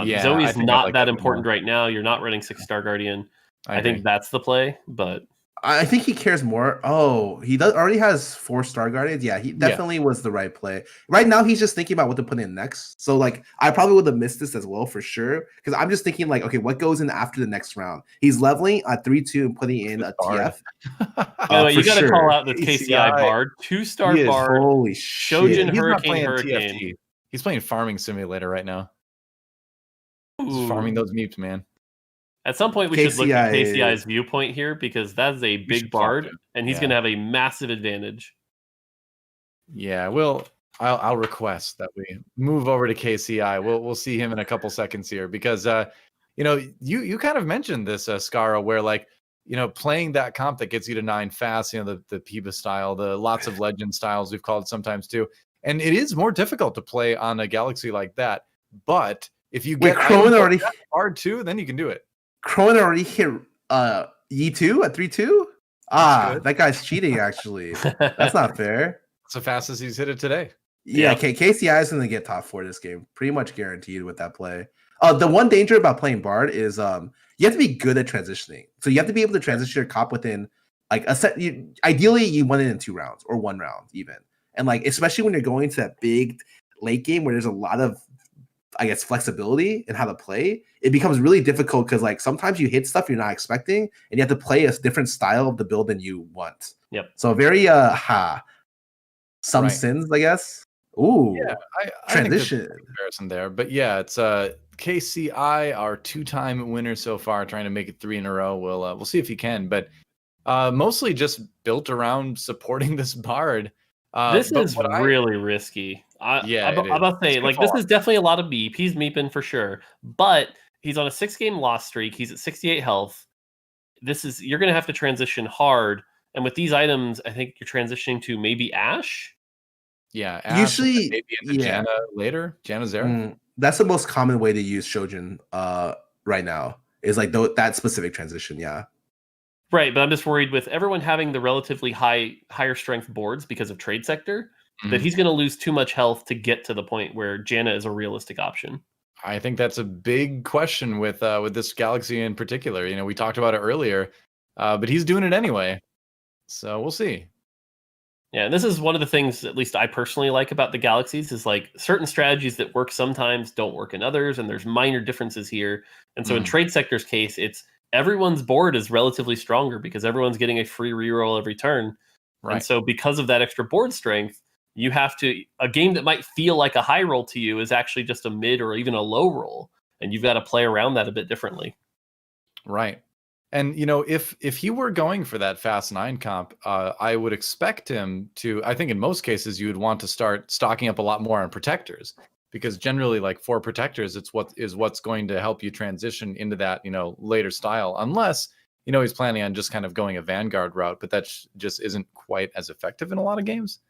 Yeah, Zoe's not that important right now. You're not running 6-star Guardian. I think that's the play, but I think he cares more. Oh, he already has 4-star Guardians. Yeah, he definitely was the right play. Right now, he's just thinking about what to put in next. So, like, I probably would have missed this as well for sure. Because I'm just thinking, like, okay, what goes in after the next round? He's leveling at 3-2 and putting in a TF. By the way, you got to call out the KCI Bard, 2-star Bard. Holy shit! Shojin Hurricane. TFT. He's playing Farming Simulator right now. He's farming those meeps, man. At some point, we should look at KCI's viewpoint here because that's a big Bard, and he's going to have a massive advantage. Yeah, I'll request that we move over to KCI. We'll see him in a couple seconds here because you know, you kind of mentioned this Scara, where like, you know, playing that comp that gets you to 9 fast, you know, the Piba style, the lots of legend styles we've called it sometimes too, and it is more difficult to play on a galaxy like that. But if you get Khroen already hard too, then you can do it. Cronin already hit E2 at 3-2? That guy's cheating, actually. That's not fair. That's the fastest he's hit it today. Yeah, KCI is going to get top 4 this game. Pretty much guaranteed with that play. The one danger about playing Bard is you have to be good at transitioning. So you have to be able to transition your comp within like a set. Ideally, you want it in 2 rounds or 1 round even. And like, especially when you're going to that big late game where there's a lot of, I guess, flexibility in how to play, it becomes really difficult because like sometimes you hit stuff you're not expecting and you have to play a different style of the build than you want. Yep. So very sins, I guess. Ooh, yeah, transition. I think comparison there, but yeah, it's KCI, our 2-time winner so far, trying to make it 3 in a row. We'll see if he can, but mostly just built around supporting this Bard. This is really risky. I'm about to say, like, this is definitely a lot of beep. He's meeping for sure, but he's on a 6-game loss streak. He's at 68 health. You're going to have to transition hard, and with these items, I think you're transitioning to maybe Ashe. Yeah, Ashe, usually maybe into Janna later. Janna Zera. That's the most common way to use Shojin right now. Is like that specific transition. Yeah. Right, but I'm just worried with everyone having the relatively higher strength boards because of trade sector, that he's going to lose too much health to get to the point where Janna is a realistic option. I think that's a big question with this galaxy in particular. You know, we talked about it earlier, but he's doing it anyway. So we'll see. Yeah, and this is one of the things, at least I personally like about the galaxies, is like certain strategies that work sometimes don't work in others, and there's minor differences here. And so in trade sector's case, it's everyone's board is relatively stronger because everyone's getting a free reroll every turn. Right. And so because of that extra board strength, a game that might feel like a high roll to you is actually just a mid or even a low roll. and you've got to play around that a bit differently. Right. And if he were going for that fast 9 comp, I would expect him to. I think in most cases you would want to start stocking up a lot more on protectors, because generally, like, for protectors, it's what's going to help you transition into that later style. Unless he's planning on just kind of going a Vanguard route, but that just isn't quite as effective in a lot of games.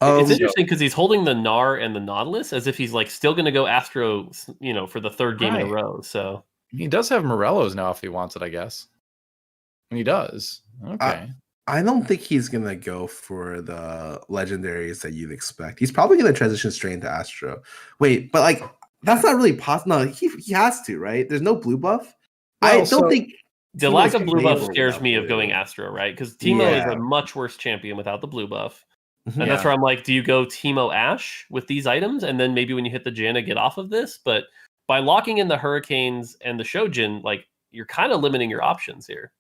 It's interesting because he's holding the Gnar and the Nautilus as if he's like still going to go Astro, for the third game in a row. So he does have Morellos now if he wants it, I guess. And he does. Okay. I don't think he's gonna go for the legendaries that you'd expect. He's probably gonna transition straight into Astro. Wait, but like that's not really possible. No, he has to, right? There's no blue buff. Well, I don't think the lack of blue buff scares me of going Astro, right? Because Teemo is a Yeah. much worse champion without the blue buff. Mhm. And that's where I'm like, do you go Teemo Ash with these items? And then maybe when you hit the Janna, get off of this? But by locking in the Hurricanes and the Shojin, like, you're kind of limiting your options here.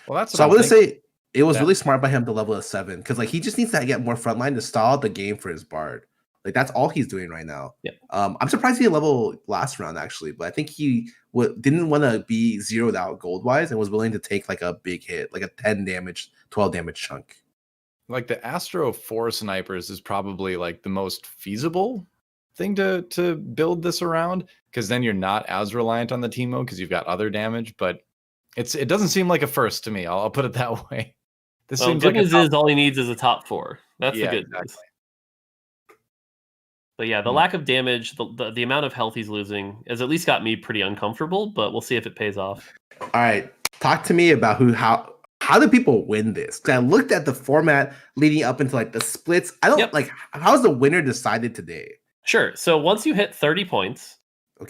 Well, that's so I would say it was really smart by him to level a 7, because like he just needs to get more frontline to stall the game for his Bard. Like that's all he's doing right now. Yeah. I'm surprised he didn't level last round actually, but I think he didn't want to be zeroed out gold wise and was willing to take like a big hit, like a 10 damage, 12 damage chunk. Like the Astro 4 snipers is probably like the most feasible thing to build this around, because then you're not as reliant on the Teemo because you've got other damage. But it doesn't seem like a first to me. I'll put it that way. This seems good like news is all he needs is a top 4. That's the good exactly. news. But yeah, the lack of damage, the amount of health he's losing has at least got me pretty uncomfortable, but we'll see if it pays off. All right, talk to me about how do people win this? Because I looked at the format leading up into like the splits. I don't like how's the winner decided today? Sure. So once you hit 30 points,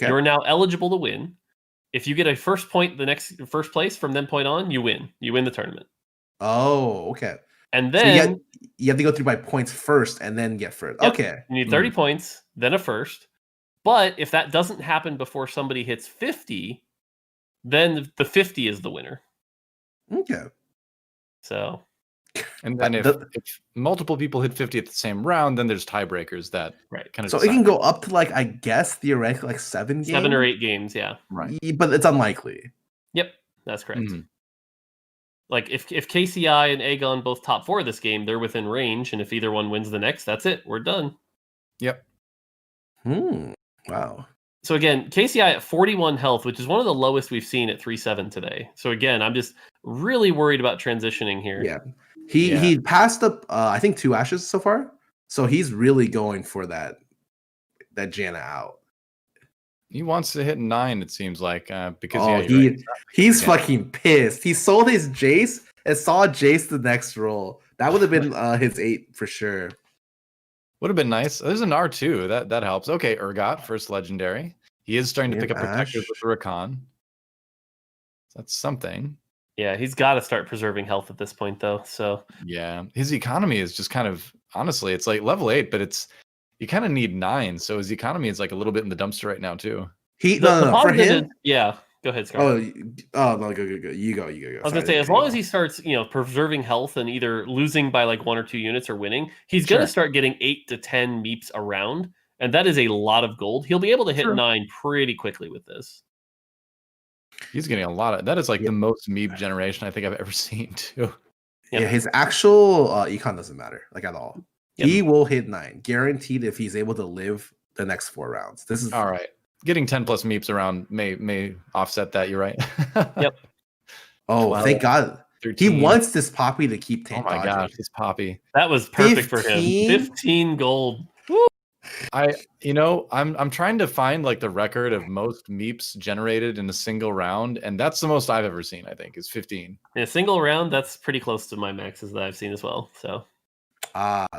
you're now eligible to win. If you get a first place from that point on, you win. You win the tournament. Oh, okay. And then so you have to go through by points first and then get first. Yep. Okay. You need 30 points, then a first. But if that doesn't happen before somebody hits 50, then the 50 is the winner. Okay. So, and then if multiple people hit 50 at the same round, then there's tiebreakers that kind of. So it can go up to like, I guess theoretically like 7 games. 7 or 8 games, yeah. Right. But it's unlikely. Yep, that's correct. Like if KCI and Aegon both top 4 this game, they're within range, and if either one wins the next, that's it. We're done. Yep. Wow. So again, KCI at 41 health, which is one of the lowest we've seen at 3-7 today. So again, I'm just really worried about transitioning here. Yeah. He passed up I think 2 ashes so far. So he's really going for that Janna out. He wants to hit 9, it seems like, because he's fucking pissed. He sold his Jace and saw Jace the next roll. That would have been his 8 for sure. Would have been nice. There's an R2. That helps. Okay, Urgot, first legendary. He is starting to pick up protectors with Rakan. That's something. Yeah, he's got to start preserving health at this point, though. So yeah, his economy is just kind of, honestly, it's like level 8, but you kind of need 9. So his economy is like a little bit in the dumpster right now too. For him. Go ahead, Scarra. No, go. You go. I was gonna say, as long as he starts, preserving health and either losing by like 1 or 2 units or winning, he's gonna start getting 8 to 10 meeps around, and that is a lot of gold. He'll be able to hit 9 pretty quickly with this. He's getting a lot of that. Is like the most meep generation I think I've ever seen too. Yeah, his actual econ doesn't matter like at all. Yep. He will hit 9, guaranteed, if he's able to live the next 4 rounds. This is all right. Getting 10 plus meeps around may offset that. You're right. Yep. Oh, 12, thank God. 13. He wants this Poppy to keep tanking. Oh my gosh, this Poppy. That was perfect 15? For him. 15 gold. Woo! I'm trying to find like the record of most meeps generated in a single round, and that's the most I've ever seen, I think, is 15. In a single round, that's pretty close to my maxes that I've seen as well. So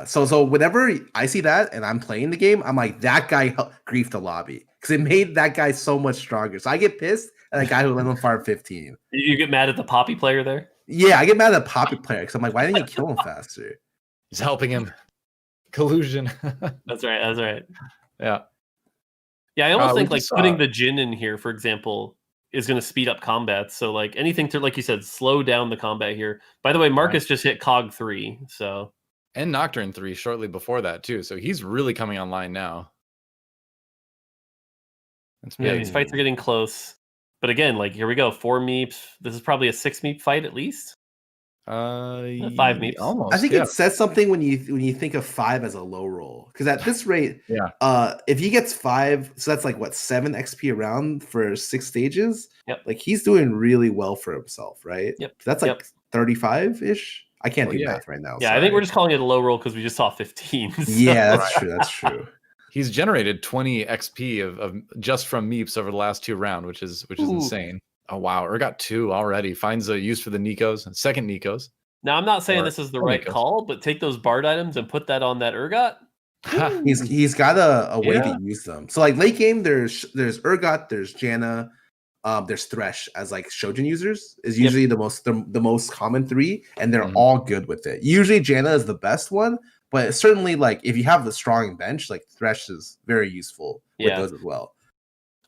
so whenever I see that and I'm playing the game, I'm like, that guy griefed the lobby because it made that guy so much stronger. So I get pissed at a guy who let him farm 15. You get mad at the Poppy player there? Yeah, I get mad at the Poppy player because I'm like, why didn't you kill him faster? He's helping him. Collusion. That's right. Yeah. Yeah, I almost think like putting the Jhin in here, for example, is going to speed up combat. So like anything to, like you said, slow down the combat here. By the way, Marcus just hit Cog 3, so. And Nocturne 3 shortly before that too. So he's really coming online now. That's Yeah, big. these fights are getting close. But again, like here we go, 4 meeps. This is probably a 6 meep fight at least. 5 meeps. Almost. I think yeah. it says something when you think of 5 as a low roll, because at this rate, if he gets 5, so that's like what 7 XP around for 6 stages. Yep. Like he's doing really well for himself, right? Yep. That's like 35 ish. I can't do yeah. math right now. Yeah, I think we're just calling it a low roll because we just saw 15. So. Yeah, that's true. That's true. He's generated 20 XP of just from meeps over the last 2 rounds, which is insane. Oh wow, got 2 already. Finds a use for the Nikos, second Nikos. Now I'm not saying this is the right call, but take those Bard items and put that on that Urgot. He's got a way to use them. So like late game, there's Urgot, there's Janna, there's Thresh as like Shojin users is usually the most common 3, and they're all good with it. Usually Janna is the best one, but certainly like if you have the strong bench, like Thresh is very useful with those as well.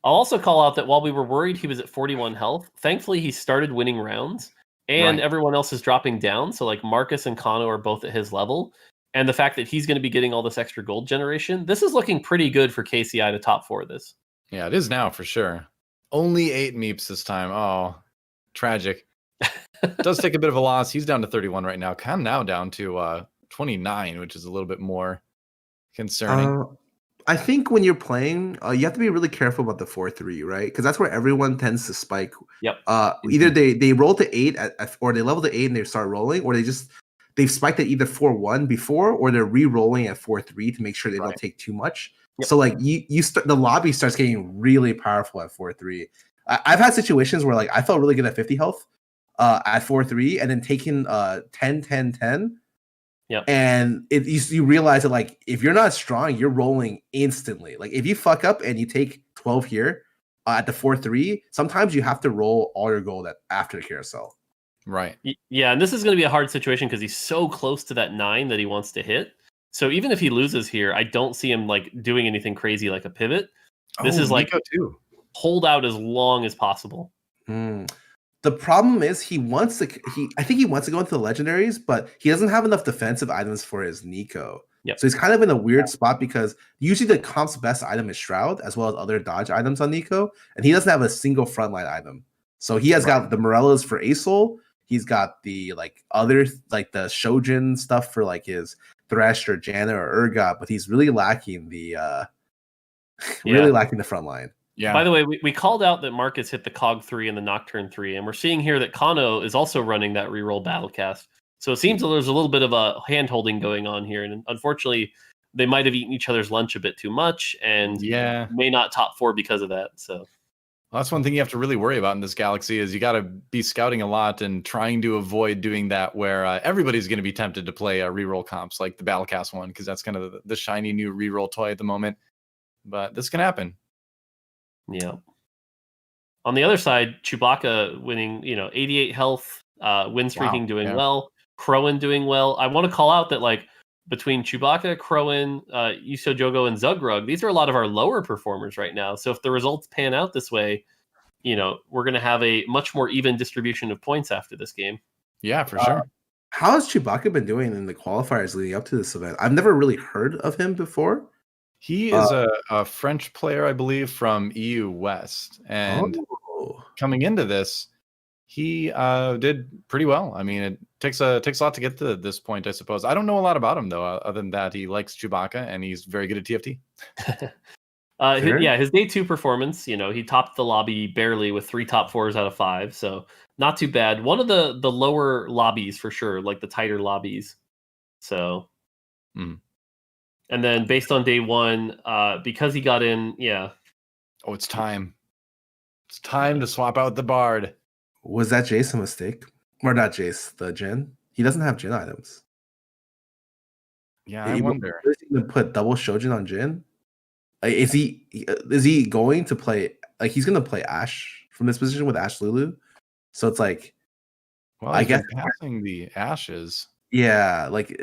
I'll also call out that while we were worried he was at 41 health, thankfully he started winning rounds, and everyone else is dropping down. So like Marcus and Kano are both at his level, and the fact that he's going to be getting all this extra gold generation, this is looking pretty good for KCI to top 4 this. Yeah, it is now for sure. Only 8 meeps this time. Oh, tragic. Does take a bit of a loss. He's down to 31 right now. Kind of now down to 29, which is a little bit more concerning. I think when you're playing, you have to be really careful about the 4-3, right? Because that's where everyone tends to spike. Yep. Either they roll to 8 or they level to 8 and they start rolling, or they've spiked at either 4-1 before, or they're re-rolling at 4-3 to make sure they don't take too much. Yep. So like you start, the lobby starts getting really powerful at 4-3. I've had situations where like I felt really good at 50 health at 4-3, and then taking 10-10-10. Yep. And you realize that like if you're not strong, you're rolling instantly. Like if you fuck up and you take 12 here at the 4-3, sometimes you have to roll all your gold after the carousel. Right. Yeah, and this is going to be a hard situation because he's so close to that 9 that he wants to hit. So even if he loses here, I don't see him like doing anything crazy like a pivot. This is like hold out as long as possible. The problem is I think he wants to go into the legendaries, but he doesn't have enough defensive items for his Nico. Yep. So he's kind of in a weird spot because usually the comp's best item is Shroud as well as other dodge items on Nico, and he doesn't have a single frontline item. So he has got the Morellas for Asol. He's got the like other like the Shojin stuff for like his Thresh or Janna or Urgot, but he's really lacking the lacking the front line. Yeah. By the way, we called out that Marcus hit the Cog 3 and the Nocturne 3, and we're seeing here that Kano is also running that reroll battlecast. So it seems there's a little bit of a hand-holding going on here, and unfortunately, they might have eaten each other's lunch a bit too much, and may not top 4 because of that. So well, that's one thing you have to really worry about in this galaxy is you got to be scouting a lot and trying to avoid doing that where everybody's going to be tempted to play reroll comps like the battlecast one because that's kind of the shiny new reroll toy at the moment. But this can happen. Yeah. On the other side, Chewbacca winning, 88 health, win streaking doing well, Khroen doing well. I want to call out that like between Chewbacca, Khroen, Yusho Jogo, and Zugrug, these are a lot of our lower performers right now. So if the results pan out this way, we're going to have a much more even distribution of points after this game. Yeah, for sure. How has Chewbacca been doing in the qualifiers leading up to this event? I've never really heard of him before. He is a French player, I believe, from EU West. And coming into this, he did pretty well. I mean, it takes a lot to get to this point, I suppose. I don't know a lot about him, though, other than that he likes Chewbacca and he's very good at TFT. His day 2 performance, he topped the lobby barely with 3 top 4s out of 5. So not too bad. One of the lower lobbies for sure, like the tighter lobbies. So... And then based on day 1, because he got in, Oh, it's time. It's time to swap out the Bard. Was that Jace a mistake? Or not Jace, the Jhin? He doesn't have Jhin items. Yeah, I wonder. Is he going to put double Shojin on Jhin? Like, is he going to play... Like, he's going to play Ashe from this position with Ashe Lulu. So it's like... Well, I guess passing the Ashes. Yeah, like...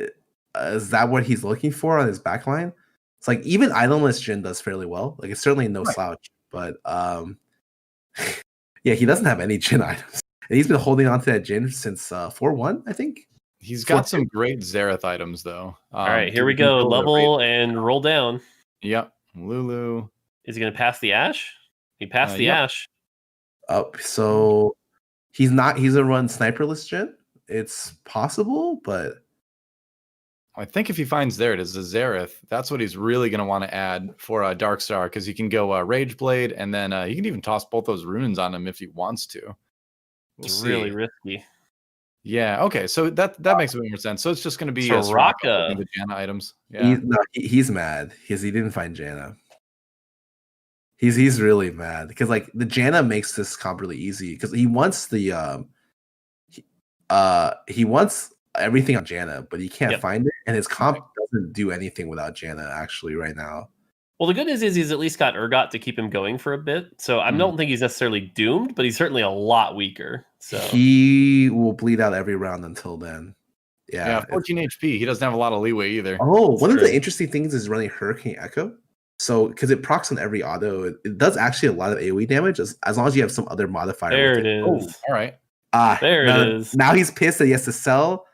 is that what he's looking for on his backline? It's like even itemless Jhin does fairly well. Like it's certainly no slouch, but he doesn't have any Jhin items, and he's been holding on to that Jhin since 4-1, I think. He's got some great Xerath items though. All right, here we go. Level and roll down. Yep, Lulu. Is he going to pass the Ashe? He passed the Yep. Ash. So he's a run sniperless Jhin. It's possible, but I think if he finds there it is a Xerath, that's what he's really going to want to add for a Darkstar, because he can go Rage Blade, and then he can even toss both those runes on him if he wants to. It's really risky. Yeah, okay, so that makes a bit more sense. So it's just going to be Soraka. the Janna items. Yeah. He's mad because he didn't find Janna. He's really mad because like the Janna makes this comp really easy because he wants the he wants everything on Janna, but he can't find it, and his comp doesn't do anything without Janna actually right now. Well, the good news is he's at least got Urgot to keep him going for a bit. So I don't think he's necessarily doomed, but he's certainly a lot weaker. So he will bleed out every round until then. Yeah, 14 HP. He doesn't have a lot of leeway either. Oh, one of the interesting things is running Hurricane Echo. So because it procs on every auto, it does actually a lot of AoE damage as long as you have some other modifier. There it is. Oh, all right. There it is. Now he's pissed that he has to sell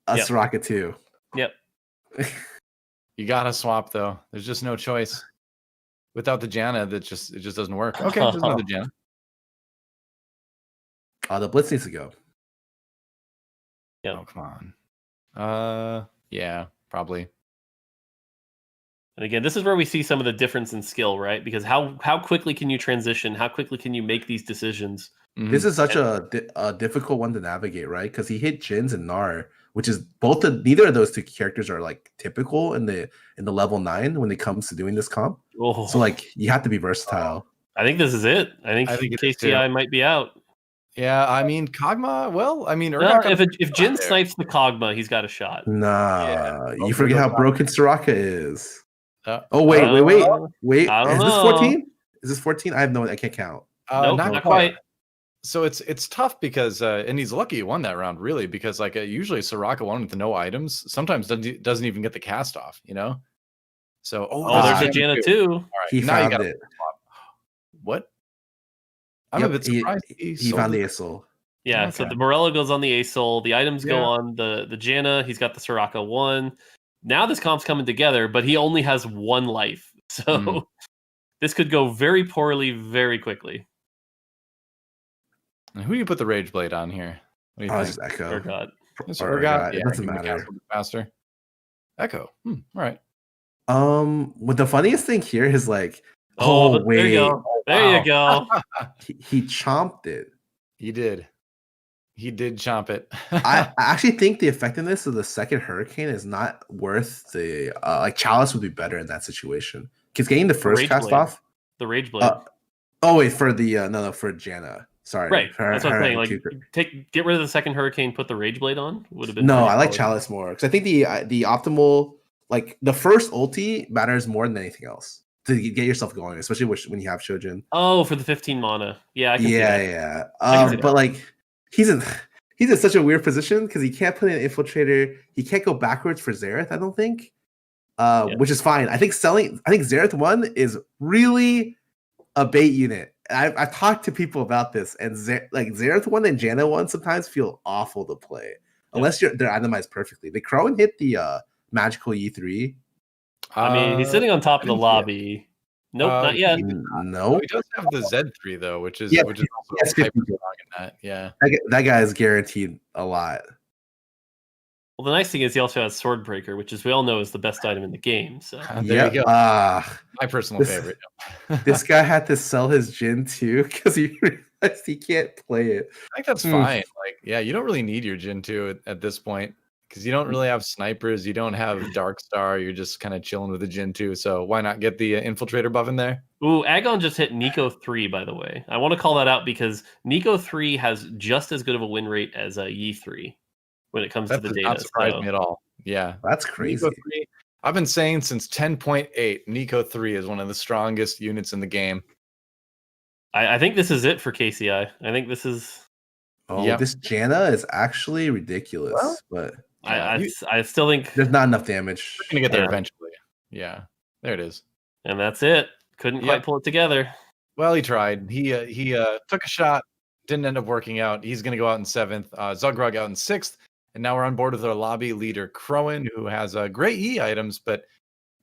a Soraka too. Yep. You gotta swap though. There's just no choice. Without the Janna, it just doesn't work. Okay, there's another Janna. The Blitz needs to go. Yeah. Oh, come on. Yeah, probably. And again, this is where we see some of the difference in skill, right? Because how quickly can you transition? How quickly can you make these decisions? Mm-hmm. This is such a difficult one to navigate, right? Because he hit Jins and Gnar, which is neither of those two characters are like typical in the level 9 when it comes to doing this comp. Oh. So like you have to be versatile. I think this is it. I think KCI might be out. Yeah, I mean Kog'Maw. Well, I mean, if Jin snipes the Kog'Maw, he's got a shot. Nah, you forget how broken Soraka is. Wait. I don't Is this know. 14? Is this 14? I have no. I can't count. Nope, not quite. So it's tough because and he's lucky he won that round really, because like usually Soraka won with no items. Sometimes doesn't even get the cast off, you know. So there's a Janna too. All right, he found it. What? I'm a bit surprised. He found the Asol. Yeah, okay. So the Morello goes on the Asol. The items go on the Janna. He's got the Soraka 1. Now this comp's coming together, but he only has 1 life. So this could go very poorly very quickly. And who do you put the Rage Blade on here? What do you think? Echo. Urgot. It doesn't matter. Faster. Echo. All right. What the funniest thing here is like, wait. There you go. There you go. He chomped it. He did. He did chomp it. I actually think the effectiveness of the second Hurricane is not worth the like Chalice would be better in that situation. Because getting the first cast off. The Rage Blade. For the for Janna. Sorry. Right. That's what I'm saying. Like get rid of the second Hurricane, put the Rage Blade on. Would have been I like Chalice more. Because I think the optimal, like the first ulti matters more than anything else to get yourself going, especially when you have Shojin. Oh, for the 15 mana. Yeah, I can see that. But like he's in such a weird position because he can't put in an Infiltrator. He can't go backwards for Xerath, I don't think. Which is fine. I think Xerath 1 is really a bait unit. I've talked to people about this, and Xerath 1 and Janna 1 sometimes feel awful to play unless they're itemized perfectly. The Khroen hit the magical E3. I mean, he's sitting on top of the lobby. Nope, not yet. No, he does have the Z3 though, which is also hyper strong in that. Yeah, that guy is guaranteed a lot. Well, the nice thing is he also has Swordbreaker, which, as we all know, is the best item in the game. So there you go. My personal favorite. This guy had to sell his Jhin too because he realized he can't play it. I think that's fine. Like, yeah, you don't really need your Jhin 2 at this point because you don't really have snipers. You don't have Darkstar. You're just kind of chilling with the Jhin 2. So why not get the Infiltrator buff in there? Ooh, Aegon just hit Nico 3, by the way. I want to call that out because Nico 3 has just as good of a win rate as Yi 3 when it comes to the data. That does not surprise me at all. Yeah. That's crazy. Nico 3, I've been saying since 10.8, Nico 3 is one of the strongest units in the game. I think this is it for KCI. I think this is... This Janna is actually ridiculous, but... I still think... There's not enough damage. We're going to get there eventually. Yeah, there it is. And that's it. Couldn't quite pull it together. Well, he tried. He took a shot. Didn't end up working out. He's going to go out in 7th. Zugrug out in 6th. And now we're on board with our lobby leader, Khroen, who has great E items, but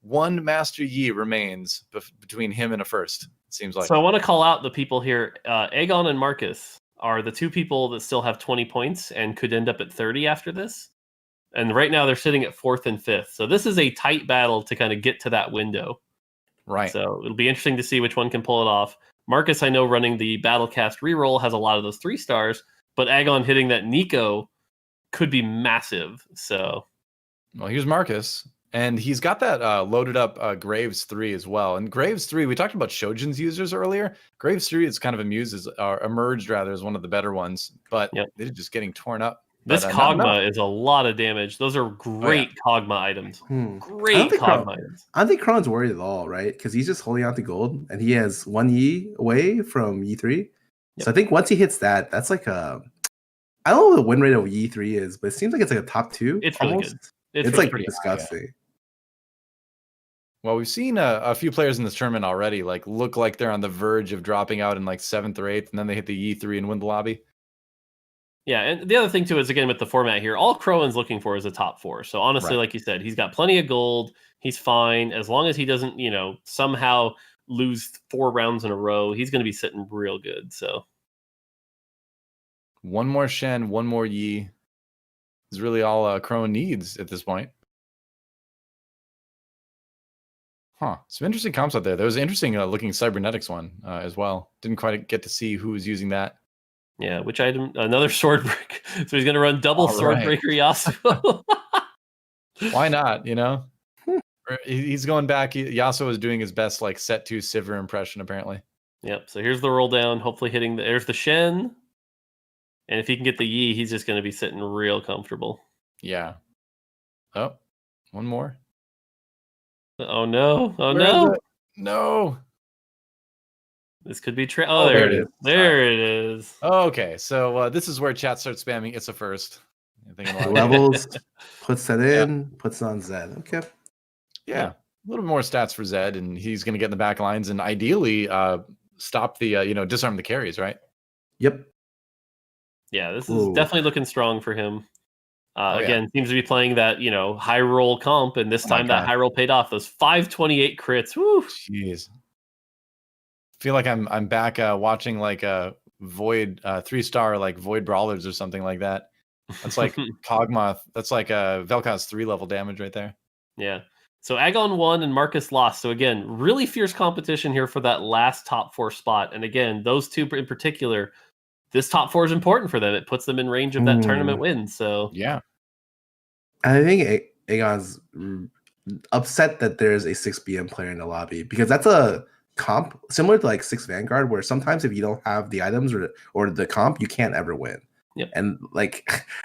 one Master Yi remains between him and a first. It seems like. So I want to call out the people here. Aegon and Marcus are the two people that still have 20 points and could end up at 30 after this. And right now they're sitting at 4th and 5th. So this is a tight battle to kind of get to that window. Right. So it'll be interesting to see which one can pull it off. Marcus, I know, running the battlecast reroll has a lot of those 3 stars, but Aegon hitting that Nico could be massive. So, well, here's Marcus, and he's got that loaded up Graves 3 as well. And Graves 3, we talked about Shojin's users earlier. Graves 3 is kind of emerged rather as one of the better ones, but they're just getting torn up. This Kog'Maw is a lot of damage. Those are great Kog'Maw items. Great Kog'Maw items. I don't think Khroen's worried at all, right? Because he's just holding out the gold, and he has 1 Yi away from Yi 3. So I think once he hits that, that's like a... I don't know what the win rate of Yi 3 is, but it seems like it's like a top 2. It's really good. It's like disgusting. High, yeah. Well, we've seen a few players in this tournament already look like they're on the verge of dropping out in 7th or 8th, and then they hit the Yi 3 and win the lobby. Yeah, and the other thing too is, again, with the format here, all Khroen's looking for is a top 4. So honestly, like you said, he's got plenty of gold. He's fine as long as he doesn't, somehow lose 4 rounds in a row. He's going to be sitting real good. So one more Shen, one more Yi is really all Khroen needs at this point. Huh. Some interesting comps out there. There was an interesting looking cybernetics one as well. Didn't quite get to see who was using that. Yeah, which item? Another sword break. So he's going to run double sword breaker Yasuo. Why not? He's going back. Yasuo is doing his best set 2 Sivir impression apparently. Yep. So here's the roll down. Hopefully hitting there's the Shen, and if he can get the Yi, he's just going to be sitting real comfortable. Yeah. Oh, one more. Oh no! Oh no! No. This could be there it is. There it is. Okay, so this is where chat starts spamming. It's a first. Levels, puts that in, puts it on Zed. Okay. Yeah, a little more stats for Zed, and he's going to get in the back lines and ideally stop the disarm the carries, right? Yep. Yeah, this is definitely looking strong for him. Again, seems to be playing that high roll comp, and this time that high roll paid off. Those 528 crits. Woo! Jeez. Feel like I'm back watching a Void 3-star Void Brawlers or something like that. That's like Kog'Maw. That's like a Vel'Koz 3 level damage right there. Yeah. So Aegon won and Marcus lost. So again, really fierce competition here for that last top 4 spot. And again, those two in particular, this top 4 is important for them. It puts them in range of that tournament win. So yeah. I think Aegon's upset that there's a 6 BM player in the lobby because that's a comp similar to 6 Vanguard, where sometimes if you don't have the items or the comp, you can't ever win. Yep. And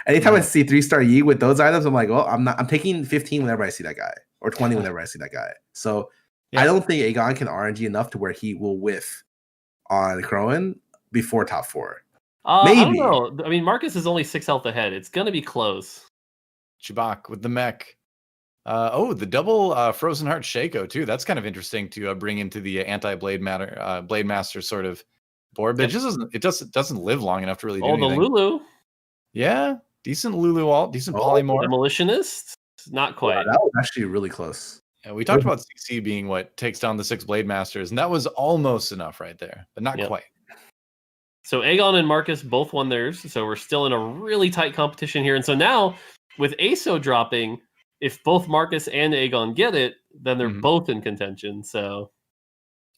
anytime I see 3-star Yi with those items, I'm like, well, I'm taking 15 whenever I see that guy, or 20 whenever I see that guy. So I don't think Aegon can RNG enough to where he will whiff on Khroen before top 4. Maybe. I don't know. I mean, Marcus is only 6 health ahead. It's gonna be close. Chewbacca with the mech. The double Frozen Heart Shaco too. That's kind of interesting to bring into the anti-Blade Blade Master sort of board, but it doesn't live long enough to really do anything. The Lulu. Yeah, decent Lulu alt, decent polymorph. Demolitionist? Not quite. That was actually really close. Yeah, we talked about CC being what takes down the 6 Blade Masters, and that was almost enough right there, but not quite. So Aegon and Marcus both won theirs, so we're still in a really tight competition here. And so now, with ASO dropping, if both Marcus and Aegon get it, then they're both in contention. So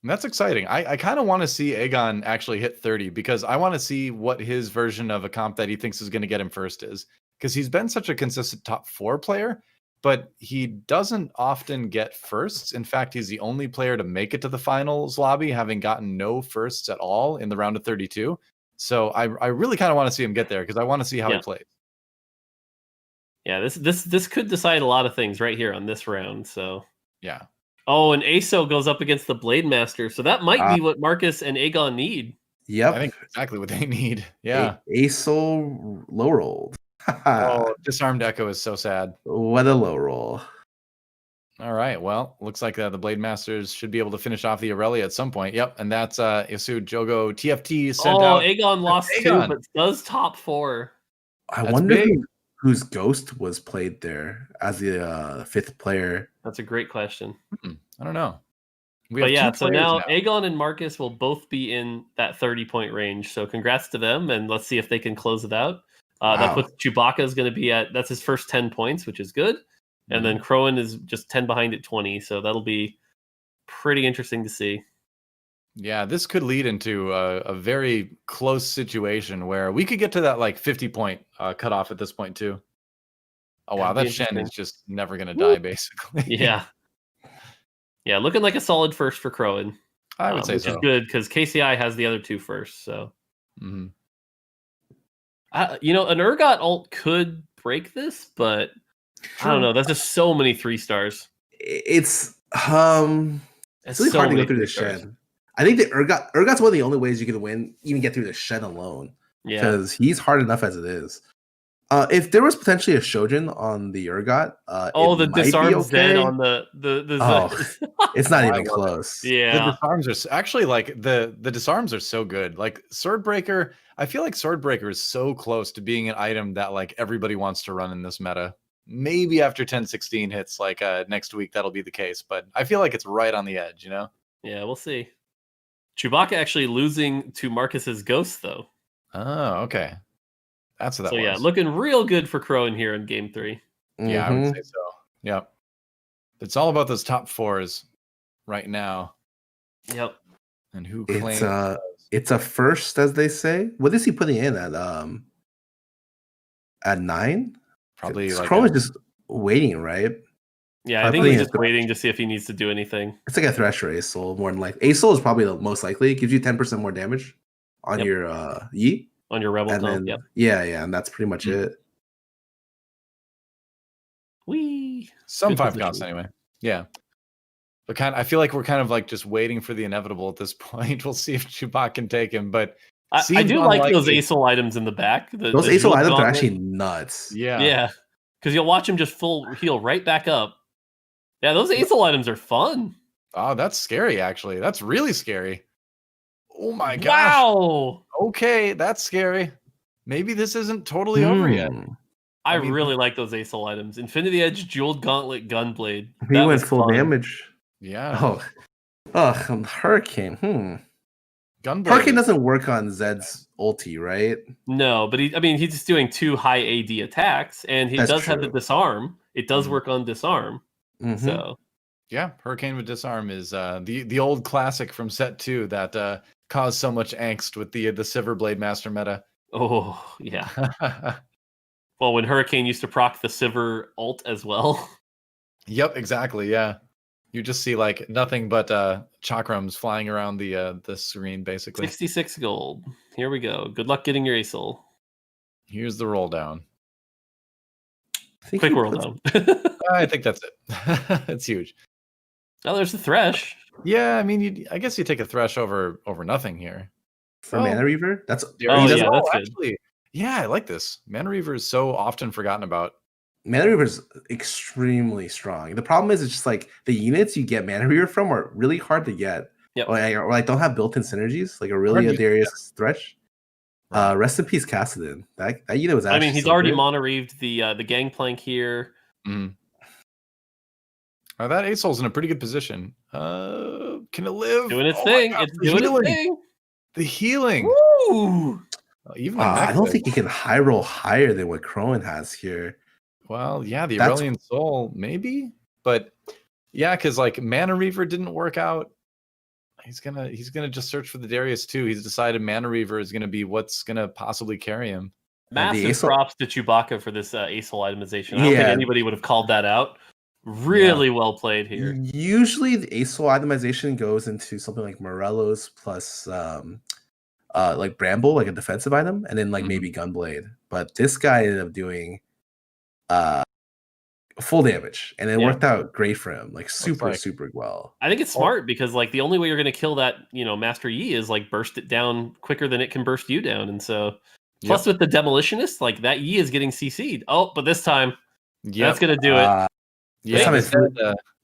that's exciting. I kind of want to see Aegon actually hit 30 because I want to see what his version of a comp that he thinks is going to get him first is. Because he's been such a consistent top 4 player, but he doesn't often get firsts. In fact, he's the only player to make it to the finals lobby, having gotten no firsts at all in the round of 32. So I really kind of want to see him get there because I want to see how he plays. Yeah, this could decide a lot of things right here on this round. So yeah. Oh, and ASO goes up against the Blade Master, so that might be what Marcus and Aegon need. Yep, I think exactly what they need. Yeah, ASO low rolled. Disarmed Echo is so sad. What a low roll. All right, well, looks like the Blade Masters should be able to finish off the Aurelia at some point. Yep, and that's Isu Jogo TFT sent out. Aegon lost 2, but does top 4. I wonder. whose ghost was played there as the fifth player. That's a great question. I don't know. But yeah, so now Aegon and Marcus will both be in that 30-point range. So congrats to them, and let's see if they can close it out. That puts Chewbacca is going to be that's his first 10 points, which is good. And then Khroen is just 10 behind at 20. So that'll be pretty interesting to see. Yeah, this could lead into a very close situation where we could get to that like 50-point cutoff at this point too. Oh wow, that Shen is just never going to die, basically. Yeah. Yeah, looking like a solid first for Khroen. I would say which is good because KCI has the other two first. So, an Urgot ult could break this, but I don't know. That's just so many 3 stars. It's really hard to go through the Shen. I think the Urgot's one of the only ways you can win, even get through the Shen alone. Yeah, because he's hard enough as it is. If there was potentially a Shojin on the Urgot, the disarm Zed on the it's not even close. Yeah, the disarms are actually like the disarms are so good. Like Swordbreaker, I feel like Swordbreaker is so close to being an item that like everybody wants to run in this meta. Maybe after 10-16 hits, like next week, that'll be the case. But I feel like it's right on the edge, you know? Yeah, we'll see. Chewbacca actually losing to Marcus's ghost though. Oh, okay. That's what that was. So yeah, looking real good for Khroen here in game 3. Yeah, I would say so. Yeah. It's all about those top 4s right now. Yep. And who claims it's a first, as they say. What is he putting in at 9? Probably like Khroen is just waiting, right? Yeah, I think he's just waiting to see if he needs to do anything. It's like a Thresher Ace Soul, more than likely. Ace Soul is probably the most likely. It gives you 10% more damage on your Yi. On your Rebel comp, yep. Yeah, and that's pretty much it. Some 5 costs anyway. Yeah. But I feel like we're kind of like just waiting for the inevitable at this point. We'll see if Chewbacca can take him, but I do like those ASOL items in the back. Those ASOL items are actually nuts. Yeah. Because you'll watch him just full heal right back up. Yeah, those ASOL items are fun. Oh, that's scary, actually. That's really scary. Oh my gosh. Wow. Okay, that's scary. Maybe this isn't totally over yet. I really like those ASOL items. Infinity Edge, Jeweled Gauntlet, Gunblade. He went full damage. Yeah. Hurricane. Gunblade. Hurricane doesn't work on Zed's ulti, right? No, but he's just doing 2 high AD attacks, and he does have the disarm. It does work on disarm. So yeah, Hurricane with disarm is the old classic from set 2 that caused so much angst with the Silverblade Master meta. Oh yeah. Well, when Hurricane used to proc the Sivir ult as well. Yep, exactly. Yeah, you just see like nothing but chakrams flying around the screen, basically. 66 gold. Here we go. Good luck getting your ASOL. Here's the roll down. Quick roll down. I think that's it. It's huge. Oh, there's the Thresh. Yeah, I mean, I guess you take a Thresh over nothing here. For Mana Reaver? That's that's good. Actually, yeah, I like this. Mana Reaver is so often forgotten about. Mana Reaver is extremely strong. The problem is, it's just like the units you get Mana Reaver from are really hard to get. Yep. Or don't have built-in synergies, like a really Darius Thresh. Rest in peace, Kassadin. That unit was actually. He's already Mana Reaved the Gangplank here. That ASOL's in a pretty good position. Can it live? Doing its thing. It's doing its thing. The healing. Woo! Even I don't think you can high roll higher than what Khroen has here. Well, yeah, the Aurelian Soul, maybe. But yeah, because like Mana Reaver didn't work out. He's gonna just search for the Darius too. He's decided Mana Reaver is gonna be what's gonna possibly carry him. Massive props to Chewbacca for this ASOL itemization. I don't think anybody would have called that out. Really well played here. Usually the ASOL itemization goes into something like Morelos plus like Bramble, like a defensive item, and then like maybe Gunblade. But this guy ended up doing full damage, and it worked out great for him, like super well. I think it's smart because like the only way you're going to kill that Master Yi is like burst it down quicker than it can burst you down, and so plus with the Demolitionist, like that Yi is getting CC'd. Oh, but this time that's going to do it.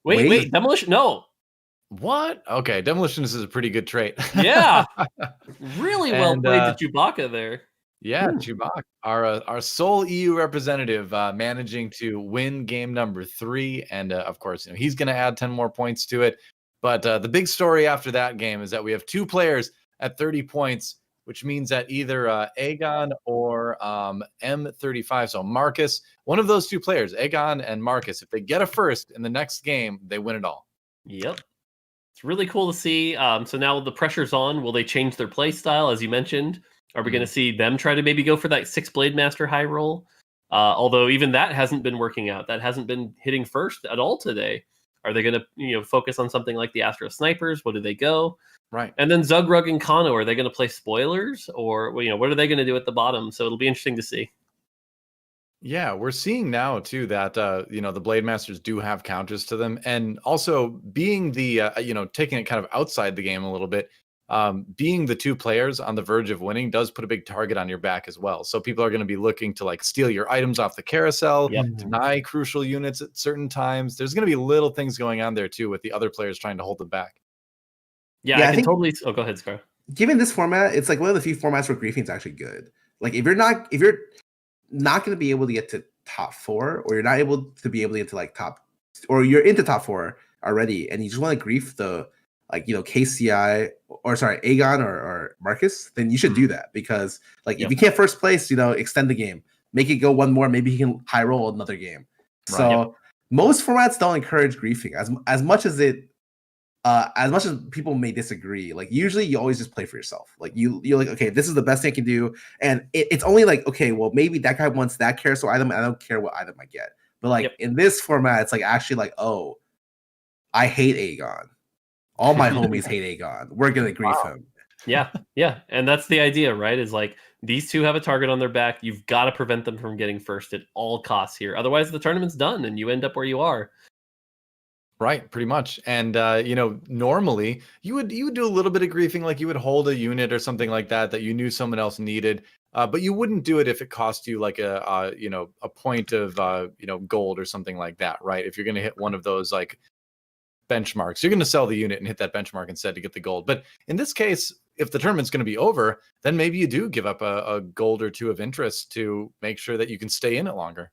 Wait, Demolition? No. What? Okay, Demolitionist is a pretty good trait. Yeah. Really well played to Chewbacca there. Yeah, Chewbacca, our sole EU representative, managing to win game number 3, and of course, he's going to add 10 more points to it. But the big story after that game is that we have 2 players at 30 points, which means that either Aegon or M35, so Marcus, one of those 2 players, Aegon and Marcus, if they get a first in the next game, they win it all. Yep. It's really cool to see. So now the pressure's on. Will they change their play style, as you mentioned? Are we going to see them try to maybe go for that 6 Blade Master high roll? Although even that hasn't been working out. That hasn't been hitting first at all today. Are they going to focus on something like the Astro Snipers? What do they go? Right. And then Zugrug and Kano, are they going to play spoilers? Or what are they going to do at the bottom? So it'll be interesting to see. Yeah, we're seeing now too that the Blade Masters do have counters to them, and also being the taking it kind of outside the game a little bit, being the 2 players on the verge of winning does put a big target on your back as well. So people are going to be looking to like steal your items off the carousel, deny crucial units at certain times. There's going to be little things going on there too with the other players trying to hold them back. Yeah, I think totally. Oh, go ahead, Scar. Given this format, it's like one of the few formats where griefing is actually good. Like if you're not going to be able to get to top 4, or you're not able to be able to get to like or you're into top 4 already, and you just want to grief the KCI Aegon or Marcus, then you should do that, because like if you can't first place, extend the game, make it go one more, maybe he can high roll another game. Right. So most formats don't encourage griefing as much as people may disagree. Like usually you always just play for yourself. Like you're like, okay, this is the best thing I can do, and it's only like, okay, well maybe that guy wants that carousel item, and I don't care what item I get. But like in this format, it's like actually like, oh, I hate Aegon. All my homies hate Aegon. We're gonna grief him. Yeah, and that's the idea, right? Is like these 2 have a target on their back. You've got to prevent them from getting first at all costs here. Otherwise, the tournament's done, and you end up where you are. Right, pretty much. And normally you would do a little bit of griefing, like you would hold a unit or something like that you knew someone else needed, but you wouldn't do it if it cost you like a point of gold or something like that, right? If you're going to hit one of those like benchmarks, you're going to sell the unit and hit that benchmark instead to get the gold. But in this case, if the tournament's going to be over, then maybe you do give up a gold or 2 of interest to make sure that you can stay in it longer.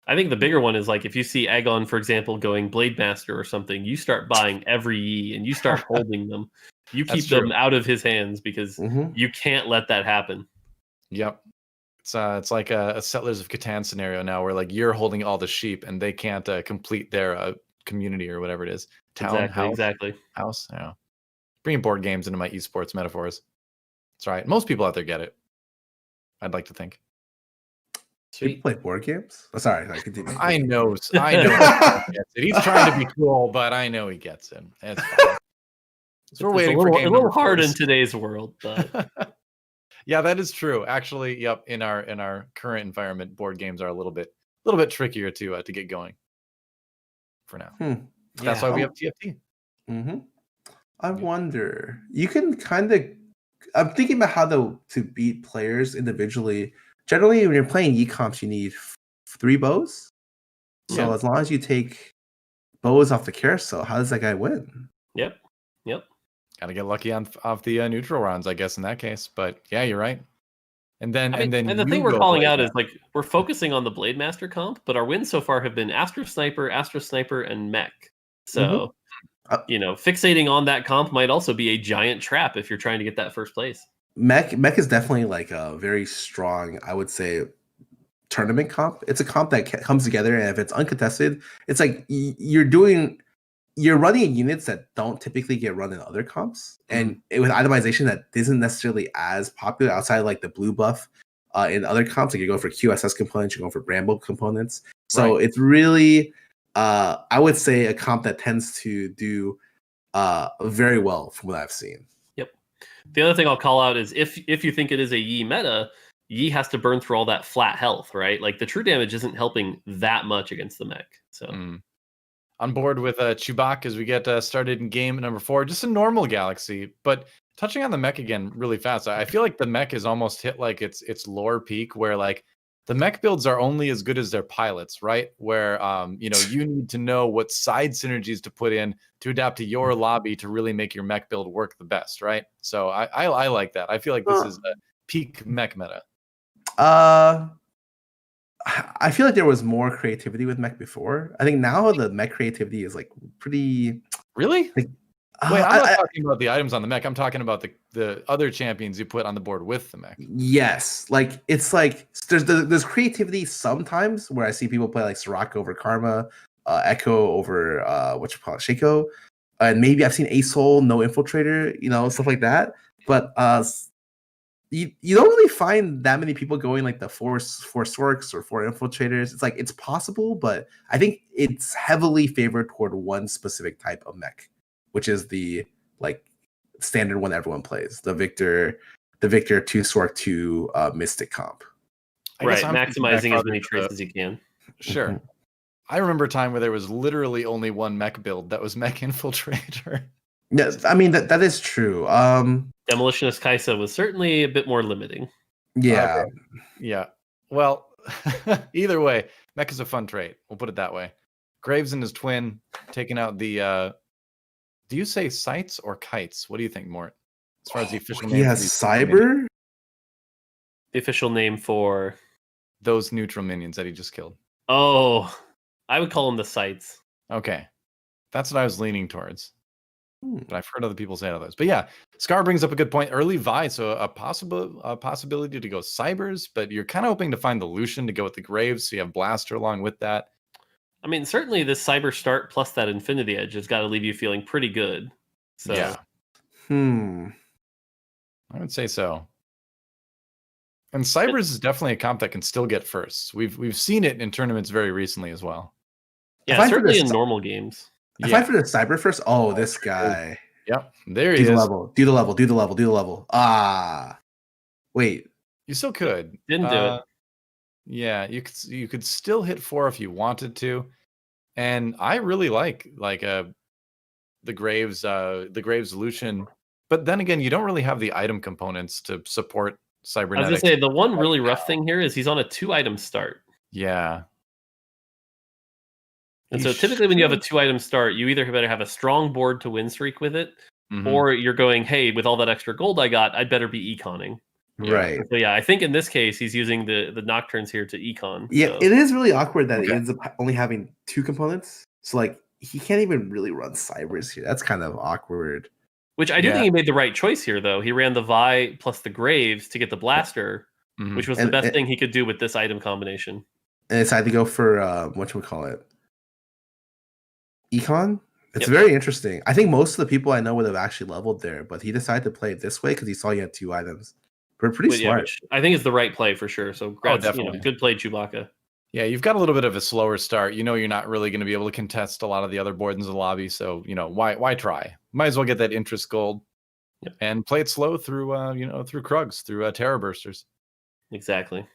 I think the bigger one is like if you see Aegon, for example, going Blade Master or something, you start buying every E and you start holding them. You keep them out of his hands, because you can't let that happen. Yep. It's like a Settlers of Catan scenario now, where like you're holding all the sheep and they can't complete their community or whatever it is. Exactly. House. Yeah. Bringing board games into my esports metaphors. That's right. Most people out there get it, I'd like to think. You play board games? Oh, sorry, continue. I know. He gets it. He's trying to be cool, but I know he gets it. It's fine. So we're waiting for game. A little hard in today's world, but yeah, that is true. Actually, yep. In our current environment, board games are a little bit trickier to get going. For now, that's why we have TFT. I wonder. You can kind of. I'm thinking about how to beat players individually. Generally, when you're playing e-comps, you need 3 bows. So as long as you take bows off the carousel, how does that guy win? Yep. Got to get lucky off the neutral rounds, I guess, in that case. But yeah, you're right. And the thing we're calling out is like we're focusing on the Blade Master comp, but our wins so far have been Astro Sniper, and Mech. So fixating on that comp might also be a giant trap if you're trying to get that first place. Mech is definitely like a very strong, I would say, tournament comp. It's a comp that comes together, and if it's uncontested, it's like you're running units that don't typically get run in other comps, and with itemization that isn't necessarily as popular outside of like the blue buff in other comps. Like you're going for QSS components, you're going for Bramble components. So it's really, I would say, a comp that tends to do very well from what I've seen. The other thing I'll call out is if you think it is a Yi meta, Yi has to burn through all that flat health, right? Like the true damage isn't helping that much against the mech. So on board with Chewbacca as we get started in game number 4, just a normal galaxy. But touching on the mech again really fast, I feel like the mech is almost hit like its lore peak, where like the mech builds are only as good as their pilots, right? Where you need to know what side synergies to put in to adapt to your lobby to really make your mech build work the best, right? So I like that. I feel like this is a peak mech meta. I feel like there was more creativity with mech before. I think now the mech creativity is like pretty. Really? Like, Wait, I'm not talking about the items on the mech. I'm talking about the other champions you put on the board with the mech. Yes, like it's like there's creativity sometimes where I see people play like Sirach over Karma, Echo over Shaco, and maybe I've seen Asol, no infiltrator, stuff like that. But you don't really find that many people going like the four Sorks or four infiltrators. It's like it's possible, but I think it's heavily favored toward one specific type of mech, which is the like standard one everyone plays, the Victor 2 Sork 2 Mystic comp. Right, maximizing as many traits as you can. Sure. I remember a time where there was literally only one mech build that was mech infiltrator. Yeah, I mean that is true. Demolitionist Kaisa was certainly a bit more limiting. Yeah. Okay. Yeah. Well, either way, mech is a fun trait. We'll put it that way. Graves and his twin taking out the do you say sights or kites? What do you think, Mort? As far as the official name. He has Cyber? The official name for those neutral minions that he just killed. Oh, I would call them the sights. Okay. That's what I was leaning towards. But I've heard other people say others. But yeah, Scar brings up a good point. Early Vi, so a possibility to go Cybers, but you're kind of hoping to find the Lucian to go with the Graves, so you have Blaster along with that. I mean, certainly this Cyber start plus that Infinity Edge has got to leave you feeling pretty good. So. Yeah. I would say so. And Cybers is definitely a comp that can still get firsts. We've seen it in tournaments very recently as well. Yeah, certainly in normal games. If I for the Cyber first, this guy. Yep, there he is. Do the level. Ah, wait. You still could. Didn't do it. Yeah, you could still hit 4 if you wanted to, and I really like the Graves Lucian, but then again, you don't really have the item components to support cybernetics. I was gonna say the one really rough thing here is he's on a 2-item start. Yeah. And so typically when you have a 2-item start, you either better have a strong board to win streak with it, or you're going, hey, with all that extra gold I got, I'd better be econing. Right. So yeah, I think in this case he's using the Nocturnes here to econ. Yeah, so. It is really awkward that he ends up only having 2 components. So like he can't even really run Cybers here. That's kind of awkward. Which I do think he made the right choice here, though. He ran the Vi plus the Graves to get the Blaster, which was the best thing he could do with this item combination. And decided to go for whatchamacallit? Econ? It's very interesting. I think most of the people I know would have actually leveled there, but he decided to play it this way because he saw you had 2 items. But pretty smart. I think it's the right play for sure. So definitely. Good play, Chewbacca. Yeah, you've got a little bit of a slower start. You're not really going to be able to contest a lot of the other boards in the lobby. So, why try? Might as well get that interest gold and play it slow through, through Krugs, through Terror Bursters. Exactly.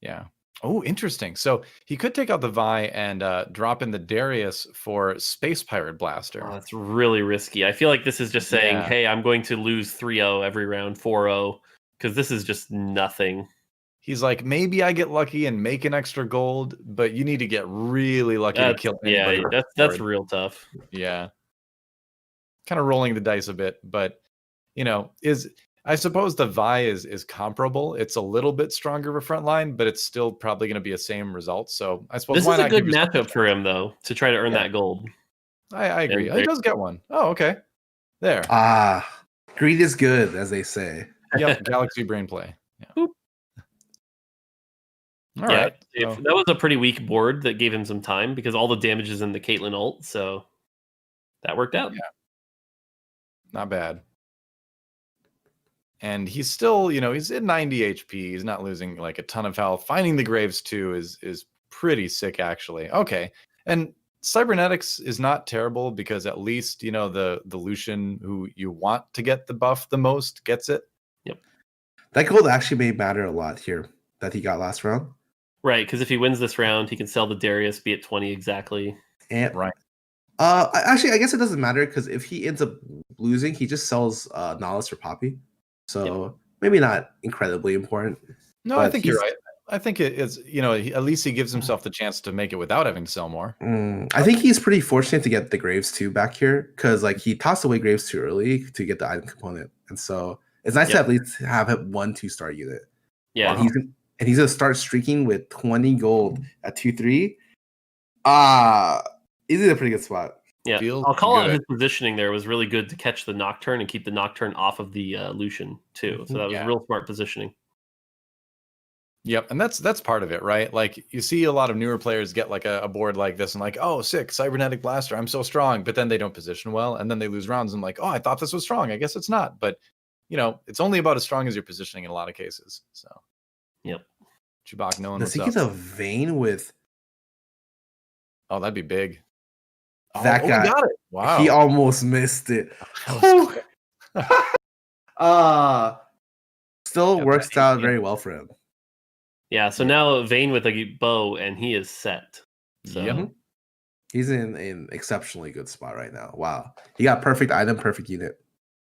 Yeah. Oh, interesting. So he could take out the Vi and drop in the Darius for Space Pirate Blaster. Oh, that's really risky. I feel like this is just saying, hey, I'm going to lose 3-0 every round, 4-0, because this is just nothing. He's like, maybe I get lucky and make an extra gold, but you need to get really lucky to kill anybody. Yeah, that's real tough. Yeah. Kind of rolling the dice a bit, but, I suppose the Vi is comparable. It's a little bit stronger of a front line, but it's still probably going to be a same result. So I suppose this is a good matchup for him, though, to try to earn that gold. I agree. He does get one. Oh, okay. There. Greed is good, as they say. Yep, Galaxy Brain Play. Yeah. All right. That was a pretty weak board that gave him some time because all the damage is in the Caitlyn ult, so that worked out. Yeah. Not bad. And he's still, he's at 90 HP. He's not losing like a ton of health. Finding the Graves too is pretty sick, actually. Okay. And Cybernetics is not terrible because at least, the Lucian who you want to get the buff the most gets it. Yep. That gold actually may matter a lot here that he got last round. Right, because if he wins this round, he can sell the Darius, be at 20 exactly. And right. Actually, I guess it doesn't matter because if he ends up losing, he just sells Nihilus or Poppy. So maybe not incredibly important. No, I think you're right. I think it's, at least he gives himself the chance to make it without having to sell more. I think he's pretty fortunate to get the Graves 2 back here because he tossed away Graves too early to get the item component. And so it's nice to at least have him 1 2-star unit. Yeah. and he's gonna start streaking with 20 gold at 2-3. He's in a pretty good spot. Yeah, Feels I'll call out good. his positioning there. It was really good to catch the Nocturne and keep the Nocturne off of the Lucian too. So that was real smart positioning. Yep, and that's part of it, right? Like you see a lot of newer players get like a board like this and like, oh, sick, cybernetic blaster, I'm so strong, but then they don't position well, and then they lose rounds and like, oh, I thought this was strong, I guess it's not. But you know, it's only about as strong as your positioning in a lot of cases. So, yep, Chewbacca knowing Does what's he up. get a vein with? Oh, that'd be big. That oh, guy we got it. Wow, He almost missed it. Still Yeah, works that out 18. very well for him. yeah. So now Vayne with a bow, and he is set. So. Yep. He's in an exceptionally good spot right now. Wow, he got perfect item, perfect unit.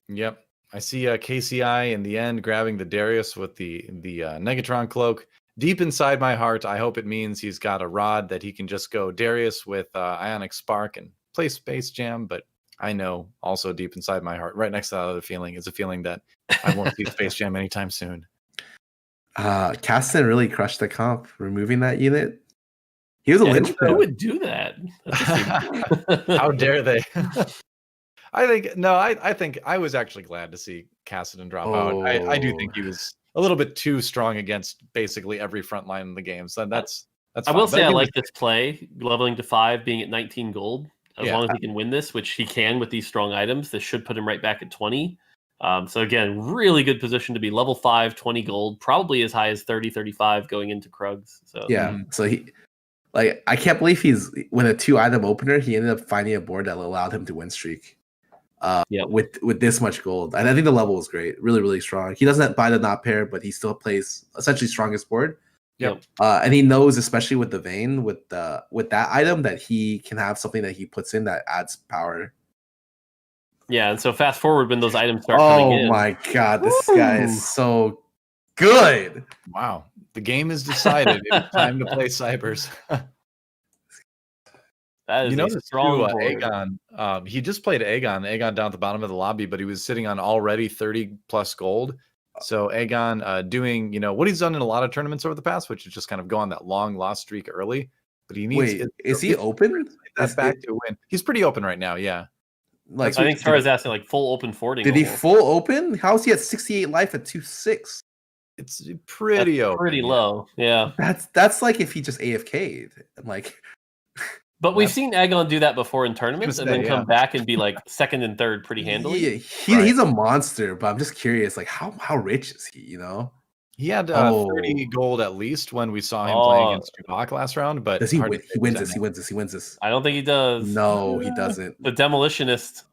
Yep. I see KCI in the end grabbing the Darius with the Negatron cloak. Deep inside my heart, I hope it means he's got a rod that he can just go Darius with Ionic Spark and play Space Jam. But I know also deep inside my heart, right next to that other feeling, is a feeling that I won't see Space Jam anytime soon. Caston really crushed the comp, removing that unit. He was a linchpin. Who would do that? How dare they? I think I was actually glad to see Cassidon drop out. I do think he was a little bit too strong against basically every front line in the game. So that's I fine. will say But I he like was- this play, leveling to 5, being at 19 gold. As Yeah. long as he can win this, which he can with these strong items, this should put him right back at 20. So again, really good position to be level 5, 20 gold, probably as high as 30, 35 going into Krugs. So Yeah. So he, like, I can't believe he's with a 2-item opener. He ended up finding a board that allowed him to win streak. With this much gold, and I think the level was great, really, really strong. He doesn't buy the not pair, but he still plays essentially strongest board. Yep. And he knows, especially with the vein, with that item, that he can have something that he puts in that adds power. Yeah, and so fast forward when those items start coming in. Oh my god, this guy is so good. Wow. The game is decided. It's time to play Cybers. That is You know, a strong board. Aegon, he just played Aegon down at the bottom of the lobby, but he was sitting on already 30 plus gold. So Aegon doing, what he's done in a lot of tournaments over the past, which is just kind of go on that long loss streak early. But he needs. Wait, is he open? That's back to win. He's pretty open right now. Yeah. Like, I think Scarra's asking like full open fording. Did he full open? How is he at 68 life at 2-6? It's pretty open. Pretty low. Yeah. That's like if he just AFK'd. I'm like. But we've seen Aegon do that before in tournaments and then come back and be like second and third pretty handily. Yeah, he's a monster, but I'm just curious, like how rich is he? He had 30 gold at least when we saw him playing against Chewbacca last round. But does he win? He wins this. He wins this. I don't think he does. No, he doesn't. The Demolitionist.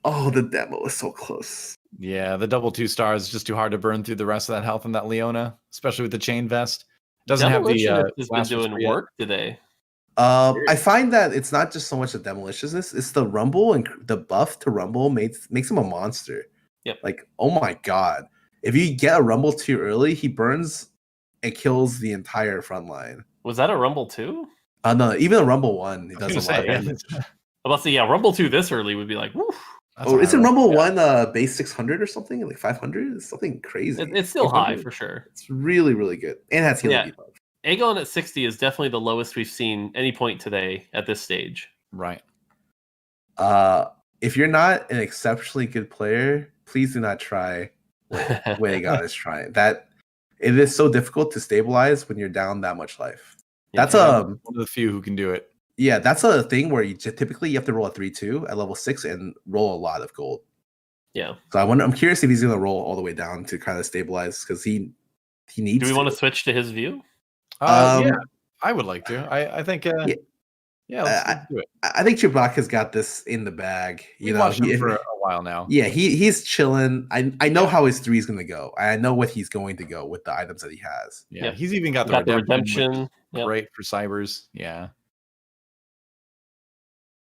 Oh, the demo is so close. Yeah, the double 2 stars is just too hard to burn through the rest of that health in that Leona, especially with the chain vest. Doesn't have the has been doing work today. I find that it's not just so much the demoliciousness; it's the rumble and the buff to rumble makes him a monster. Yep. Like, oh my god, if you get a rumble too early, he burns and kills the entire front line. Was that a rumble 2? No, even a rumble 1, it does a lot of I'm about to say, yeah, rumble 2 this early would be like, woof. Isn't rumble 1 base 600 or something, like 500? It's something crazy. It's still high for sure. It's really, really good, and has healing debuff. Aegon at 60 is definitely the lowest we've seen any point today at this stage. Right. If you're not an exceptionally good player, please do not try what Aegon is trying. That it is so difficult to stabilize when you're down that much life. That's one of the few who can do it. Yeah, that's a thing where you typically you have to roll a 3-2 at level 6 and roll a lot of gold. Yeah. So I'm curious if he's gonna roll all the way down to kind of stabilize because he needs. Do we want to switch to his view? Yeah, I would like to. I think. Let's do it. I think Chewbacca's got this in the bag. We've watched him for a while now. Yeah, he's chilling. I know how his 3 is going to go. I know what he's going to go with the items that he has. Yeah, he's even got the redemption. Yep. Great for Cybers. Yeah.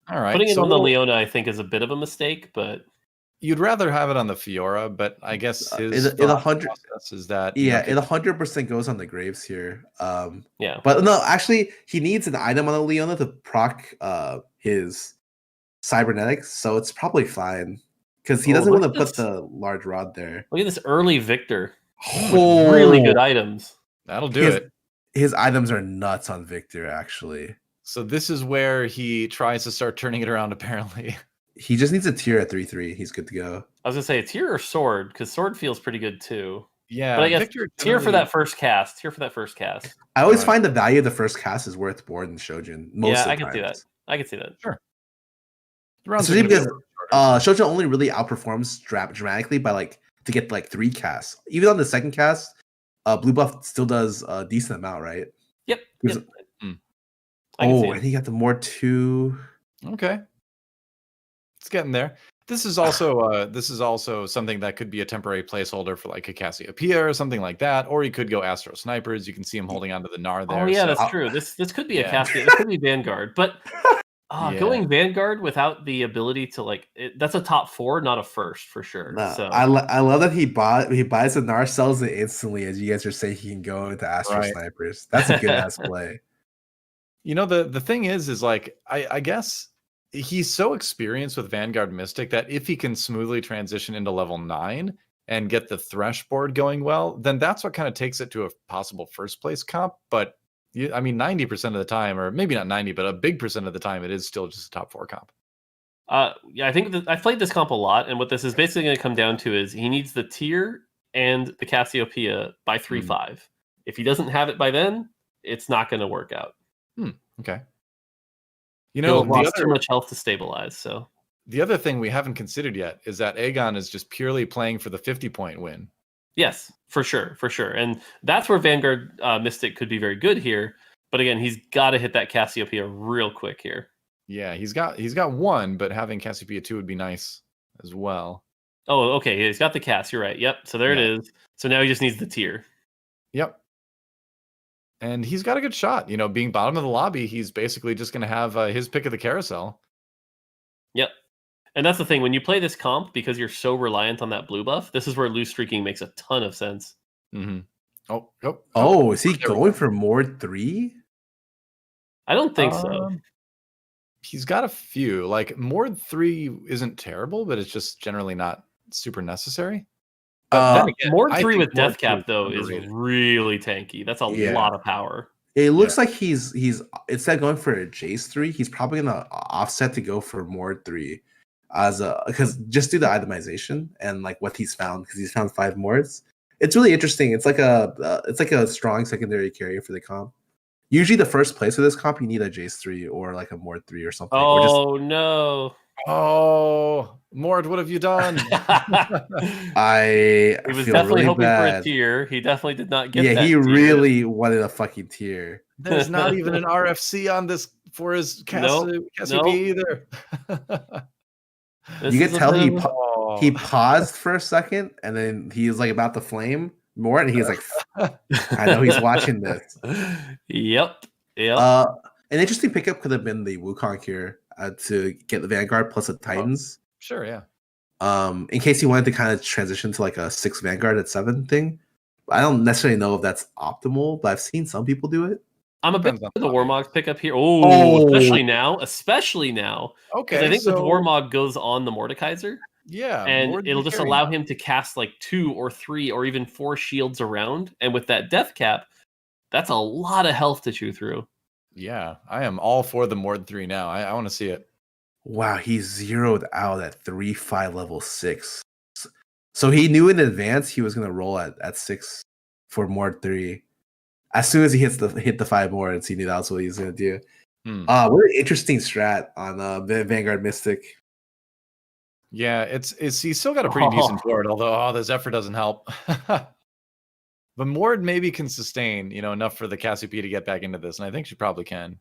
All right. Putting it on the Leona, I think, is a bit of a mistake, but you'd rather have it on the Fiora, but I guess his it 100 process is that it 100% goes on the Graves here. Yeah, but no, actually, he needs an item on the Leona to proc his cybernetics, so it's probably fine because he doesn't want to put the large rod there. Look at this early Victor. Oh, Really good items. That'll do it. His items are nuts on Victor, actually. So this is where he tries to start turning it around, apparently. He just needs a tier at 3-3. He's good to go. I was gonna say tier or sword, because sword feels pretty good too. Yeah, but I guess Victor tier for that first cast. Tier for that first cast. I always find the value of the first cast is worth more than Shojin. Most of the I can times. see that. I can see that. Sure. Especially because Shojin only really outperforms dramatically by like to get like 3 casts. Even on the second cast, blue buff still does a decent amount, right? Yep. Oh, and he got the more 2. Okay. It's getting there. This is also something that could be a temporary placeholder for like a Cassiopeia or something like that, or he could go Astro Snipers. You can see him holding onto the Gnar there. Oh yeah, that's true. This could be a Cassiopeia. This could be Vanguard, but going Vanguard without the ability to that's a top 4, not a first for sure. Nah, so I love that he buys the Gnar, sells it instantly. As you guys are saying, he can go into Astro Snipers. That's a good ass play. You know, the thing is like I guess he's so experienced with Vanguard Mystic that if he can smoothly transition into level 9 and get the thresh board going well, then that's what kind of takes it to a possible first place comp. But I mean, 90% of the time, or maybe not 90, but a big percent of the time, it is still just a top 4 comp. Yeah, I think I've played this comp a lot, and what this is basically going to come down to is he needs the tier and the Cassiopeia by 3-5. If he doesn't have it by then, it's not going to work out. Okay. You know, lost too much health to stabilize. So the other thing we haven't considered yet is that Aegon is just purely playing for the 50-point win. Yes, for sure, and that's where Vanguard Mystic could be very good here. But again, he's got to hit that Cassiopeia real quick here. Yeah, he's got 1, but having Cassiopeia 2 would be nice as well. Oh, okay, he's got the Cass. You're right. Yep. So there it is. So now he just needs the tier. Yep. And he's got a good shot. You know, being bottom of the lobby, he's basically just going to have his pick of the carousel. Yep. And that's the thing. When you play this comp, because you're so reliant on that blue buff, this is where loose streaking makes a ton of sense. Mm-hmm. Is he going for Mord 3? I don't think so. He's got a few. Like, Mord 3 isn't terrible, but it's just generally not super necessary. Mord 3 with Death Cap though is really tanky. That's a lot of power. It looks like he's instead of going for a Jace 3, he's probably gonna offset to go for Mord 3 because just do the itemization and like what he's found, because he's found 5 Mords. It's really interesting. It's like a strong secondary carrier for the comp. Usually the first place of this comp you need a Jace 3 or like a Mord 3 or something. No. Oh, Mord, what have you done? He was definitely hoping for a tier. He definitely did not get that. Yeah, he really wanted a fucking tier. There's not even an RFC on this for his Cassiopeia either. You can tell he paused for a second and then he was like about to flame more, and he's like, I know he's watching this. Yep. An interesting pickup could have been the Wukong here to get the Vanguard plus the Titans. Sure, yeah. In case he wanted to kind of transition to like a 6 Vanguard at 7 thing. I don't necessarily know if that's optimal, but I've seen some people do it. I'm a bit for the Warmog pickup here. Especially now. Okay. I think the Warmog goes on the Mordekaiser. Yeah. And it'll just allow him to cast like 2 or 3 or even 4 shields around. And with that Death Cap, that's a lot of health to chew through. Yeah, I am all for the Mord 3 now. I want to see it. Wow, he's zeroed out at 3-5 level 6. So he knew in advance he was going to roll at 6 for Mord 3. As soon as he hit the 5 Mords, he knew that's what he was going to do. What an interesting strat on Vanguard Mystic. Yeah, he's still got a pretty decent board, although this effort doesn't help. But Mord maybe can sustain, enough for the Cassiopeia to get back into this, and I think she probably can.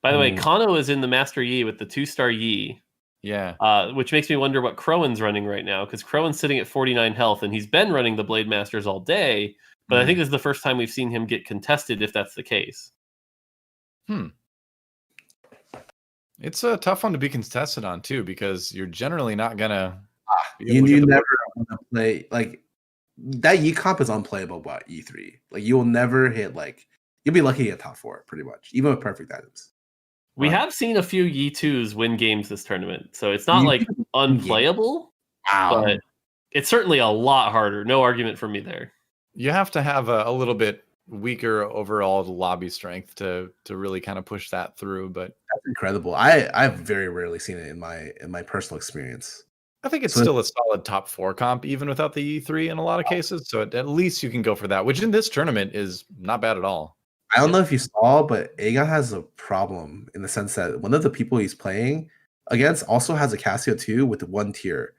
By the way, Kano is in the Master Yi with the 2-star Yi. Yeah. Which makes me wonder what Khroen's running right now, because Khroen's sitting at 49 health, and he's been running the Blade Masters all day, but I think this is the first time we've seen him get contested, if that's the case. It's a tough one to be contested on, too, because you're generally not going to... You never want to play... Like, that Yi comp is unplayable by E3. Like, you'll never hit, like... You'll be lucky to get top 4, pretty much, even with perfect items. We have seen a few Yi 2s win games this tournament, so it's not, like, unplayable, but it's certainly a lot harder. No argument from me there. You have to have a little bit weaker overall lobby strength to really kind of push that through. But that's incredible. I've very rarely seen it in my personal experience. I think it's So still a solid top 4 comp, even without the E3 in a lot of cases. So at least you can go for that, which in this tournament is not bad at all. I don't know if you saw, but Aegon has a problem in the sense that one of the people he's playing against also has a Casio too with 1 tier.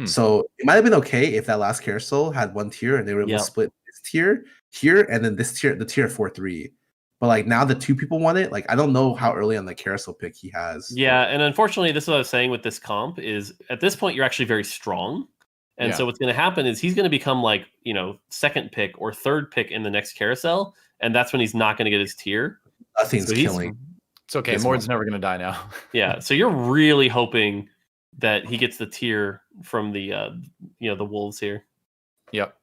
So it might have been okay if that last carousel had 1 tier and they were able to split this tier here and then this tier, the tier 4-3. But like now the 2 people won it. Like I don't know how early on the carousel pick he has. Yeah, and unfortunately, this is what I was saying with this comp is at this point you're actually very strong. And so what's going to happen is he's going to become like, you know, 2nd pick or 3rd pick in the next carousel, and that's when he's not going to get his tier. Nothing's killing. It's okay. Mord's never going to die now. Yeah, so you're really hoping that he gets the tier from the you know, the wolves here. Yep.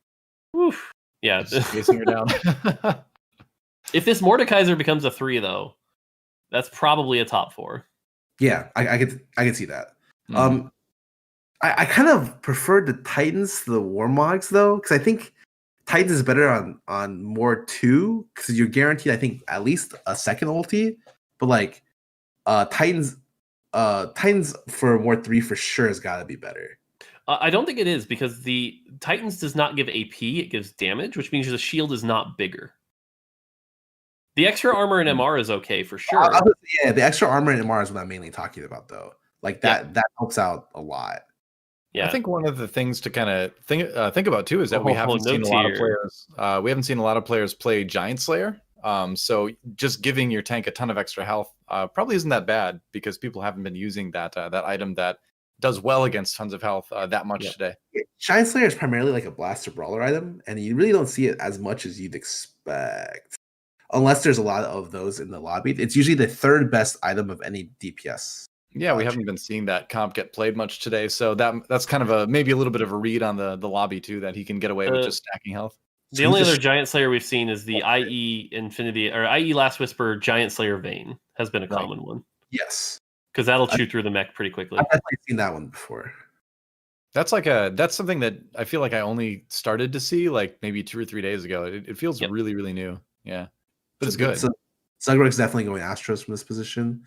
Oof. Yeah. Just chasing her down. If this Mordekaiser becomes a 3 though, that's probably a top 4. Yeah, I could see that. I kind of prefer the Titans to the Warmogs though, because I think Titans is better on Mord 2 because you're guaranteed, I think, at least a 2nd ulti. But like Titans for Mord 3 for sure has got to be better. I don't think it is because the Titans does not give AP; it gives damage, which means the shield is not bigger. The extra armor in MR is okay for sure. Yeah, the extra armor in MR is what I'm mainly talking about though. Like that helps out a lot. Yeah, I think one of the things to kind of think about too is that we haven't seen a lot of players. We haven't seen a lot of players play Giantslayer. So just giving your tank a ton of extra health probably isn't that bad because people haven't been using that item that does well against tons of health that much today. Giantslayer is primarily like a blaster brawler item, and you really don't see it as much as you'd expect, unless there's a lot of those in the lobby. It's usually the 3rd best item of any DPS. Yeah, we haven't been seeing that comp get played much today, so that's kind of maybe a little bit of a read on the lobby too, that he can get away with just stacking health. The only other Giantslayer we've seen is the IE Infinity or IE Last Whisper Giantslayer Vayne has been a common one. Yes, because that'll chew through the mech pretty quickly. I've definitely seen that one before. That's something that I feel like I only started to see like maybe 2 or 3 days ago. It feels really, really new. Yeah, but it's good. Zugrug's definitely going Astros from this position.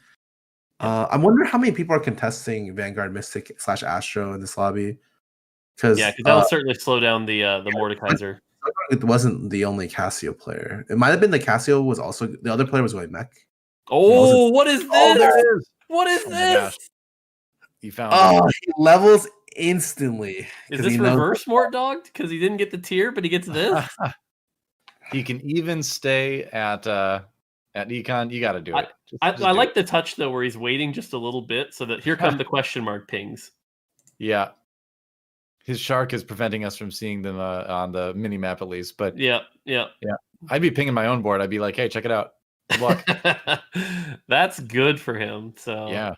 I'm wondering how many people are contesting Vanguard Mystic / Astro in this lobby. Because that'll certainly slow down the Mordekaiser. It wasn't the only Casio player. It might have been the Casio was also the other player was going mech. Oh, what is this? Oh, there it is. What is this? He found it. He levels instantly. Is this reverse Mortdog? Because he didn't get the tier, but he gets this? He can even stay at Econ. You got to do it. I like the touch though, where he's waiting just a little bit, so that here come the question mark pings. Yeah, his shark is preventing us from seeing them on the mini map at least. But yeah. I'd be pinging my own board. I'd be like, hey, check it out. Good luck. That's good for him. So yeah.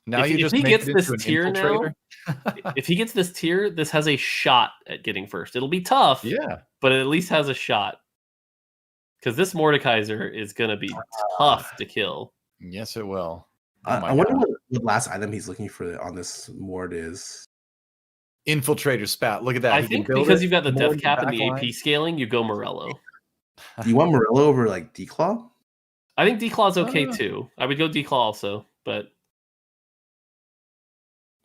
Now if he gets this tier now, if he gets this tier, this has a shot at getting first. It'll be tough. Yeah, but it at least has a shot. Because this Mordekaiser is going to be tough to kill. Yes, it will. I wonder what the last item he's looking for on this Mord is. Infiltrator spat. Look at that. I think because you've got the death cap and the AP scaling, you go Morello. Do you want Morello over like D-Claw? I think D-Claw is okay too. I would go D-Claw also, but.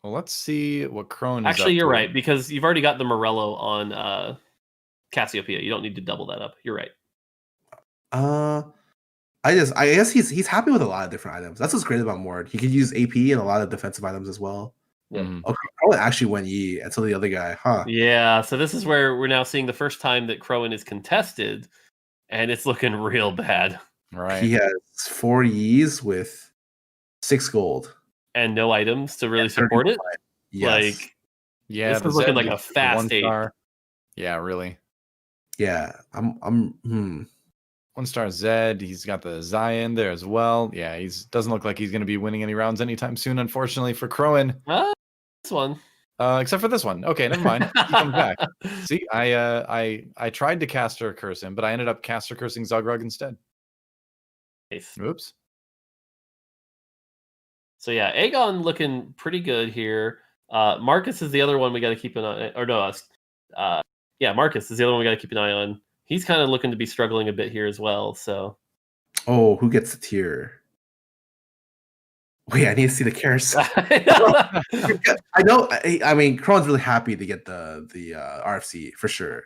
Well, let's see what Khroen is. Actually, you're right, because you've already got the Morello on Cassiopeia. You don't need to double that up. You're right. I guess he's happy with a lot of different items. That's what's great about Mord. He could use AP and a lot of defensive items as well. Yeah. Okay, Khroen actually went Yi until the other guy, huh? Yeah, so this is where we're now seeing the first time that Khroen is contested, and it's looking real bad. Right. He has 4 Yis with 6 gold. And no items to really support it. Yes. Like, yeah, this is looking like a fast 8. Yeah, really. Yeah, I'm 1-star Zed. He's got the Zion there as well. Yeah, doesn't look like he's going to be winning any rounds anytime soon, unfortunately for Khroen. This one. Except for this one. Okay, never mind. He comes back. See, I tried to caster curse him, but I ended up caster cursing Zugrug instead. Nice. Oops. So yeah, Aegon looking pretty good here. Marcus is the other one we got to keep an eye. Or no, Marcus is the other one we got to keep an eye on. He's kind of looking to be struggling a bit here as well. So, oh, who gets the tier? Wait, I need to see the carousel. I know. I mean, Khroen's really happy to get the RFC for sure.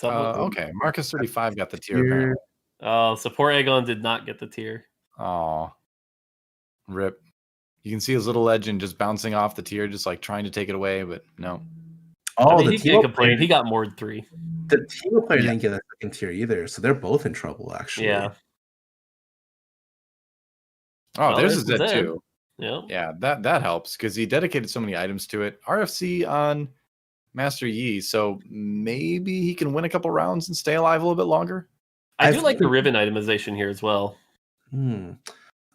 Okay, Marcus 35 got the tier. Apparently. Oh, so poor Aegon did not get the tier. Oh, rip. You can see his little legend just bouncing off the tier, just like trying to take it away, but no. Oh, I mean, he can't complain. He got Mord 3. The team player didn't get a second tier either, so they're both in trouble, actually. Yeah. Oh, there's his Zed too. Yeah. Yeah, that helps because he dedicated so many items to it. RFC on Master Yi, so maybe he can win a couple rounds and stay alive a little bit longer. I do like the Riven itemization here as well. I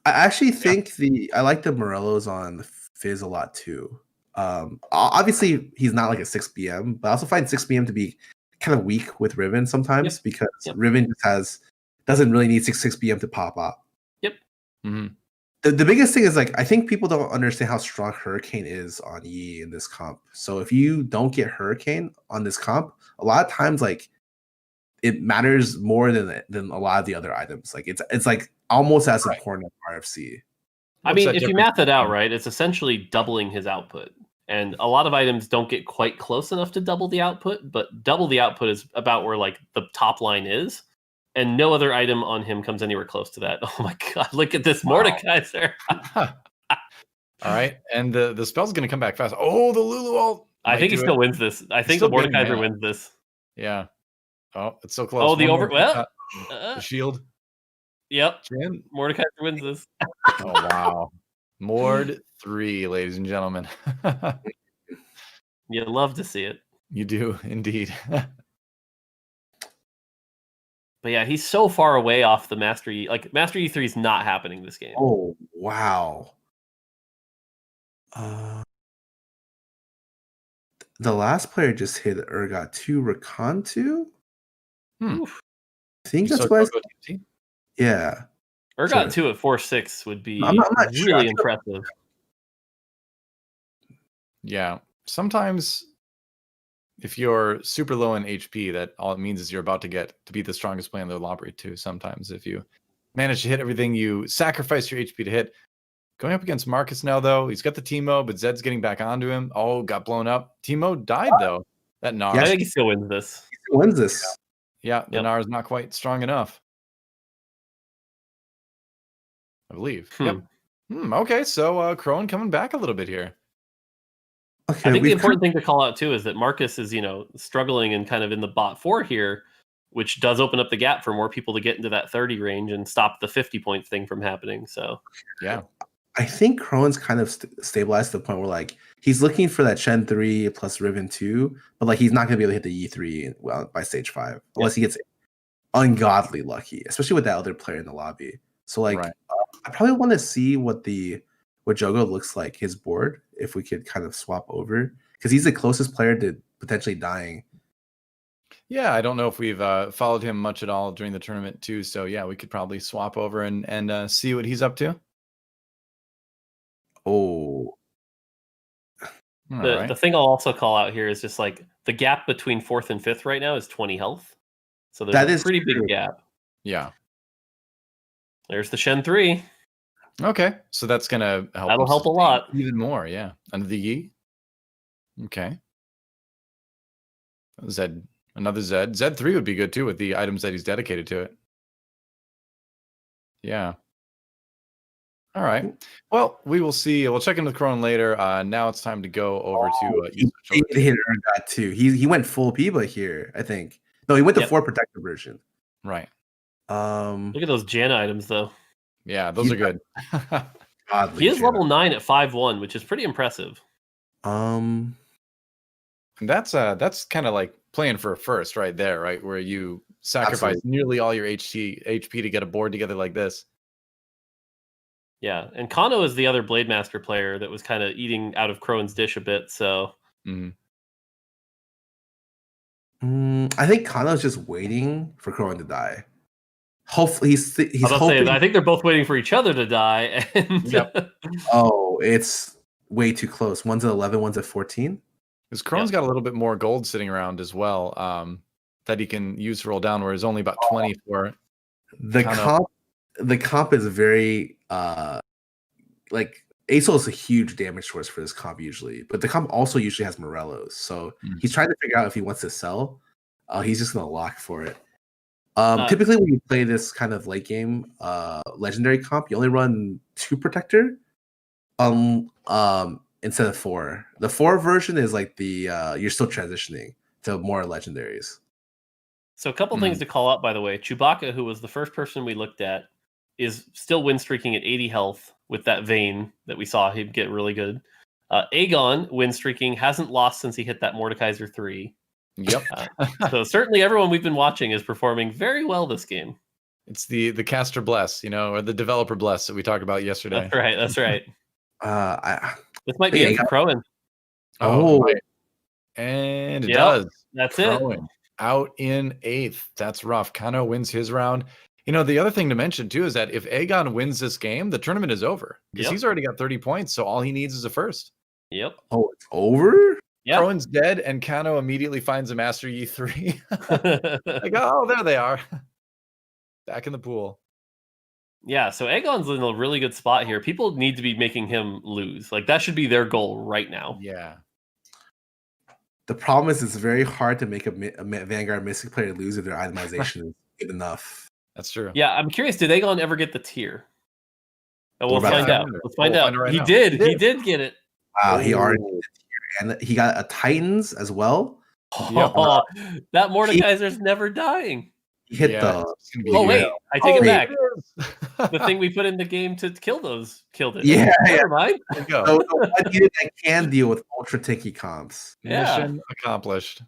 actually think I like the Morellos on the Fizz a lot too. Obviously he's not like a 6 BM, but I also find 6 BM to be kind of weak with Riven sometimes because Riven just doesn't really need 6 BM to pop up. Yep. Mm-hmm. The biggest thing is like I think people don't understand how strong Hurricane is on Yi in this comp. So if you don't get Hurricane on this comp, a lot of times like it matters more than a lot of the other items. Like it's like almost as important as RFC. I mean, if you math it out, right, it's essentially doubling his output. And a lot of items don't get quite close enough to double the output, but double the output is about where like the top line is. And no other item on him comes anywhere close to that. Oh my god, look at this Mordekaiser. All right, and the spell's going to come back fast. Oh, the Lulu ult. I think he still wins this. I think the Mordekaiser wins this. Yeah. Oh, it's so close. Oh, the the shield. Yep. Mordekaiser wins this. Oh, wow. Mord 3, ladies and gentlemen. You love to see it. You do, indeed. But yeah, he's so far away off the Master E. Like, Master E3 is not happening this game. Oh, wow. The last player just hit Urgot 2 Rakan 2? I think that's why. Yeah. Urgot 2 at 4-6 would be really impressive. Yeah. Sometimes if you're super low in HP, that all it means is you're about to get to be the strongest player in the lobby too. Sometimes if you manage to hit everything, you sacrifice your HP to hit. Going up against Marcus now, though, he's got the Teemo, but Zed's getting back onto him. Oh, got blown up. Teemo died, though. That Gnar. I think he still wins this. He still wins this. Yeah, the Gnar is not quite strong enough. I believe. Yep. Okay, so Khroen coming back a little bit here. Okay, I think the important thing to call out, too, is that Marcus is, struggling and kind of in the bot 4 here, which does open up the gap for more people to get into that 30 range and stop the 50-point thing from happening. So, yeah. I think Khroen's kind of stabilized to the point where like he's looking for that Shen 3 plus Riven 2, but like he's not going to be able to hit the E3 by stage 5 unless he gets ungodly lucky, especially with that other player in the lobby. So like I probably want to see what Jogo looks like, his board, if we could kind of swap over because he's the closest player to potentially dying. Yeah, I don't know if we've followed him much at all during the tournament too. So yeah, we could probably swap over and see what he's up to. Oh, the thing I'll also call out here is just like the gap between 4th and 5th right now is 20 health. So there's a pretty big gap. Yeah. There's the Shen 3. Okay. So that's going to help. That'll help a lot. Even more. Yeah. Under the Yi. Okay. Zed. Another Zed. Zed 3 would be good too with the items that he's dedicated to it. Yeah. All right. Well, we will see. We'll check in with Cronin later. Now it's time to go over to he hit Urgot too. He went full P.B.A. here, I think. No, he went to 4 protector version. Right. Look at those Janna items though. Yeah, those are good. He is level 9 at 5-1, which is pretty impressive. And that's kind of like playing for a first right there, right? Where you sacrifice nearly all your HP to get a board together like this. Yeah, and Kano is the other Blade Master player that was kind of eating out of Khroen's dish a bit, so... I think Kano's just waiting for Khroen to die. Hopefully, he's hoping... I think they're both waiting for each other to die. And Oh, it's way too close. One's at 11, one's at 14? Because Khroen's got a little bit more gold sitting around as well, that he can use to roll down, where it's only about 20 for the comp. The comp is very like ASO is a huge damage source for this comp usually, but the comp also usually has Morellos. So he's trying to figure out if he wants to sell. He's just gonna lock for it. Typically, when you play this kind of late game legendary comp, you only run 2 protector, instead of 4. The 4 version is like the you're still transitioning to more legendaries. So a couple things to call out, by the way. Chewbacca, who was the first person we looked at, is still win streaking at 80 health with that vein that we saw him get really good. Aegon win streaking hasn't lost since he hit that Mordekaiser 3. Yep. So certainly everyone we've been watching is performing very well this game. It's the caster bless, or the developer bless that we talked about yesterday. That's right. This might be it for Cronin. Right. And it does. That's Cronin out in 8th. That's rough. Kano wins his round. The other thing to mention too is that if Aegon wins this game, the tournament is over because he's already got 30 points. So all he needs is a first. Yep. Oh, it's over? Yeah. Cronin's dead, and Kano immediately finds a Master Yi 3. Like, oh, there they are. Back in the pool. Yeah, so Aegon's in a really good spot here. People need to be making him lose. Like, that should be their goal right now. Yeah. The problem is it's very hard to make a Vanguard Mystic player lose if their itemization is good enough. That's true. Yeah, I'm curious, did Aegon ever get the tier? We'll find out. Let's find out. Right he now. did. He did get it. Wow, he already did the tier. And he got a Titans as well. Oh, that Mordekaiser's never dying. He hit wait, I take it back. The thing we put in the game to kill those killed it. Yeah, never mind. So the one unit that can deal with ultra tinky comps. Mission accomplished.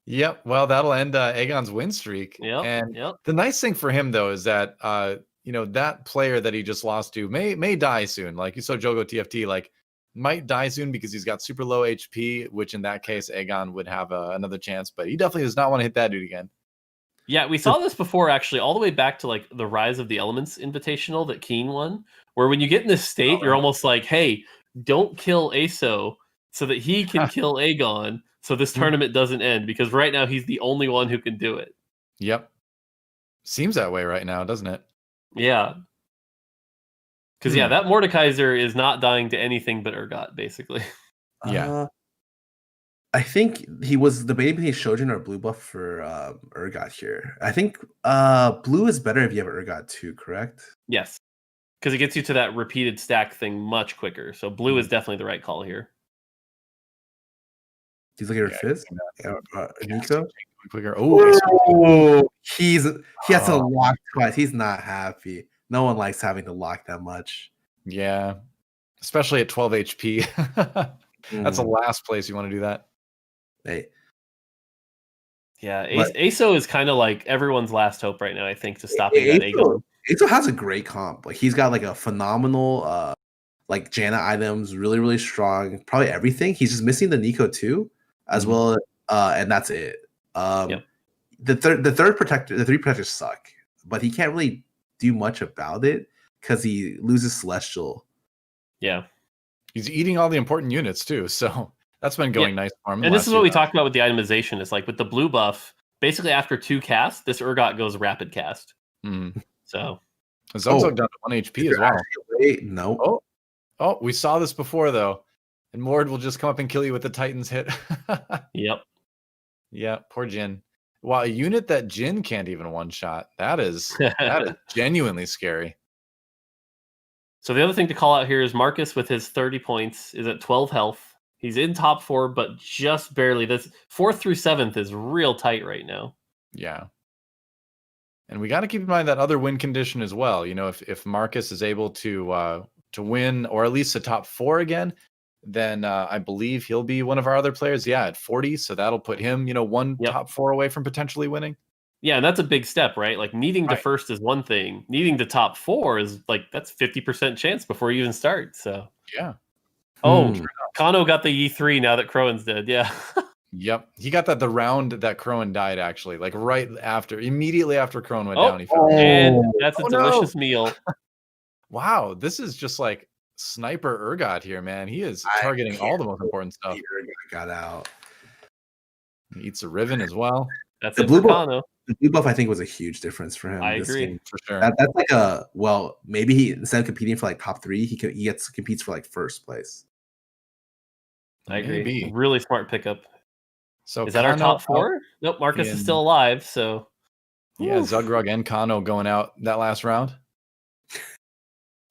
Yep. Well, that'll end Aegon's win streak. Yep. And the nice thing for him though is that that player that he just lost to may die soon. Like you saw Jogo TFT, might die soon because he's got super low HP, which in that case Aegon would have another chance, but he definitely does not want to hit that dude again. Yeah, we saw this before actually, all the way back to the Rise of the Elements Invitational that Keen won, where when you get in this state, you're almost like, hey, don't kill ASO so that he can kill Aegon so this tournament doesn't end, because right now he's the only one who can do it. Yep. Seems that way right now, doesn't it? Yeah. Because that Mordekaiser is not dying to anything but Urgot, basically. Yeah. I think he was debating between Shojin or blue buff for Urgot here. I think blue is better if you have Urgot too, correct? Yes. Because it gets you to that repeated stack thing much quicker. So blue is definitely the right call here. He's looking at her fizz. Nico. Quicker. He has to lock twice. He's not happy. No one likes having to lock that much. Yeah. Especially at 12 HP. That's the last place you want to do that. Hey. Yeah, ASO is kind of like everyone's last hope right now, I think, to stopping that Aegon. ASO has a great comp. He's got a phenomenal Janna items, really, really strong. Probably everything. He's just missing the Nico too, as well. And that's it. The third protector, the 3 protectors suck, but he can't really do much about it because he loses Celestial. Yeah. He's eating all the important units too, so that's been going nice for him. And this is what we talked about with the itemization. It's like with the blue buff, basically after 2 casts, this Urgot goes rapid cast. So Zugzug down to 1 HP as well. No. Oh, we saw this before though. And Mord will just come up and kill you with the Titan's hit. Yep. Yeah, poor Jin. Wow, a unit that Jin can't even one-shot. That is genuinely scary. So the other thing to call out here is Marcus with his 30 points is at 12 health. He's in top 4, but just barely. This 4th through 7th is real tight right now. Yeah. And we got to keep in mind that other win condition as well. If Marcus is able to win, or at least a top 4 again, then I believe he'll be one of our other players. Yeah, at 40. So that'll put him, one top 4 away from potentially winning. Yeah, and that's a big step, right? Needing to first is one thing. Needing to top 4 is that's 50% chance before you even start. So yeah. Oh, Kano got the E3 now that Khroen's dead. Yeah. Yep. He got that the round that Khroen died, actually. Immediately after Khroen went down. He found and that's a delicious meal. Wow. This is just sniper Urgot here, man. He is I targeting all the can't most important stuff. believe Urgot got out. He eats a Riven as well. That's The it blue for buff, Kano. the blue buff, I think, was a huge difference for him. I this agree. game. For sure. That's like maybe he, instead of competing for like top 3, he competes for like first place. I agree. Maybe. Really smart pickup. So is that our Kano top 4? Nope, Marcus is still alive, so yeah, Oof. Zugrug and Kano going out that last round.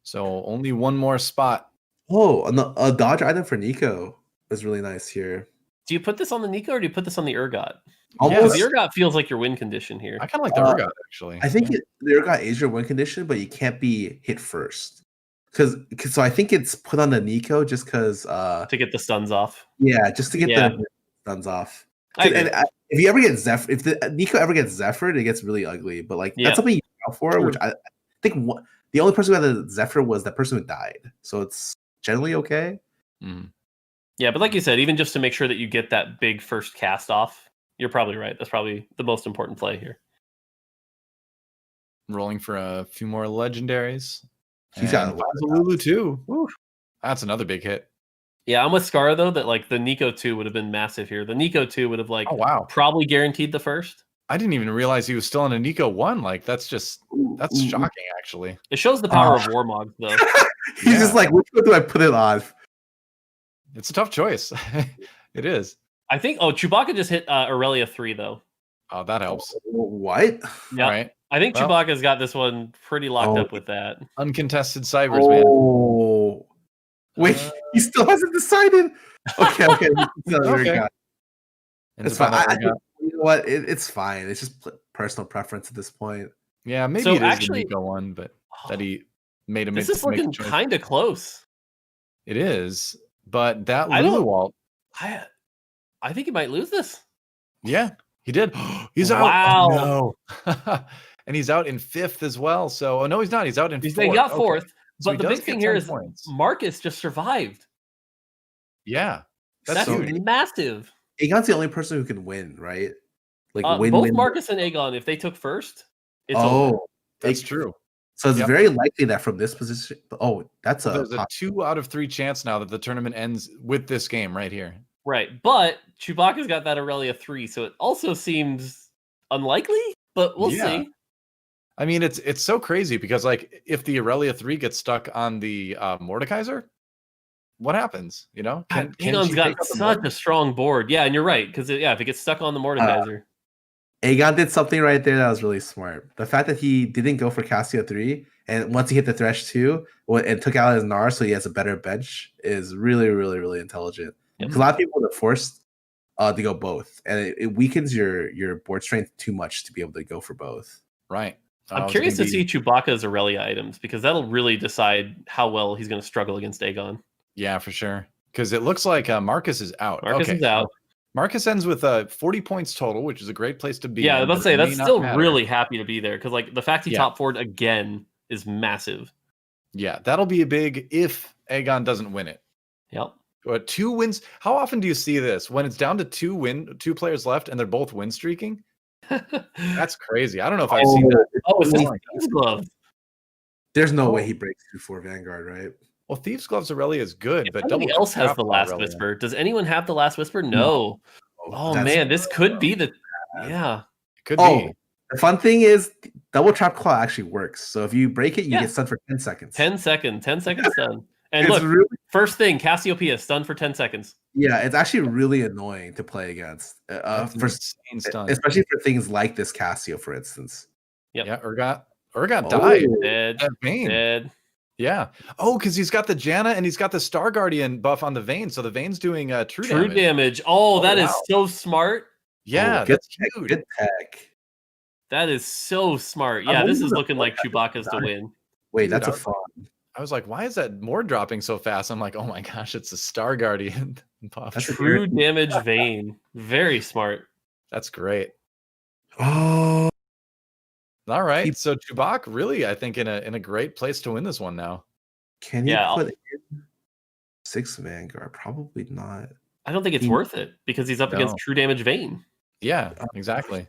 So only one more spot. Oh, a dodge item for Nico is really nice here. Do you put this on the Nico or do you put this on the Urgot? Almost, The Urgot feels like your win condition here. I kind of like the Urgot, actually. I think the Urgot is your win condition, but you can't be hit first. So I think it's put on the Nico just because to get the stuns off. Yeah, just to get the stuns off. If you ever get if the Nico ever gets Zephyr, it gets really ugly. But like that's something you go for, which I think the only person who had the Zephyr was the person who died. So it's generally okay. Mm-hmm. Yeah, but like you said, even just to make sure that you get that big first cast off, you're probably right. That's probably the most important play here. Rolling for a few more legendaries. He's got Lulu too. Woo. That's another big hit. Yeah, I'm with Scara though, that like the Nico 2 would have been massive here. The Nico 2 would have probably guaranteed the first. I didn't even realize he was still in a Nico 1. Like that's shocking actually. It shows the power of Warmog though. He's just like, which one do I put it on? It's a tough choice. It is. I think Chewbacca just hit Aurelia 3 though. Oh, that helps. What? Yeah. Right. I think Chewbacca's got this one pretty locked up with that. Uncontested cybers, man. Oh. Wait, he still hasn't decided. Okay. Okay. It's fine. You know what? It's fine. It's just personal preference at this point. Yeah, maybe it is the Nico one, but that he made a This is looking kind of close. It is, but that Lulu wall. I think he might lose this. Yeah, he did. He's out. Wow. Oh, no. And he's out in 5th as well. So, no, he's not. He's out in 4th. He got 4th. Okay. So but the big thing here is Marcus just survived. Yeah. That's massive. Aegon's the only person who can win, right? Like both Marcus and Aegon, if they took first, it's over. That's true. So it's very likely that from this position. There's a 2 out of 3 chance now that the tournament ends with this game right here. Right, but Chewbacca's got that Aurelia 3, so it also seems unlikely, but we'll see. I mean, it's so crazy because like if the Aurelia 3 gets stuck on the Mordekaiser, what happens? You know, Aegon's got such a strong board. Yeah, and you're right because if it gets stuck on the Mordekaiser, Aegon did something right there that was really smart. The fact that he didn't go for Cassio 3, and once he hit the Thresh 2 and took out his Gnar, so he has a better bench, is really, really, really intelligent. Because a lot of people would have forced to go both, and it weakens your board strength too much to be able to go for both. Right. I'm curious to see Chewbacca's Aurelia items because that'll really decide how well he's going to struggle against Aegon. Yeah, for sure. Because it looks like Marcus is out. Marcus is out. Marcus ends with 40 points total, which is a great place to be. Yeah, I was about to say that's still really happy to be there because like the fact he top 4'd again is massive. Yeah, that'll be a big if Aegon doesn't win it. Yep. 2 wins. How often do you see this when it's down to 2 players left and they're both win streaking? That's crazy. I don't know if I've seen that. It's Thieves Glove. There's no way he breaks before Vanguard, right? Well, Thieves Glove's Aurelia is good, but nobody else has the Last Whisper. Does anyone have the Last Whisper? No. Oh man, this could be the It could be. The fun thing is double trap claw actually works. So if you break it, you get stunned for 10 seconds. 10 seconds stun. And look, first thing, Cassiopeia stunned for 10 seconds. Yeah, it's actually really annoying to play against, especially for things like this Cassio, for instance. Yep. Yeah, Urgot died. Dead. Yeah. Oh, because he's got the Janna and he's got the Star Guardian buff on the Vayne, so the Vayne's doing true damage. Oh, that is so smart. Yeah, that's huge. Good tech. That is so smart. Yeah, this is looking like Chewbacca's to win. Wait, that's a fun. I was like, why is that more dropping so fast? I'm like, oh my gosh, it's a Star Guardian buff. That's true damage Vayne. Very smart. That's great. Oh. All right. So Chewbacca really, I think, in a great place to win this one now. Can you put in 6 Vanguard? Probably not. I don't think it's worth it because he's up against true damage Vayne. Yeah, exactly.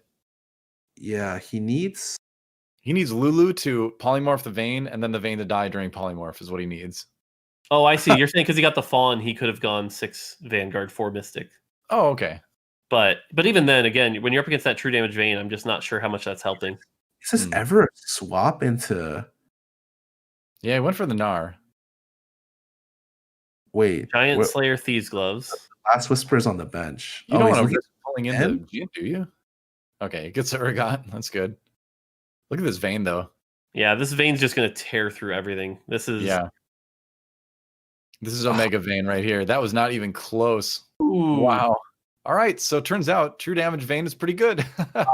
Yeah, he needs Lulu to polymorph the Vayne and then the Vayne to die during polymorph is what he needs. Oh, I see. You're saying because he got the Fawn, he could have gone 6 Vanguard, 4 Mystic. Oh, okay. But even then, again, when you're up against that true damage Vayne, I'm just not sure how much that's helping. Is this ever a swap into? Yeah, he went for the Gnar. Wait, Giant Slayer, Thieves Gloves. Last Whisper's on the bench. You don't want to risk pulling into Gian, do you? Okay, it gets Urgot. That's good. Look at this Vayne, though. Yeah, this Vayne's just going to tear through everything. This is Omega Vayne right here. That was not even close. Ooh. Wow. All right, so it turns out true damage Vayne is pretty good. That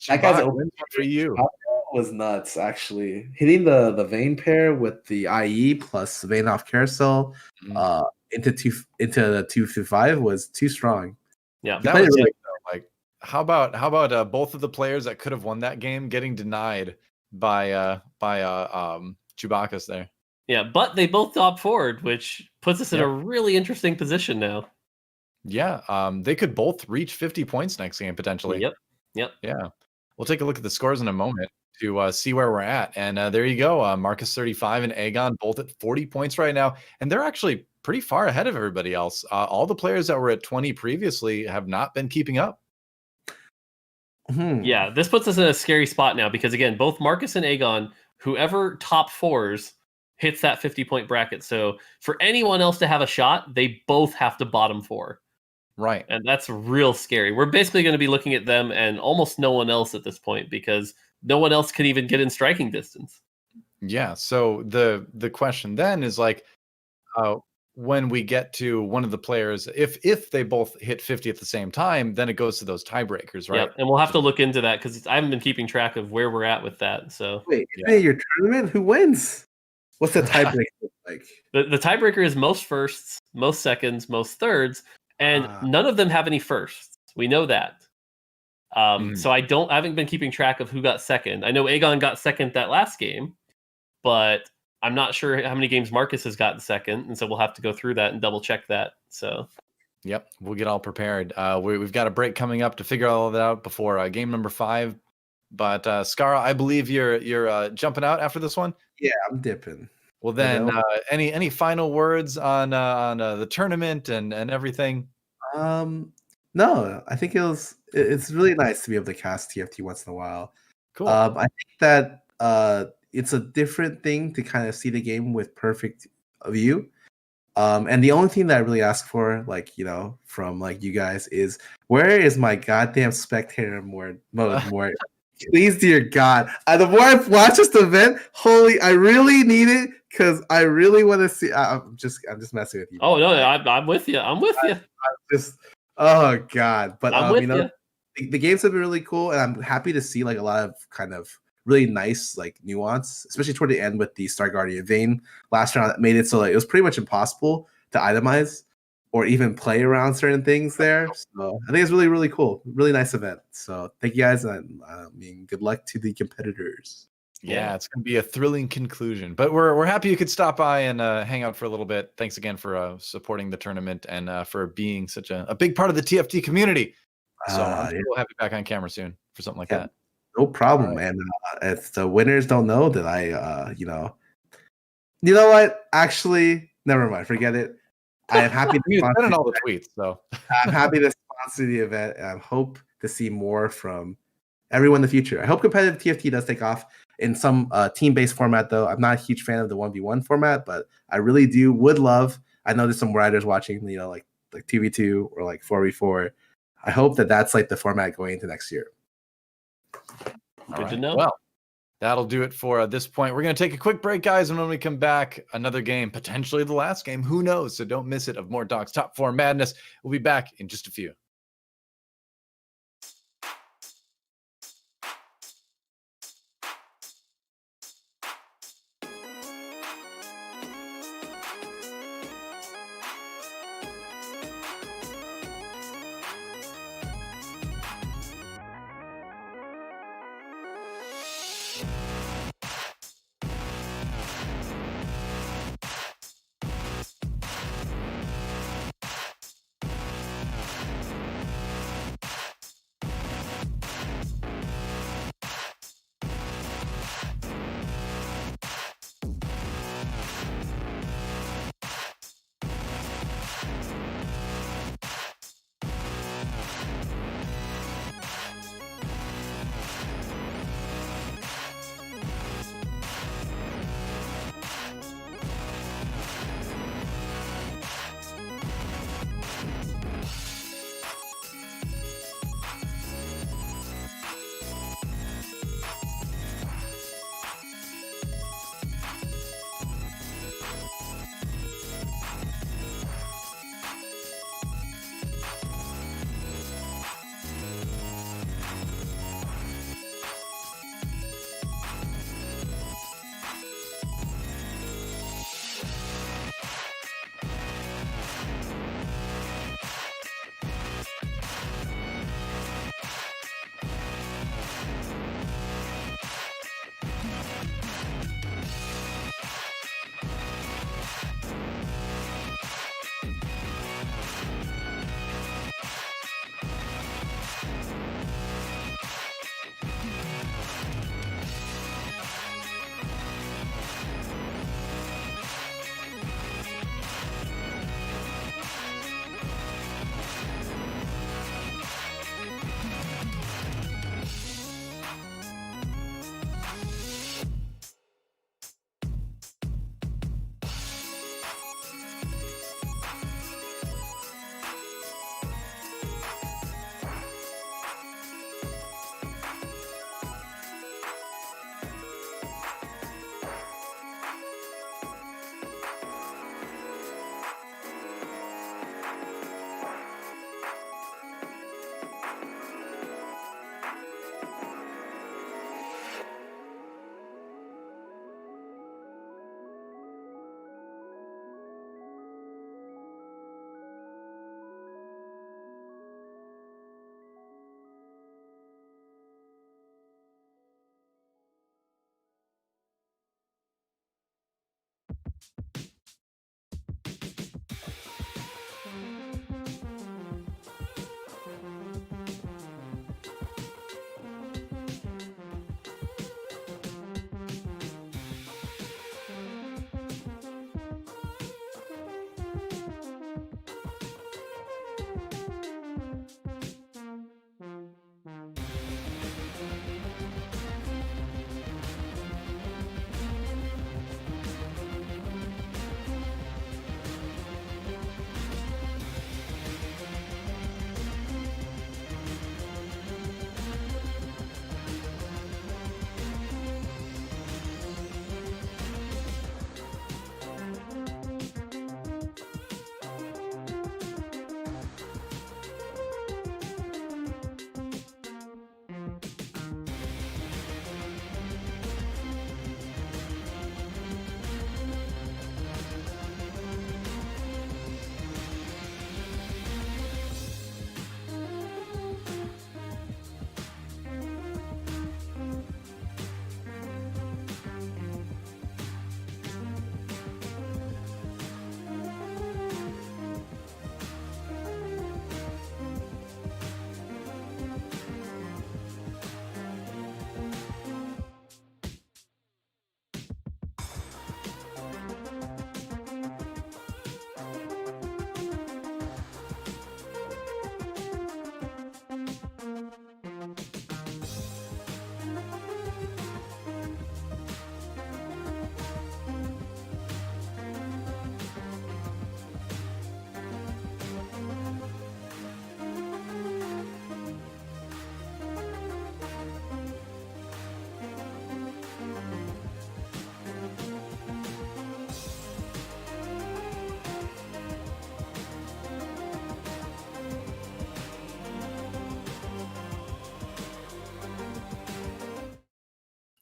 guy's wins one for you. Was nuts, actually. Hitting the Vayne pair with the IE plus Vayne off carousel into the 2-5 was too strong. Yeah, that was like how about both of the players that could have won that game getting denied by Chewbacca's there. Yeah, but they both top forward, which puts us in a really interesting position now. Yeah, they could both reach 50 points next game potentially. Yep. Yeah, we'll take a look at the scores in a moment to see where we're at. And there you go. Marcus 35 and Aegon both at 40 points right now. And they're actually pretty far ahead of everybody else. All the players that were at 20 previously have not been keeping up. Yeah, this puts us in a scary spot now because, again, both Marcus and Aegon, whoever top fours hits that 50-point bracket. So for anyone else to have a shot, they both have to bottom 4. Right. And that's real scary. We're basically going to be looking at them and almost no one else at this point because no one else can even get in striking distance. Yeah. So the question then is like, when we get to one of the players, if they both hit 50 at the same time, then it goes to those tiebreakers, right? Yeah, and we'll have to look into that because I haven't been keeping track of where we're at with that. So wait, your tournament, who wins? What's the tiebreaker like? The tiebreaker is most firsts, most seconds, most thirds, and none of them have any firsts. We know that. So I haven't been keeping track of who got second. I know Aegon got second that last game, but I'm not sure how many games Marcus has gotten second, and so we'll have to go through that and double check that. So, yep, we'll get all prepared. We've got a break coming up to figure all of that out before game number 5. But Scara, I believe you're jumping out after this one. Yeah, I'm dipping. Well, then, any final words on the tournament and everything? No, I think it's really nice to be able to cast TFT once in a while. Cool. I think that it's a different thing to kind of see the game with perfect view. And the only thing that I really ask for, from you guys is, where is my goddamn spectator mode more? Please, dear God. The more I watch this event, I really need it because I really want to see. I'm just messing with you. Oh no, I'm with you. Oh God. But I'm with you. The games have been really cool, and I'm happy to see a lot of kind of really nice nuance, especially toward the end with the Star Guardian Vayne last round that made it so it was pretty much impossible to itemize or even play around certain things there. So I think it's really, really cool. Really nice event. So thank you guys, and good luck to the competitors. Yeah, it's going to be a thrilling conclusion. But we're happy you could stop by and hang out for a little bit. Thanks again for supporting the tournament and for being such a big part of the TFT community. So I'm sure we'll have you back on camera soon for something like that. No problem, man. If the winners don't know that I, you know what? Actually, never mind. Forget it. I am happy to sponsor all the tweets. So I'm happy to sponsor the event, and I hope to see more from everyone in the future. I hope competitive TFT does take off in some team-based format, though. I'm not a huge fan of the 1v1 format, but I really would love. I know there's some writers watching, like 2v2 or 4v4. I hope that that's the format going into next year. Good to know. Well, that'll do it for this point. We're going to take a quick break, guys, and when we come back, another game, potentially the last game. Who knows? So don't miss it of Mortdog's Top 4 Madness. We'll be back in just a few.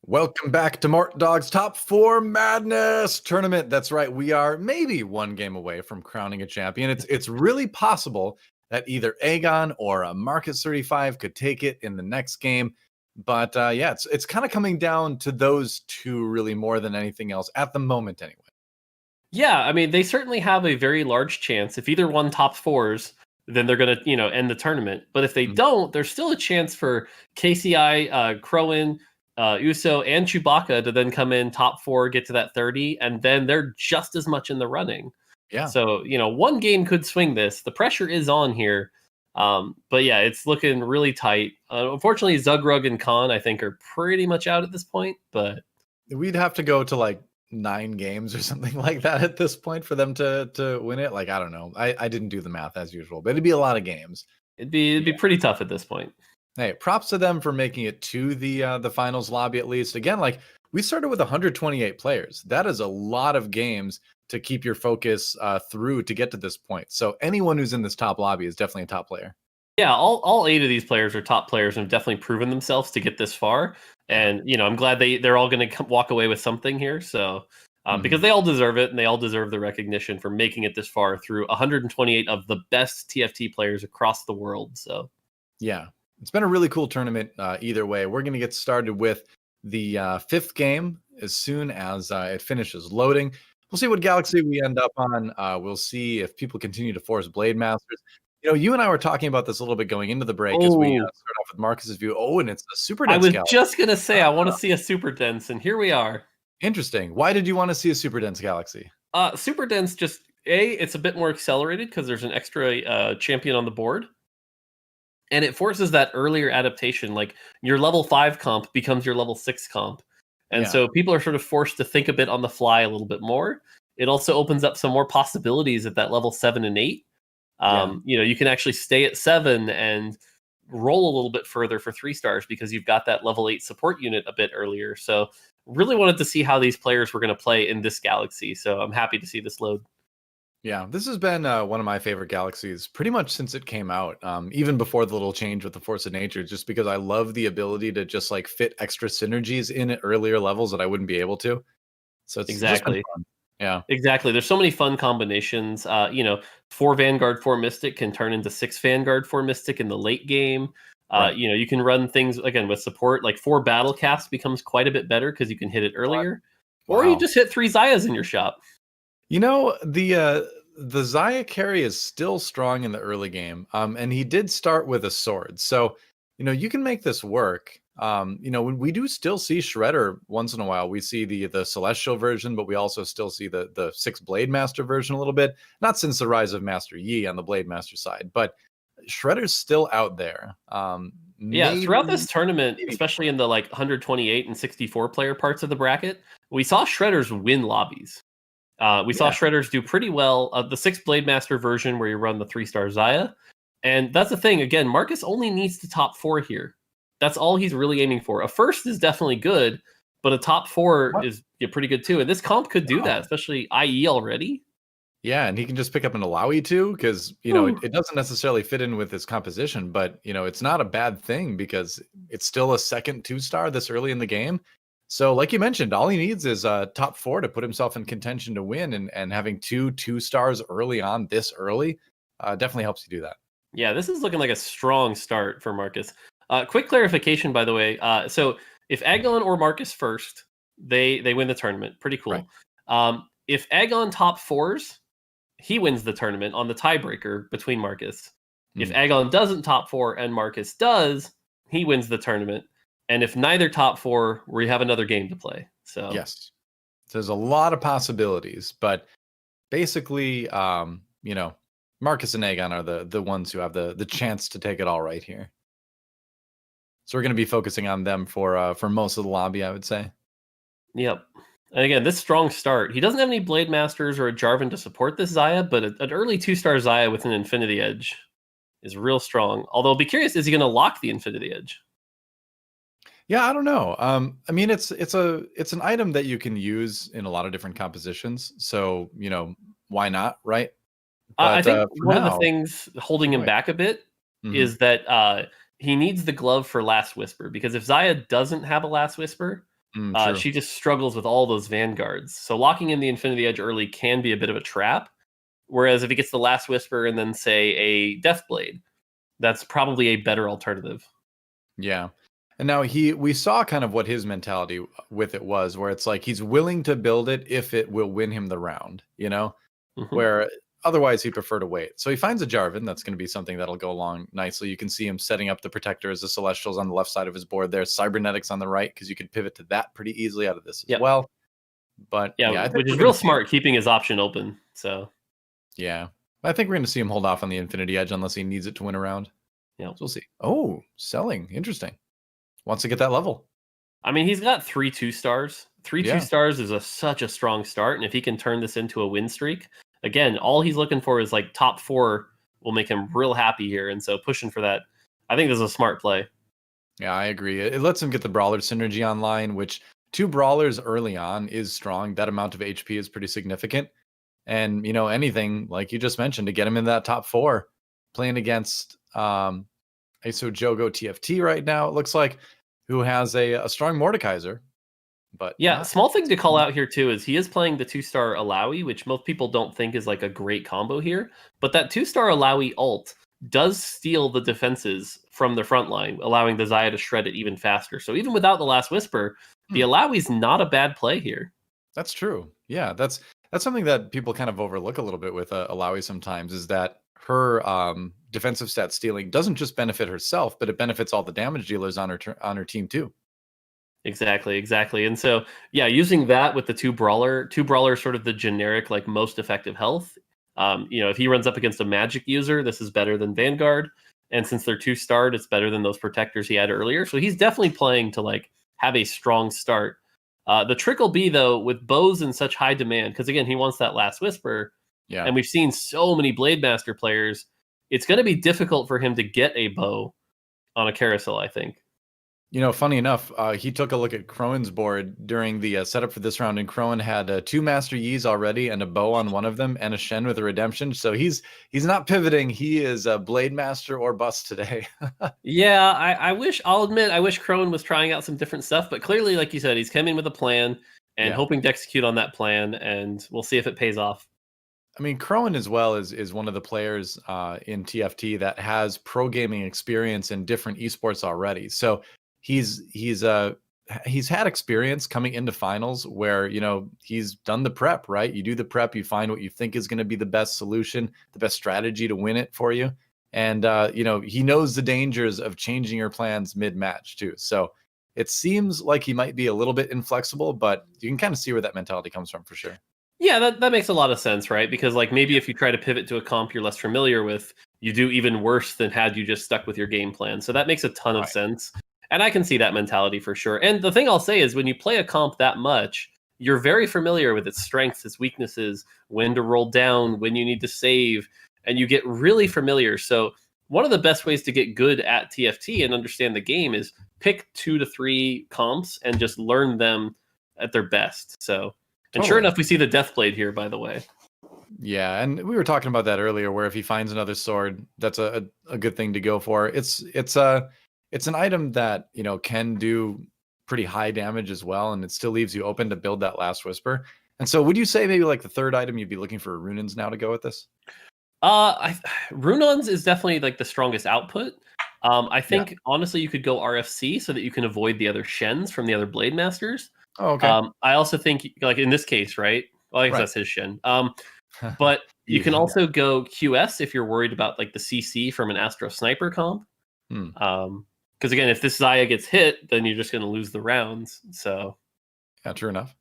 Welcome back to Mortdog's Top 4 Madness tournament. That's right. We are maybe one game away from crowning a champion. It's really possible that either Aegon or Marcus 35 could take it in the next game. But yeah, it's kind of coming down to those two really more than anything else at the moment anyway. Yeah, I mean, they certainly have a very large chance. If either one top fours, then they're going to, end the tournament. But if they don't, there's still a chance for KCI, Khroen, Uso, and Chewbacca to then come in top 4, get to that 30, and then they're just as much in the running. Yeah. So, one game could swing this. The pressure is on here. But yeah, it's looking really tight. Unfortunately, Zugrug and Khan, I think, are pretty much out at this point. But we'd have to go to like 9 games or something like that at this point for them to win it. Like, I don't know. I didn't do the math as usual, but it'd be a lot of games. It'd be pretty tough at this point. Hey, props to them for making it to the finals lobby at least. Again, like we started with 128 players. That is a lot of games to keep your focus through to get to this point. So anyone who's in this top lobby is definitely a top player. Yeah, all 8 of these players are top players and have definitely proven themselves to get this far. And I'm glad they're all going to walk away with something here. So because they all deserve it, and they all deserve the recognition for making it this far through 128 of the best TFT players across the world. So yeah, it's been a really cool tournament. Either way, we're going to get started with the 5th game as soon as it finishes loading. We'll see what galaxy we end up on. We'll see if people continue to force Blade Masters. You and I were talking about this a little bit going into the break as we start off with Marcus's view. Oh, and it's a super dense galaxy. Just going to say, I want to see a super dense, and here we are. Interesting. Why did you want to see a super dense galaxy? Super dense, just it's a bit more accelerated because there's an extra champion on the board. And it forces that earlier adaptation. Like your level 5 comp becomes your level 6 comp. And so people are sort of forced to think a bit on the fly a little bit more. It also opens up some more possibilities at that level 7 and 8. You can actually stay at 7 and roll a little bit further for 3 stars because you've got that level 8 support unit a bit earlier. So really wanted to see how these players were going to play in this galaxy. So I'm happy to see this load. Yeah, this has been one of my favorite galaxies pretty much since it came out, even before the little change with the Force of Nature, just because I love the ability to just like fit extra synergies in at earlier levels that I wouldn't be able to. So it's exactly. just been fun. Yeah, exactly. There's so many fun combinations. 4 Vanguard, 4 Mystic can turn into 6 Vanguard, 4 Mystic in the late game. Right. You can run things again with support, like 4 battlecast becomes quite a bit better because you can hit it earlier, or you just hit 3 Zayas in your shop. The Zaya carry is still strong in the early game, and he did start with a sword, so you can make this work. When we do still see Shredder once in a while, we see the Celestial version, but we also still see the 6 Blade Master version a little bit. Not since the rise of Master Yi on the Blade Master side, but Shredder's still out there. Throughout this tournament, especially in the 128 and 64 player parts of the bracket, we saw Shredders win lobbies. We saw Shredders do pretty well. The 6 Blade Master version where you run the 3-star Zaya. And that's the thing. Again, Marcus only needs to top 4 here. That's all he's really aiming for. A first is definitely good, but a top 4 is pretty good too. And this comp could do that, especially IE already. Yeah, and he can just pick up an Alawi too, because it doesn't necessarily fit in with his composition, but it's not a bad thing because it's still a second 2-star this early in the game. So like you mentioned, all he needs is top 4 to put himself in contention to win, and having 2 stars early on this early definitely helps you do that. Yeah, this is looking like a strong start for Marcus. Quick clarification, by the way. So if Aegon or Marcus first, they win the tournament. Pretty cool. Right. If Aegon top 4s, he wins the tournament on the tiebreaker between Marcus. If Aegon doesn't top 4 and Marcus does, he wins the tournament. And if neither top 4, we have another game to play. So yes, there's a lot of possibilities, but basically, Marcus and Aegon are the ones who have the chance to take it all right here. So we're going to be focusing on them for most of the lobby, I would say. Yep. And again, this strong start. He doesn't have any Blade Masters or a Jarvan to support this Zaya, but an early 2-star Zaya with an Infinity Edge is real strong. Although I'll be curious, is he going to lock the Infinity Edge? Yeah, I don't know. I mean, it's an item that you can use in a lot of different compositions. So, why not, right? But, I think one of the things holding him back a bit is that he needs the glove for Last Whisper, because if Zaya doesn't have a Last Whisper, True. she just struggles with all those Vanguards. So locking in the Infinity Edge early can be a bit of a trap. Whereas if he gets the Last Whisper and then, say, a Deathblade, that's probably a better alternative. Yeah. And now we saw kind of what his mentality with it was, where it's like he's willing to build it if it will win him the round, you know, where otherwise he'd prefer to wait. So he finds a Jarvan. That's going to be something that'll go along nicely. You can see him setting up the Protectors, the Celestials on the left side of his board. There's Cybernetics on the right, because you could pivot to that pretty easily out of this as well. But yeah, which is real smart, keeping his option open. So yeah, I think we're going to see him hold off on the Infinity Edge unless he needs it to win a round. Yeah, so we'll see. Oh, selling. Interesting. Wants to get that level. I mean, he's got 3 2-stars. 3 2-stars is such a strong start. And if he can turn this into a win streak, again, all he's looking for is like top 4 will make him real happy here. And so pushing for that, I think this is a smart play. Yeah, I agree. It lets him get the brawler synergy online, which 2 brawlers early on is strong. That amount of HP is pretty significant. And, you know, anything, like you just mentioned, to get him in that top 4, playing against jogo TFT right now, it looks like, who has a strong Mordekaiser. But yeah, small thing to call out here too is he is playing the 2-star Alawi, which most people don't think is like a great combo here. But that 2-star Alawi ult does steal the defenses from the front line, allowing the Xayah to shred it even faster. So even without the Last Whisper, the Alawi's not a bad play here. That's true. Yeah, that's something that people kind of overlook a little bit with Alawi sometimes, is that her defensive stat stealing doesn't just benefit herself, but it benefits all the damage dealers on her team too. Exactly. And so, yeah, using that with the two brawler sort of the generic, like, most effective health. You know, if he runs up against a magic user, this is better than Vanguard. And since they're 2-starred, it's better than those protectors he had earlier. So he's definitely playing to, like, have a strong start. The trick will be, though, with bows in such high demand, because again, he wants that Last Whisper. Yeah. And we've seen so many Blade Master players, it's going to be difficult for him to get a bow on a carousel, I think. You know, funny enough, he took a look at Khroen's board during the setup for this round, and Khroen had 2 Master Yis already and a bow on one of them and a Shen with a Redemption. So he's not pivoting. He is a Blade Master or bust today. Yeah, I'll admit, I wish Khroen was trying out some different stuff, but clearly, like you said, he's coming with a plan and hoping to execute on that plan, and we'll see if it pays off. I mean, Cronin as well is one of the players in TFT that has pro gaming experience in different esports already. So he's had experience coming into finals where, you know, he's done the prep, right? You do the prep, you find what you think is going to be the best solution, the best strategy to win it for you. And, you know, he knows the dangers of changing your plans mid-match too. So it seems like he might be a little bit inflexible, but you can kind of see where that mentality comes from for sure. Yeah, that makes a lot of sense, right? Because, like, maybe if you try to pivot to a comp you're less familiar with, you do even worse than had you just stuck with your game plan. So that makes a ton of sense. And I can see that mentality for sure. And the thing I'll say is, when you play a comp that much, you're very familiar with its strengths, its weaknesses, when to roll down, when you need to save, and you get really familiar. So one of the best ways to get good at TFT and understand the game is pick 2 to 3 comps and just learn them at their best. So... And sure enough, we see the Deathblade here, by the way. Yeah, and we were talking about that earlier, where if he finds another sword, that's a good thing to go for. It's an item that, you know, can do pretty high damage as well, and it still leaves you open to build that Last Whisper. And so would you say maybe like the third item you'd be looking for Runins now to go with this? Runons is definitely like the strongest output. I think honestly you could go RFC so that you can avoid the other Shens from the other Blade Masters. Oh, okay. I also think, like in this case, right? Well, I guess that's his Shen. But you can also go QS if you're worried about like the CC from an Astro Sniper comp. Because again, if this Xayah gets hit, then you're just going to lose the rounds. So, yeah, true enough.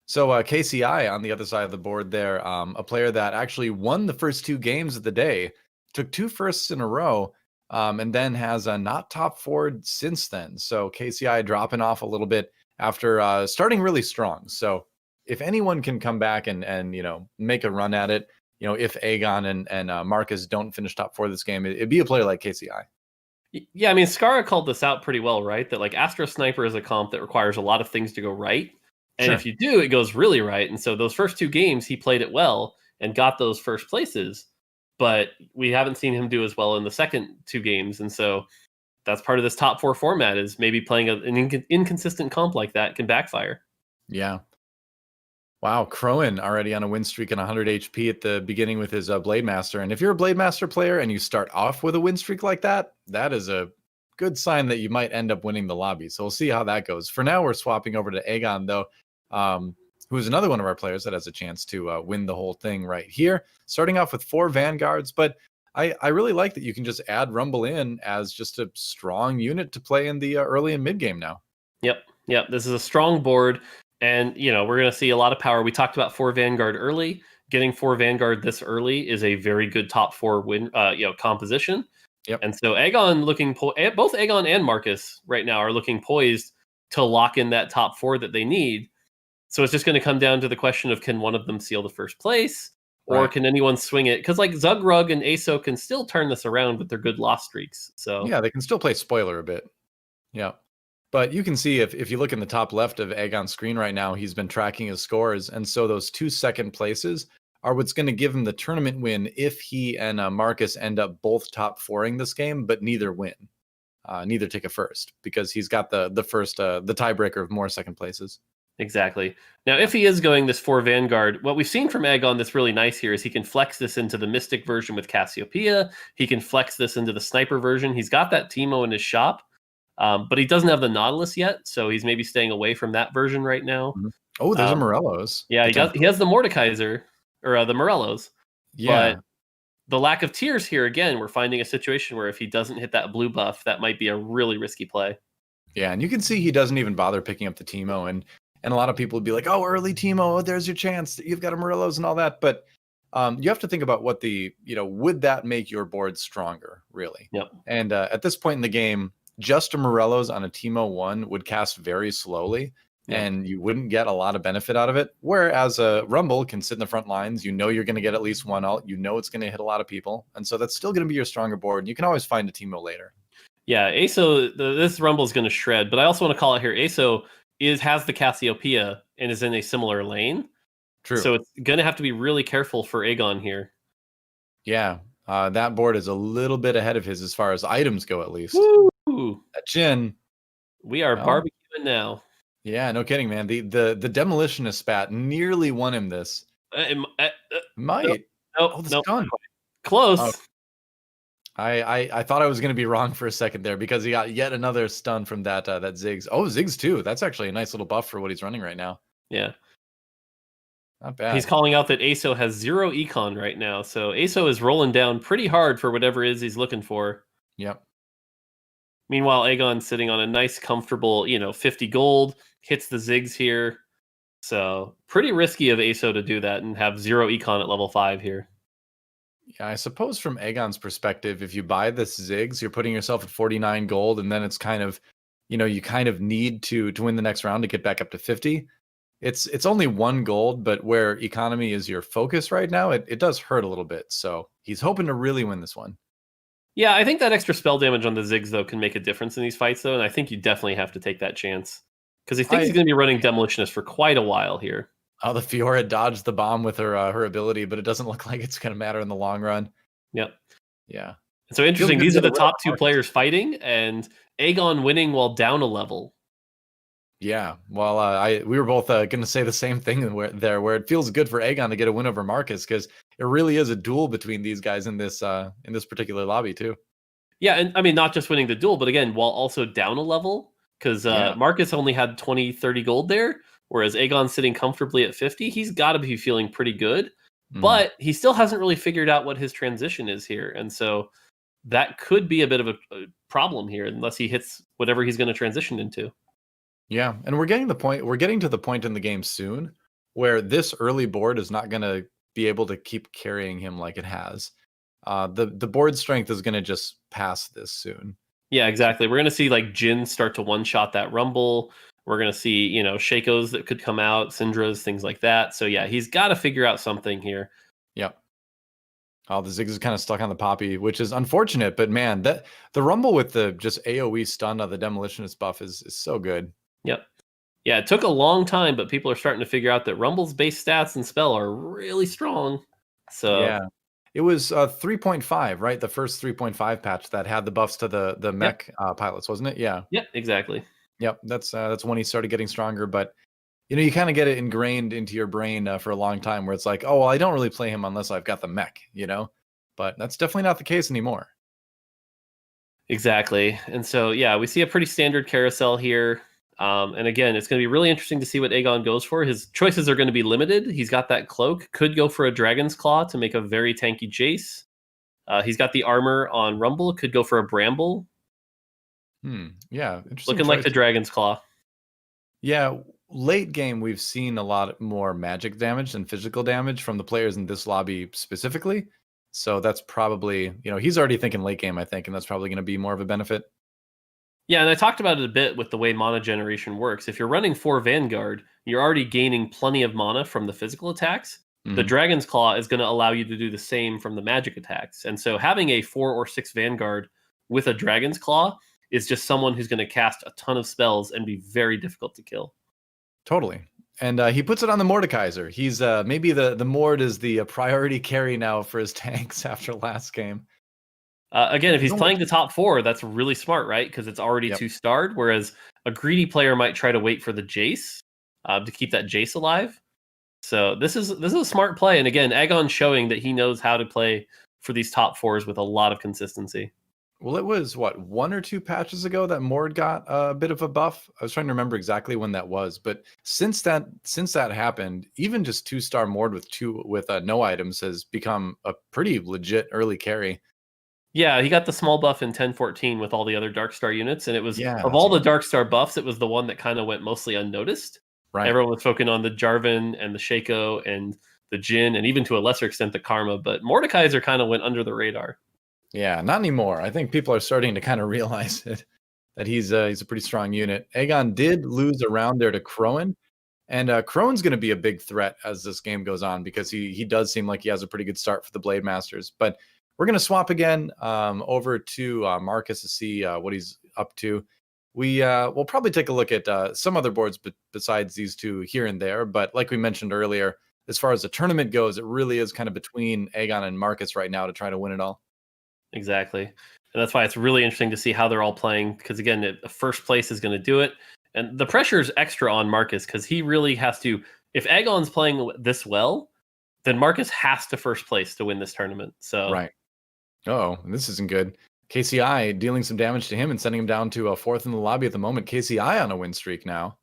So KCI on the other side of the board there, a player that actually won the first 2 games of the day, took 2 firsts in a row, and then has not top 4 since then. So KCI dropping off a little bit after starting really strong. So if anyone can come back and you know, make a run at it, you know, if Aegon and Marcus don't finish top 4 this game, it'd be a player like KCI. Yeah, I mean, Scara called this out pretty well, right? That like Astro Sniper is a comp that requires a lot of things to go right. And if you do, it goes really right. And so those first 2 games, he played it well and got those first places. But we haven't seen him do as well in the second 2 games. And so that's part of this top 4 format, is maybe playing an inconsistent comp like that can backfire. Yeah. Wow, Khroen already on a win streak and 100 HP at the beginning with his Blade Master. And if you're a Blade Master player and you start off with a win streak like that, that is a good sign that you might end up winning the lobby. So we'll see how that goes. For now, we're swapping over to Aegon, though, who is another one of our players that has a chance to win the whole thing right here. Starting off with 4 Vanguards, but I really like that you can just add Rumble in as just a strong unit to play in the early and mid game now. Yep. This is a strong board, and we're going to see a lot of power. We talked about 4 Vanguard early. Getting 4 Vanguard this early is a very good top 4 win, composition. Yep. And so Aegon both Aegon and Marcus right now are looking poised to lock in that top 4 that they need. So it's just going to come down to the question of, can one of them seal the first place, or can anyone swing it? Because like Zugrug and Aso can still turn this around with their good loss streaks. So yeah, they can still play spoiler a bit. Yeah. But you can see if you look in the top left of Aegon's screen right now, he's been tracking his scores. And so those 2 second places are what's going to give him the tournament win if he and Marcus end up both top 4ing this game, but neither win. Neither take a first, because he's got the first, the tiebreaker of more second places. Exactly. Now, if he is going this 4 Vanguard, what we've seen from Aegon that's really nice here is he can flex this into the Mystic version with Cassiopeia. He can flex this into the Sniper version. He's got that Teemo in his shop. But he doesn't have the Nautilus yet, so he's maybe staying away from that version right now. Mm-hmm. Oh, there's a Morellos. Yeah, he has the Mordekaiser, or the Morellos. Yeah. But the lack of tiers here, again, we're finding a situation where if he doesn't hit that blue buff, that might be a really risky play. Yeah, and you can see he doesn't even bother picking up the Teemo, and a lot of people would be like, oh, early Teemo, there's your chance, you've got a Morellos and all that, but you have to think about what would that make your board stronger, really? Yep. And at this point in the game, just a Morellos on a Teemo 1 would cast very slowly, and you wouldn't get a lot of benefit out of it. Whereas a Rumble can sit in the front lines. You know you're going to get at least 1 ult. You know it's going to hit a lot of people. And so that's still going to be your stronger board. And you can always find a Teemo later. Yeah, Aso, this Rumble is going to shred. But I also want to call it here, Aso has the Cassiopeia and is in a similar lane. True. So it's going to have to be really careful for Aegon here. Yeah, that board is a little bit ahead of his as far as items go, at least. Woo! That Jhin. We are barbecuing now. Yeah, no kidding, man. The demolitionist spat nearly won him this. Might. No. Close. Oh. I thought I was going to be wrong for a second there, because he got yet another stun from that Ziggs. Oh, Ziggs too. That's actually a nice little buff for what he's running right now. Yeah. Not bad. He's calling out that Aso has 0 econ right now. So Aso is rolling down pretty hard for whatever it is he's looking for. Yep. Meanwhile, Aegon's sitting on a nice, comfortable, 50 gold, hits the Ziggs here. So pretty risky of Aso to do that and have 0 econ at level 5 here. Yeah, I suppose from Aegon's perspective, if you buy this Ziggs, you're putting yourself at 49 gold, and then it's kind of, you kind of need to win the next round to get back up to 50. It's only 1 gold, but where economy is your focus right now, it does hurt a little bit. So he's hoping to really win this one. Yeah, I think that extra spell damage on the Ziggs, though, can make a difference in these fights, though, and I think you definitely have to take that chance. Because he thinks he's going to be running Demolitionist for quite a while here. Oh, the Fiora dodged the bomb with her ability, but it doesn't look like it's going to matter in the long run. Yep. Yeah. So interesting, these are the top 2 players fighting, and Aegon winning while down a level. Yeah, well, we were both going to say the same thing where it feels good for Aegon to get a win over Marcus, because it really is a duel between these guys in this particular lobby too. Yeah, and I mean, not just winning the duel, but again, while also down a level, because Marcus only had 20, 30 gold there, whereas Aegon's sitting comfortably at 50. He's got to be feeling pretty good, but he still hasn't really figured out what his transition is here, and so that could be a bit of a problem here unless he hits whatever he's going to transition into. Yeah, and we're getting to the point in the game soon where this early board is not going to be able to keep carrying him like it has. The board strength is going to just pass this soon. Yeah, exactly. We're going to see like Jhin start to one-shot that Rumble. We're going to see, Shakos that could come out, Syndras, things like that. So yeah, he's got to figure out something here. Yep. Oh, the Ziggs is kind of stuck on the Poppy, which is unfortunate. But man, the Rumble with the just AoE stun of the Demolitionist buff is so good. Yep. Yeah, it took a long time, but people are starting to figure out that Rumble's base stats and spell are really strong. So yeah, It was 3.5, right? The first 3.5 patch that had the buffs to the mech pilots, wasn't it? Yeah. Yep, exactly. Yep, that's when he started getting stronger. But you kind of get it ingrained into your brain for a long time, where it's like, oh, well, I don't really play him unless I've got the mech, But that's definitely not the case anymore. Exactly. And so, yeah, we see a pretty standard carousel here. And again, it's going to be really interesting to see what Aegon goes for. His choices are going to be limited. He's got that cloak, could go for a Dragon's Claw to make a very tanky Jace. He's got the armor on Rumble, could go for a Bramble. Yeah, interesting. Looking like the Dragon's Claw. Yeah, late game, we've seen a lot more magic damage than physical damage from the players in this lobby specifically. So that's probably, he's already thinking late game, I think, and that's probably going to be more of a benefit. Yeah, and I talked about it a bit with the way mana generation works. If you're running 4 Vanguard, you're already gaining plenty of mana from the physical attacks. The Dragon's Claw is going to allow you to do the same from the magic attacks. And so having a 4 or 6 Vanguard with a Dragon's Claw is just someone who's going to cast a ton of spells and be very difficult to kill. Totally. And he puts it on the Mordekaiser. He's maybe the Mord is the priority carry now for his tanks after last game. Again, if he's playing the top 4, that's really smart, right? Because it's already 2-starred, whereas a greedy player might try to wait for the Jace to keep that Jace alive. So this is a smart play. And again, Aegon showing that he knows how to play for these top 4s with a lot of consistency. Well, it was, 1 or 2 patches ago that Mord got a bit of a buff? I was trying to remember exactly when that was. But since that happened, even just 2-star Mord with no items has become a pretty legit early carry. Yeah, he got the small buff in 10.14 with all the other Darkstar units. And it was, of all the Darkstar buffs, it was the one that kind of went mostly unnoticed. Right. Everyone was focusing on the Jarvan and the Shaco and the Jhin, and even to a lesser extent the Karma. But Mordekaiser kind of went under the radar. Yeah, not anymore. I think people are starting to kind of realize it, that he's a pretty strong unit. Aegon did lose a round there to Khroen, and Khroen's going to be a big threat as this game goes on because he does seem like he has a pretty good start for the Blade Masters. But we're going to swap again over to Marcus to see what he's up to. We'll probably take a look at some other boards besides these two here and there. But like we mentioned earlier, as far as the tournament goes, it really is kind of between Aegon and Marcus right now to try to win it all. Exactly. And that's why it's really interesting to see how they're all playing. Because again, the first place is going to do it. And the pressure is extra on Marcus because he really has to. If Aegon's playing this well, then Marcus has to first place to win this tournament. So right. Oh, this isn't good. KCI dealing some damage to him and sending him down to a 4th in the lobby at the moment. KCI on a win streak now.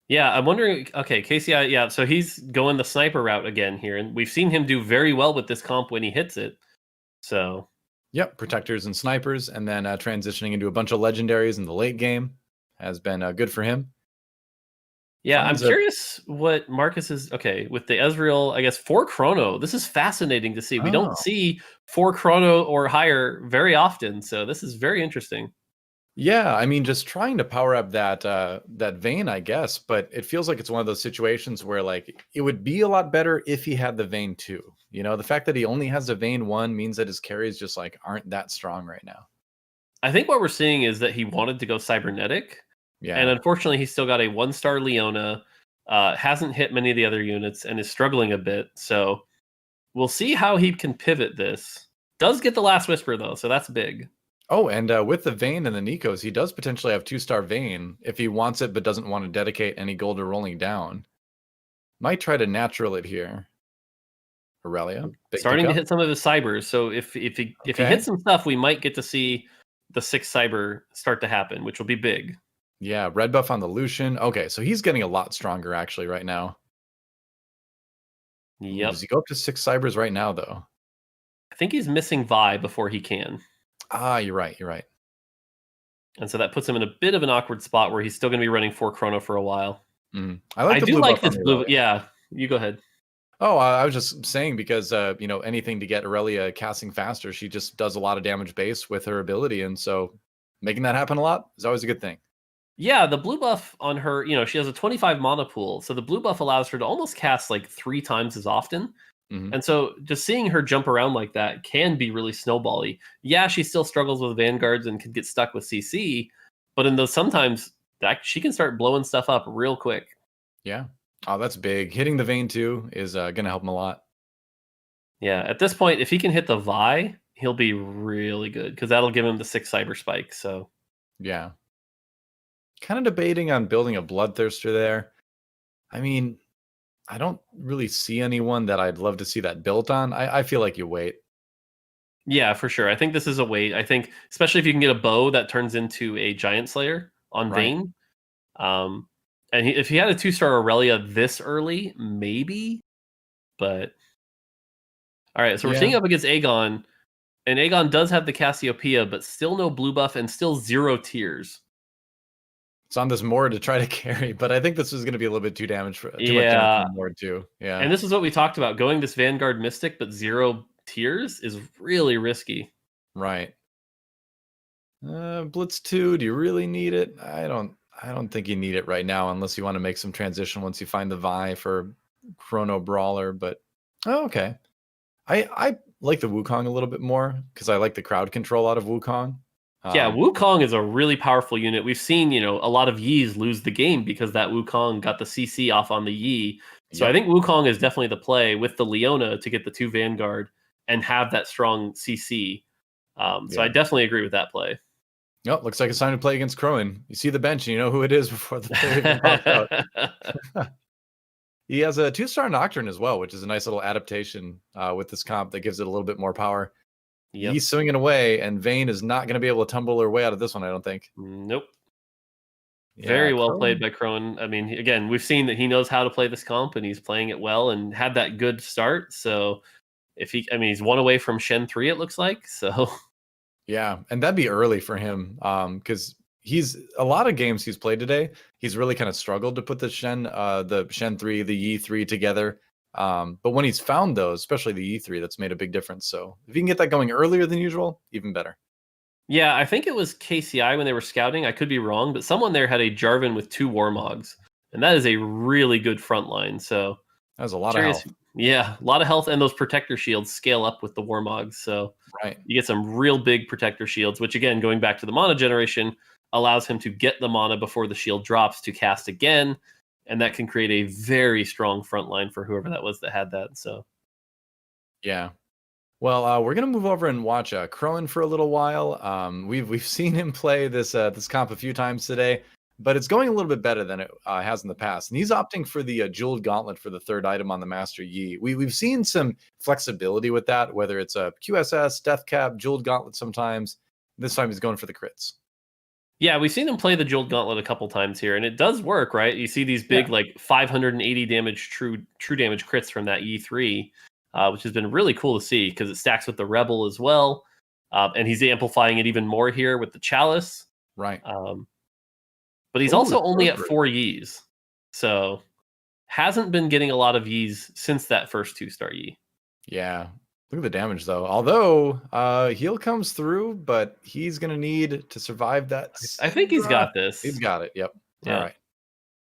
Yeah, I'm wondering. Okay, KCI. Yeah, so he's going the sniper route again here, and we've seen him do very well with this comp when he hits it. So, yep, protectors and snipers, and then transitioning into a bunch of legendaries in the late game has been good for him. Yeah, I'm curious what Marcus is. Okay, with the Ezreal, I guess 4 Chrono. This is fascinating to see. We don't see 4 Chrono or higher very often, so this is very interesting. Yeah, I mean, just trying to power up that Vayne, I guess, but it feels like it's one of those situations where like it would be a lot better if he had the Vayne 2. The fact that he only has the Vayne 1 means that his carries just like aren't that strong right now. I think what we're seeing is that he wanted to go cybernetic. Yeah. And unfortunately, he's still got a 1-star Leona, hasn't hit many of the other units, and is struggling a bit. So we'll see how he can pivot this. Does get the Last Whisper, though, so that's big. Oh, and with the Vayne and the Nikos, he does potentially have 2-star Vayne if he wants it but doesn't want to dedicate any gold or rolling down. Might try to natural it here. Aurelia. Starting to hit some of his cybers. So if he hits some stuff, we might get to see the 6 cyber start to happen, which will be big. Yeah, red buff on the Lucian. Okay, so he's getting a lot stronger actually right now. Yep. Does he go up to 6 cybers right now, though? I think he's missing Vi before he can. Ah, you're right. And so that puts him in a bit of an awkward spot where he's still going to be running 4 Chrono for a while. I do like this blue. Yeah, you go ahead. Oh, I was just saying because, anything to get Aurelia casting faster, she just does a lot of damage base with her ability. And so making that happen a lot is always a good thing. Yeah, the blue buff on her, she has a 25 mana pool. So the blue buff allows her to almost cast like 3 times as often. And so just seeing her jump around like that can be really snowbally. Yeah, she still struggles with Vanguards and can get stuck with CC. But in those sometimes she can start blowing stuff up real quick. Yeah. Oh, that's big. Hitting the Vayne too is going to help him a lot. Yeah, at this point, if he can hit the Vi, he'll be really good because that'll give him the 6 cyber spike. So Yeah. Kind of debating on building a bloodthirster there. I mean, I don't really see anyone that I'd love to see that built on. I feel like you wait. yeah, for sure. I think this is a wait. I think especially if you can get a bow that turns into a giant slayer on Right. Vayne. And if he had a 2-star Aurelia this early, maybe. But all right, so we're seeing up against Aegon, and Aegon does have the Cassiopeia, but still no blue buff and still 0 tears. It's on this Mord to try to carry, but I think this is going to be a little bit too much damage for Yeah. Mord too. Yeah. And this is what we talked about. Going this Vanguard Mystic, but 0 tears is really risky. Right. Blitz 2, do you really need it? I don't think you need it right now unless you want to make some transition once you find the Vi for Chrono Brawler, but okay. I like the Wukong a little bit more because I like the crowd control out of Wukong. Yeah, Wukong is a really powerful unit. We've seen, a lot of Yis lose the game because that Wukong got the CC off on the Yi. So I think Wukong is definitely the play with the Leona to get the 2 Vanguard and have that strong CC. So I definitely agree with that play. Oh, looks like it's time to play against Khroen. You see the bench and you know who it is before the player even pops out. He has a 2-star Nocturne as well, which is a nice little adaptation with this comp that gives it a little bit more power. Yep. He's swinging away, and Vayne is not going to be able to tumble her way out of this one, I don't think. Nope. Yeah, very well played by Cronin. I mean, again, we've seen that he knows how to play this comp, and he's playing it well and had that good start. So he's 1 away from Shen 3, it looks like. So yeah, and that'd be early for him because he's a lot of games he's played today. He's really kind of struggled to put the Shen 3, the Yi 3 together. But when he's found those, especially the E3, that's made a big difference. So if you can get that going earlier than usual, even better. Yeah, I think it was KCI when they were scouting. I could be wrong, but someone there had a Jarvan with 2 Warmogs, and that is a really good front line. So that was a lot of health. Yeah, a lot of health, and those protector shields scale up with the Warmogs. So you get some real big protector shields, which again, going back to the mana generation, allows him to get the mana before the shield drops to cast again. And that can create a very strong front line for whoever that was that had that. So, yeah. Well, we're gonna move over and watch Cronin for a little while. We've seen him play this comp a few times today, but it's going a little bit better than it has in the past. And he's opting for the Jeweled Gauntlet for the 3rd item on the Master Yi. We've seen some flexibility with that, whether it's a QSS, Death Cap, Jeweled Gauntlet sometimes. This time he's going for the crits. Yeah, we've seen him play the Jeweled Gauntlet a couple times here, and it does work, right? You see these big, 580 damage true damage crits from that E3, which has been really cool to see because it stacks with the Rebel as well, and he's amplifying it even more here with the Chalice. Right. But he's also only at 4 Yis, so hasn't been getting a lot of Yis since that first 2-star Yi. Yeah. Look at the damage, though. Although heal comes through, but he's going to need to survive that. I think he's got this. He's got it. Yep. Yeah. All right.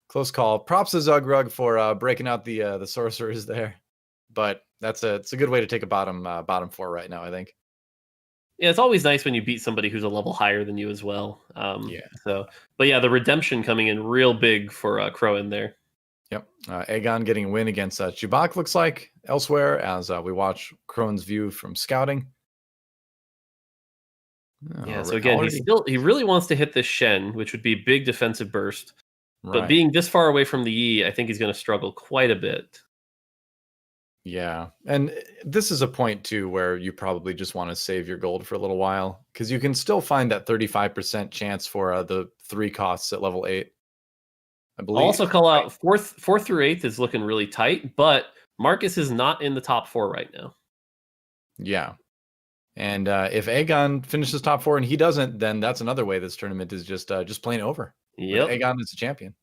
Close call. Props to zugrug for breaking out the sorcerers there. But it's a good way to take a bottom 4 right now, I think. Yeah, it's always nice when you beat somebody who's a level higher than you as well. So, but yeah, the redemption coming in real big for Khroen there. Yep. Aegon getting a win against Chewbacca looks like elsewhere as we watch Khroen's view from scouting. Yeah, so again, he really wants to hit this Shen, which would be a big defensive burst. Right. But being this far away from the Yi, I think he's going to struggle quite a bit. Yeah. And this is a point, too, where you probably just want to save your gold for a little while because you can still find that 35% chance for the 3 costs at level 8. I believe. I'll also call out 4th through 8th is looking really tight, but Marcus is not in the top 4 right now. Yeah. And if Aegon finishes top 4 and he doesn't, then that's another way this tournament is just plain over. Yep. Aegon is a champion.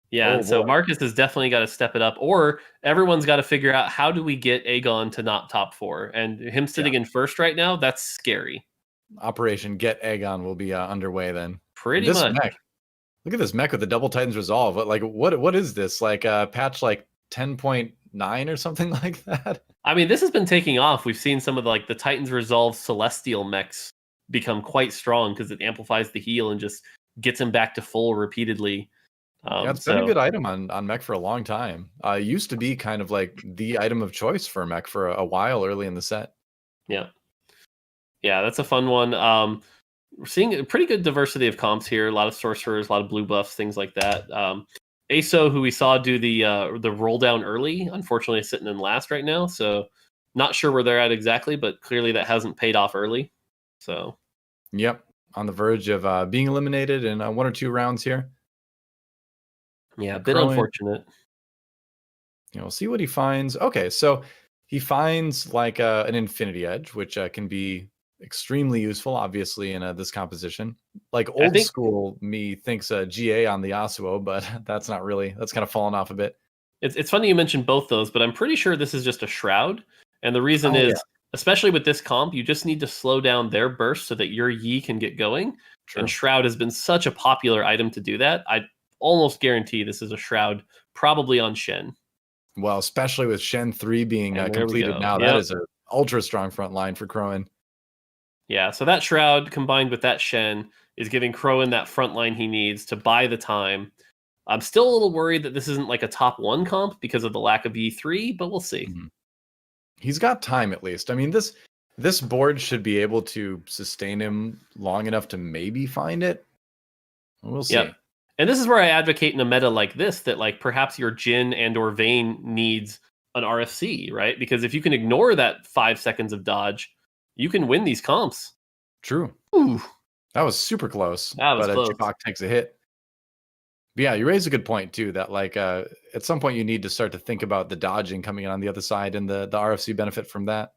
Yeah, so Marcus has definitely got to step it up, or everyone's got to figure out how do we get Aegon to not top 4. And him sitting in first right now, that's scary. Operation Get Aegon will be underway then. Pretty much. Mech, look at this mech with the double Titans Resolve. What is this? Like patch 10.9 or something like that? I mean, this has been taking off. We've seen some of the Titans Resolve Celestial mechs become quite strong because it amplifies the heal and just gets him back to full repeatedly. Yeah, it's been a good item on mech for a long time. It used to be kind of like the item of choice for mech for a while early in the set. Yeah. Yeah, that's a fun one. We're seeing a pretty good diversity of comps here. A lot of sorcerers, a lot of blue buffs, things like that. ASO, who we saw do the roll down early, unfortunately is sitting in last right now. So not sure where they're at exactly, but clearly that hasn't paid off early. So yep, on the verge of being eliminated in 1 or 2 rounds here. Yeah, a bit unfortunate. We'll see what he finds. Okay, so he finds like an Infinity Edge, which can be extremely useful, obviously, in this composition. Like old school me thinks GA on the Yasuo, but that's not really. That's kind of fallen off a bit. It's funny you mentioned both those, but I'm pretty sure this is just a Shroud. And the reason is, especially with this comp, you just need to slow down their burst so that your Yi can get going. True. And Shroud has been such a popular item to do that. I almost guarantee this is a Shroud, probably on Shen. Well, especially with Shen 3 being completed now, that is an ultra strong front line for Khroen. Yeah, so that Shroud combined with that Shen is giving Khroen that front line he needs to buy the time. I'm still a little worried that this isn't like a top 1 comp because of the lack of E3, but we'll see. Mm-hmm. He's got time at least. I mean, this board should be able to sustain him long enough to maybe find it. We'll see. Yep. And this is where I advocate in a meta like this that like perhaps your Jhin and or Vayne needs an RFC, right? Because if you can ignore that 5 seconds of dodge, you can win these comps. True. Ooh. That was super close. That was close. Chewbacca takes a hit. But yeah, you raise a good point too, that like at some point you need to start to think about the dodging coming in on the other side and the RFC benefit from that.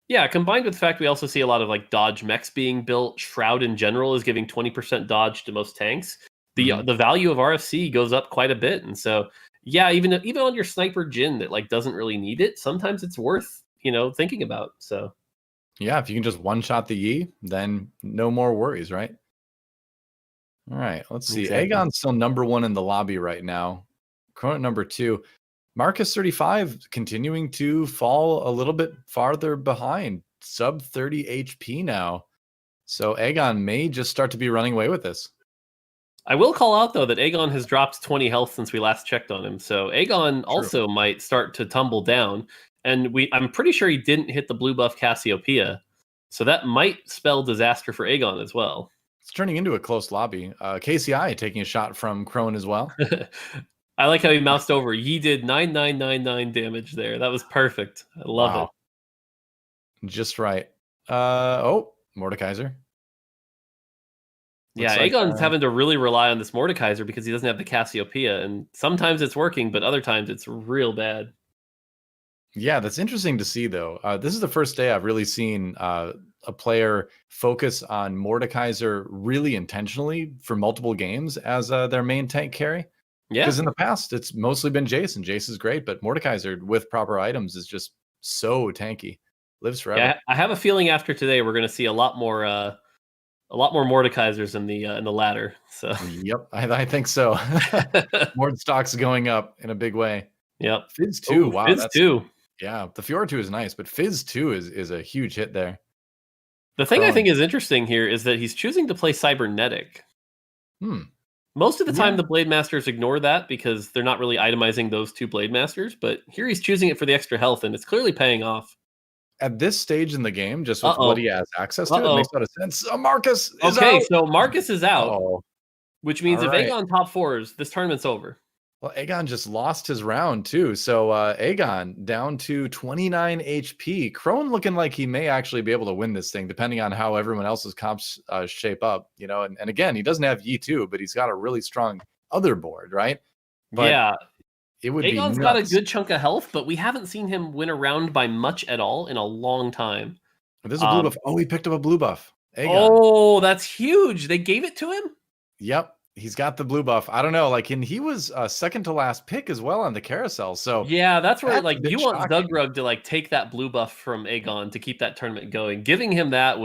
Yeah, combined with the fact we also see a lot of like dodge mechs being built. Shroud in general is giving 20% dodge to most tanks. The value of RFC goes up quite a bit. And so yeah, even on your sniper Jhin that like doesn't really need it, sometimes it's worth, thinking about. So yeah, if you can just one-shot the Yi, then no more worries, right? All right, let's see. Exactly. Aegon's still number 1 in the lobby right now. Cronin number 2. Marcus 35 continuing to fall a little bit farther behind. Sub 30 HP now. So Aegon may just start to be running away with this. I will call out, though, that Aegon has dropped 20 health since we last checked on him. So Aegon also might start to tumble down. And I'm pretty sure he didn't hit the blue buff Cassiopeia. So that might spell disaster for Aegon as well. It's turning into a close lobby. KCI taking a shot from Khroen as well. I like how he moused over. He did 9999 damage there. That was perfect. I love it. Just right. Mordekaiser. Yeah, Aegon's having to really rely on this Mordekaiser because he doesn't have the Cassiopeia. And sometimes it's working, but other times it's real bad. Yeah, that's interesting to see, though. This is the first day I've really seen a player focus on Mordekaiser really intentionally for multiple games as their main tank carry. Yeah, because in the past it's mostly been Jace, and Jace is great, but Mordekaiser with proper items is just so tanky, lives forever. Yeah, I have a feeling after today we're going to see a lot more Mordekaisers in the ladder. So yep, I think so. Mord stocks going up in a big way. Yep, Fizz 2. Wow, Fizz 2. Yeah, the Fiora 2 is nice, but Fizz 2 is a huge hit there. The thing I think is interesting here is that he's choosing to play Cybernetic. Most of the time, the Blade Masters ignore that because they're not really itemizing those 2 Blade Masters, but here he's choosing it for the extra health, and it's clearly paying off. At this stage in the game, just with what he has access to, it makes a lot of sense. Marcus is out. So Marcus is out, which means if Aegon top 4s, this tournament's over. Well, Aegon just lost his round too. So Aegon down to 29 HP. Khroen looking like he may actually be able to win this thing, depending on how everyone else's comps shape up. And again, he doesn't have Yi 2, but he's got a really strong other board, right? But yeah. It would Aegon's got a good chunk of health, but we haven't seen him win a round by much at all in a long time. There's a blue buff. Oh, he picked up a blue buff. Aegon. Oh, that's huge. They gave it to him? Yep. He's got the blue buff. I don't know. And he was second to last pick as well on the carousel. So yeah, that's where you want zugrug to take that blue buff from Aegon to keep that tournament going. Giving him that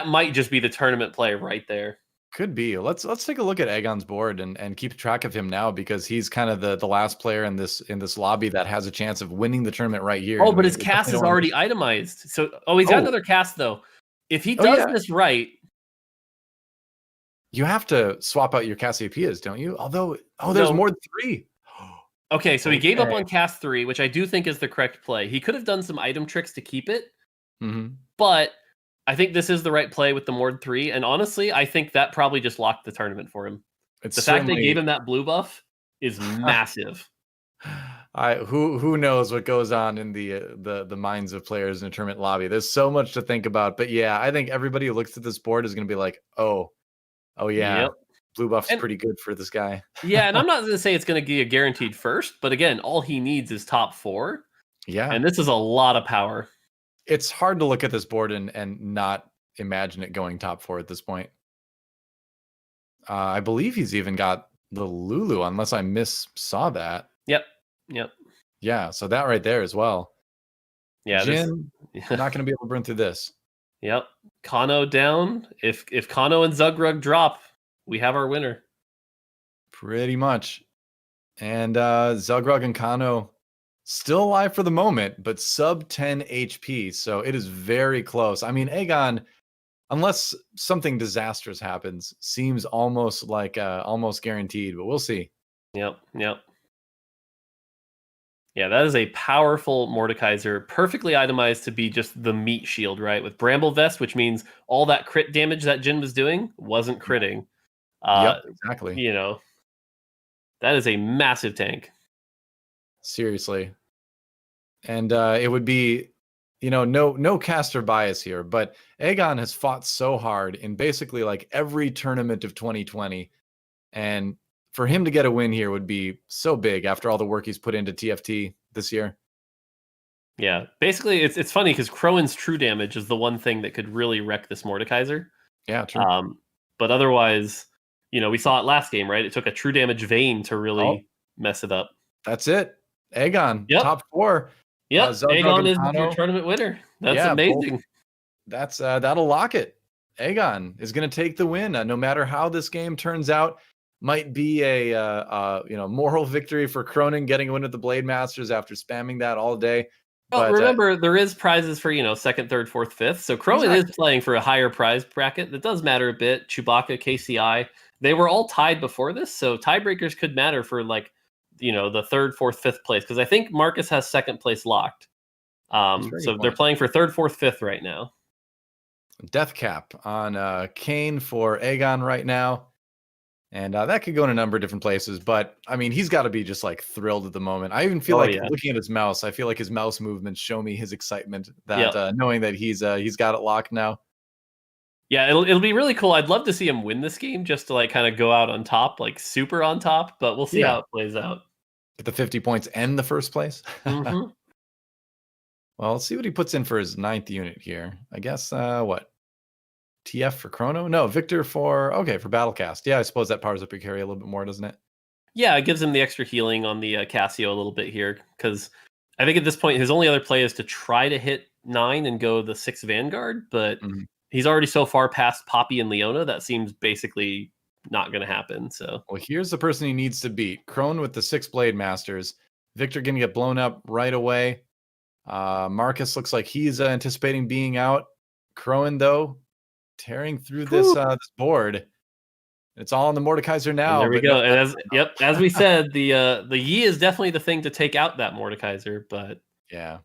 might just be the tournament play right there. Could be. Let's take a look at Aegon's board and keep track of him now because he's kind of the last player in this lobby that has a chance of winning the tournament right here. Oh, but his cast is already itemized. So he's got another cast though. If he does this right. You have to swap out your Cassiopeias, don't you? Although, there's more than 3. Okay, so he gave up on Cast 3, which I do think is the correct play. He could have done some item tricks to keep it, but I think this is the right play with the Mord 3. And honestly, I think that probably just locked the tournament for him. The fact they gave him that blue buff is massive. Who knows what goes on in the minds of players in a tournament lobby. There's so much to think about. But yeah, I think everybody who looks at this board is going to be like, oh yeah, blue buff's pretty good for this guy. Yeah, and I'm not going to say it's going to be a guaranteed first, but again, all he needs is top 4. Yeah. And this is a lot of power. It's hard to look at this board and not imagine it going top 4 at this point. I believe he's even got the Lulu, unless I saw that. Yep. Yeah, so that right there as well. Yeah, Jin, not going to be able to burn through this. Yep. Kano down. If Kano and Zugrug drop, we have our winner. Pretty much. And Zugrug and Kano still alive for the moment, but sub 10 HP. So it is very close. I mean, Aegon, unless something disastrous happens, seems almost like almost guaranteed, but we'll see. Yep. Yeah, that is a powerful Mordekaiser, perfectly itemized to be just the meat shield, right? With Bramble Vest, which means all that crit damage that Jin was doing wasn't critting. Yep, exactly. You know, that is a massive tank. Seriously. And it would be, no caster bias here, but Aegon has fought so hard in basically like every tournament of 2020. And for him to get a win here would be so big after all the work he's put into TFT this year. Yeah, basically it's funny because Khroen's true damage is the one thing that could really wreck this Mordekaiser. Yeah, true. But otherwise, we saw it last game, right? It took a true damage Vayne to really mess it up. That's it. Aegon, top 4. Yep, Aegon is your tournament winner. That's amazing. That'll lock it. Aegon is going to take the win, no matter how this game turns out. Might be a moral victory for Cronin getting a win at the Blade Masters after spamming that all day. Well, remember, there is prizes for, 2nd, 3rd, 4th, 5th. So Cronin is playing for a higher prize bracket. That does matter a bit. Chewbacca, KCI, they were all tied before this. So tiebreakers could matter for the 3rd, 4th, 5th place. Because I think Marcus has 2nd place locked. So they're playing for 3rd, 4th, 5th right now. Death cap on Kane for Aegon right now. And that could go in a number of different places, but I mean, he's got to be just like thrilled at the moment. I even feel looking at his mouse, I feel like his mouse movements show me his excitement that knowing that he's got it locked now. Yeah, it'll be really cool. I'd love to see him win this game just to kind of go out on top, like super on top, but we'll see how it plays out. Get the 50 points and the first place. Mm-hmm. Well, let's see what he puts in for his 9th unit here. I guess what? TF for Chrono? No, Victor for battlecast. Yeah, I suppose that powers up your carry a little bit more, doesn't it? Yeah, it gives him the extra healing on the Cassio a little bit here, because I think at this point his only other play is to try to hit 9 and go the 6 Vanguard, but he's already so far past Poppy and Leona that seems basically not going to happen. So, well, here's the person he needs to beat: Khroen with the 6 Blade Masters. Victor going to get blown up right away. Marcus looks like he's anticipating being out. Khroen, though, tearing through this board. It's all on the Mordekaiser now. And there we go. And as we said, the Yi is definitely the thing to take out that Mordekaiser. But yeah,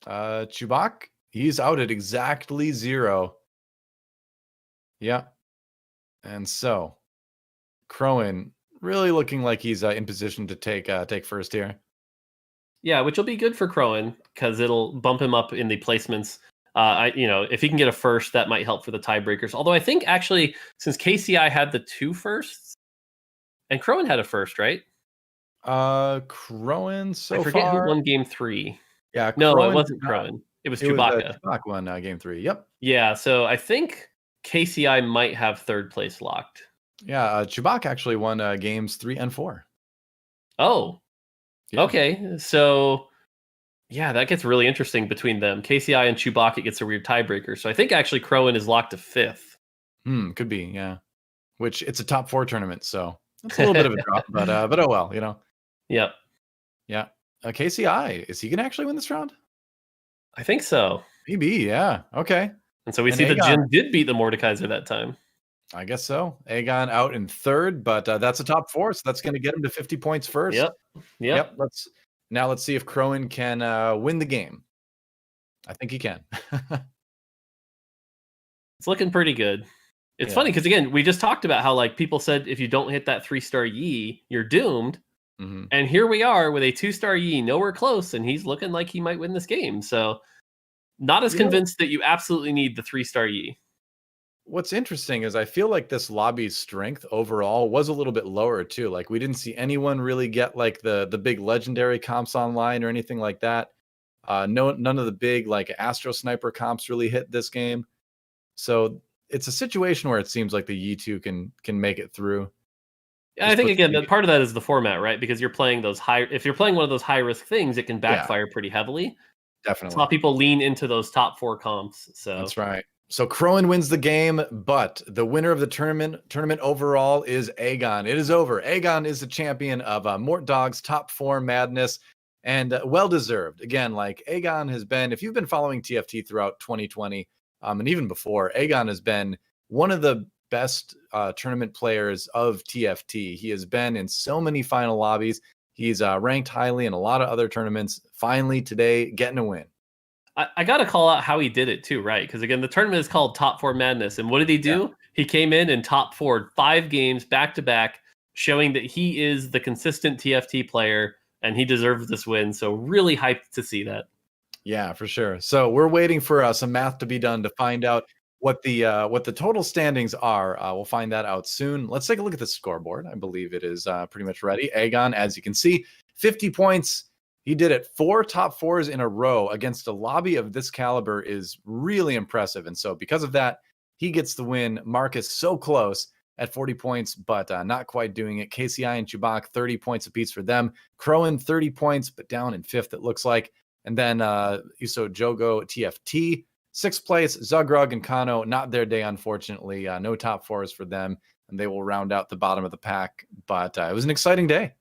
Chewbacca, he's out at exactly 0. Yeah, and so Khroen really looking like he's in position to take first here. Yeah, which will be good for Khroen because it'll bump him up in the placements. If he can get a first, that might help for the tiebreakers. Although I think actually, since KCI had the 2 firsts, and Khroen had a first, right? Khroen I forget who won game 3. Yeah, no, it wasn't Khroen. It was Chewbacca. Chewbacca won game 3. Yep. Yeah, so I think KCI might have 3rd place locked. Yeah, Chewbacca actually won games 3 and 4. Oh, yeah. Okay. So. Yeah, that gets really interesting between them. KCI and Chewbacca gets a weird tiebreaker. So I think actually Khroen is locked to 5th. Could be, yeah. Which it's a top 4 tournament, so that's a little bit of a drop, but oh well, Yep. Yeah. KCI, is he gonna actually win this round? I think so. Maybe, yeah. Okay. And so we see that Jin did beat the Mordekaiser that time. I guess so. Aegon out in third, but that's a top 4, so that's going to get him to 50 points first. Yep. Let's see if Khroen can win the game. I think he can. It's looking pretty good. It's funny because again, we just talked about how like people said if you don't hit that 3-star Yi, you're doomed. Mm-hmm. And here we are with a 2-star Yi, nowhere close, and he's looking like he might win this game. So not as convinced that you absolutely need the 3-star Yi. What's interesting is I feel like this lobby's strength overall was a little bit lower too. Like we didn't see anyone really get like the big legendary comps online or anything like that. None of the big like Astro Sniper comps really hit this game. So it's a situation where it seems like the Yi 2 can make it through. Yeah, I think again that part of that is the format, right? Because you're playing those if you're playing one of those high risk things, it can backfire pretty heavily. Definitely. It's how people lean into those top 4 comps. So that's right. So Khroen wins the game, but the winner of the tournament overall is Aegon. It is over. Aegon is the champion of Mortdog's top 4 madness, and well deserved. Again, like Aegon has been, if you've been following TFT throughout 2020, and even before, Aegon has been one of the best tournament players of TFT. He has been in so many final lobbies. He's ranked highly in a lot of other tournaments. Finally, today, getting a win. I got to call out how he did it too, right? Because again, the tournament is called Top 4 Madness. And what did he do? Yeah. He came in and top 4 5 games back to back, showing that he is the consistent TFT player and he deserves this win. So really hyped to see that. Yeah, for sure. So we're waiting for some math to be done to find out what the total standings are. We'll find that out soon. Let's take a look at the scoreboard. I believe it is pretty much ready. Aegon, as you can see, 50 points. He did it 4 top 4s in a row against a lobby of this caliber is really impressive. And so because of that, he gets the win. Marcus so close at 40 points, but not quite doing it. KCI and Chewbacca, 30 points apiece for them. Khroen, 30 points, but down in 5th, it looks like. And then jogo TFT, 6th place. Zugrug and Kano, not their day, unfortunately. No top 4s for them, and they will round out the bottom of the pack. But it was an exciting day.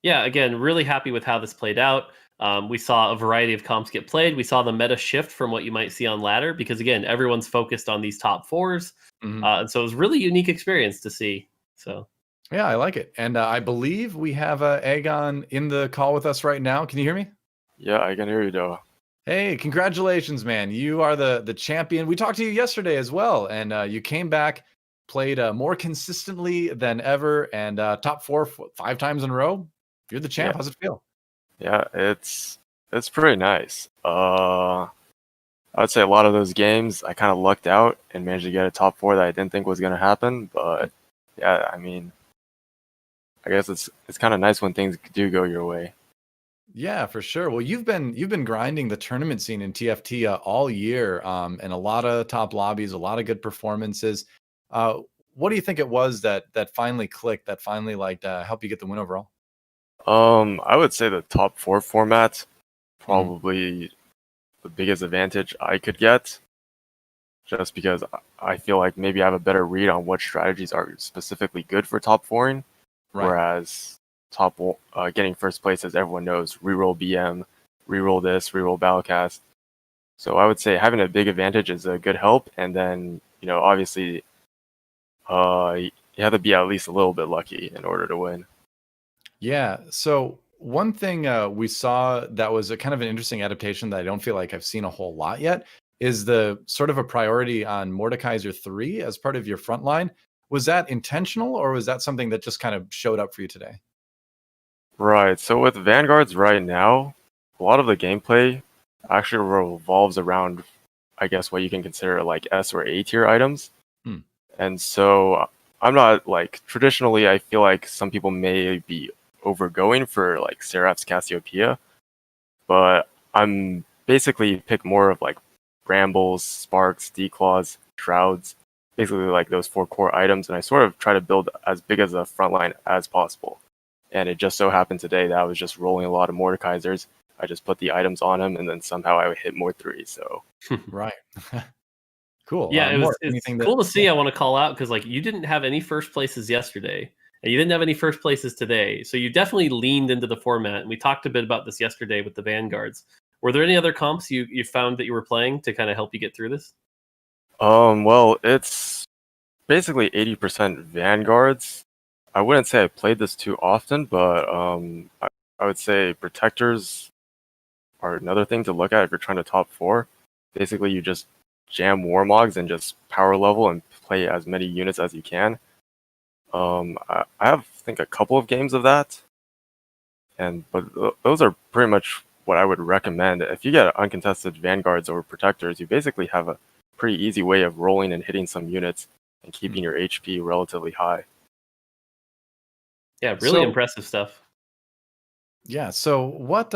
Yeah, again, really happy with how this played out. We saw a variety of comps get played. We saw the meta shift from what you might see on ladder because, again, everyone's focused on these top 4s. Mm-hmm. And so it was a really unique experience to see. So, yeah, I like it. And I believe we have Aegon in the call with us right now. Can you hear me? Yeah, I can hear you, DoA. Hey, congratulations, man. You are the champion. We talked to you yesterday as well, and you came back, played more consistently than ever, and top 4 5 times in a row. You're the champ. Yeah. How's it feel? Yeah, it's pretty nice. I would say a lot of those games I kind of lucked out and managed to get a top 4 that I didn't think was going to happen. But yeah, I mean, I guess it's kind of nice when things do go your way. Yeah, for sure. Well, you've been grinding the tournament scene in TFT all year, and a lot of top lobbies, a lot of good performances. What do you think it was that finally clicked, that finally helped you get the win overall? I would say the top 4 format probably the biggest advantage I could get, just because I feel like maybe I have a better read on what strategies are specifically good for top 4ing, whereas getting first place, as everyone knows, reroll BM, reroll this, reroll battlecast. So I would say having a big advantage is a good help, and then obviously, you have to be at least a little bit lucky in order to win. Yeah. So one thing we saw that was a kind of an interesting adaptation that I don't feel like I've seen a whole lot yet is the sort of a priority on Mordekaiser 3 as part of your front line. Was that intentional, or was that something that just kind of showed up for you today? Right. So with Vanguards right now, a lot of the gameplay actually revolves around, I guess, what you can consider like S or A tier items. And so I'm not traditionally, I feel like some people may be overgoing for like Seraph's Cassiopeia, but I'm basically pick more of like Brambles, Sparks, Declaws, Shrouds, basically like those 4 core items, and I sort of try to build as big as a front line as possible. And it just so happened today that I was just rolling a lot of Mordekaisers. I just put the items on him, and then somehow I would hit more 3s. So right. Cool. Yeah, it's cool to see. I want to call out because you didn't have any first places yesterday, and you didn't have any first places today. So you definitely leaned into the format. And we talked a bit about this yesterday with the Vanguards. Were there any other comps you found that you were playing to kind of help you get through this? Well, it's basically 80% Vanguards. I wouldn't say I played this too often, but I would say Protectors are another thing to look at if you're trying to top 4. Basically, you just jam Warmogs and just power level and play as many units as you can. I have, I think, a couple of games of that, but those are pretty much what I would recommend. If you get uncontested Vanguards or Protectors, you basically have a pretty easy way of rolling and hitting some units and keeping your HP relatively high. Yeah, really impressive stuff. Yeah. So what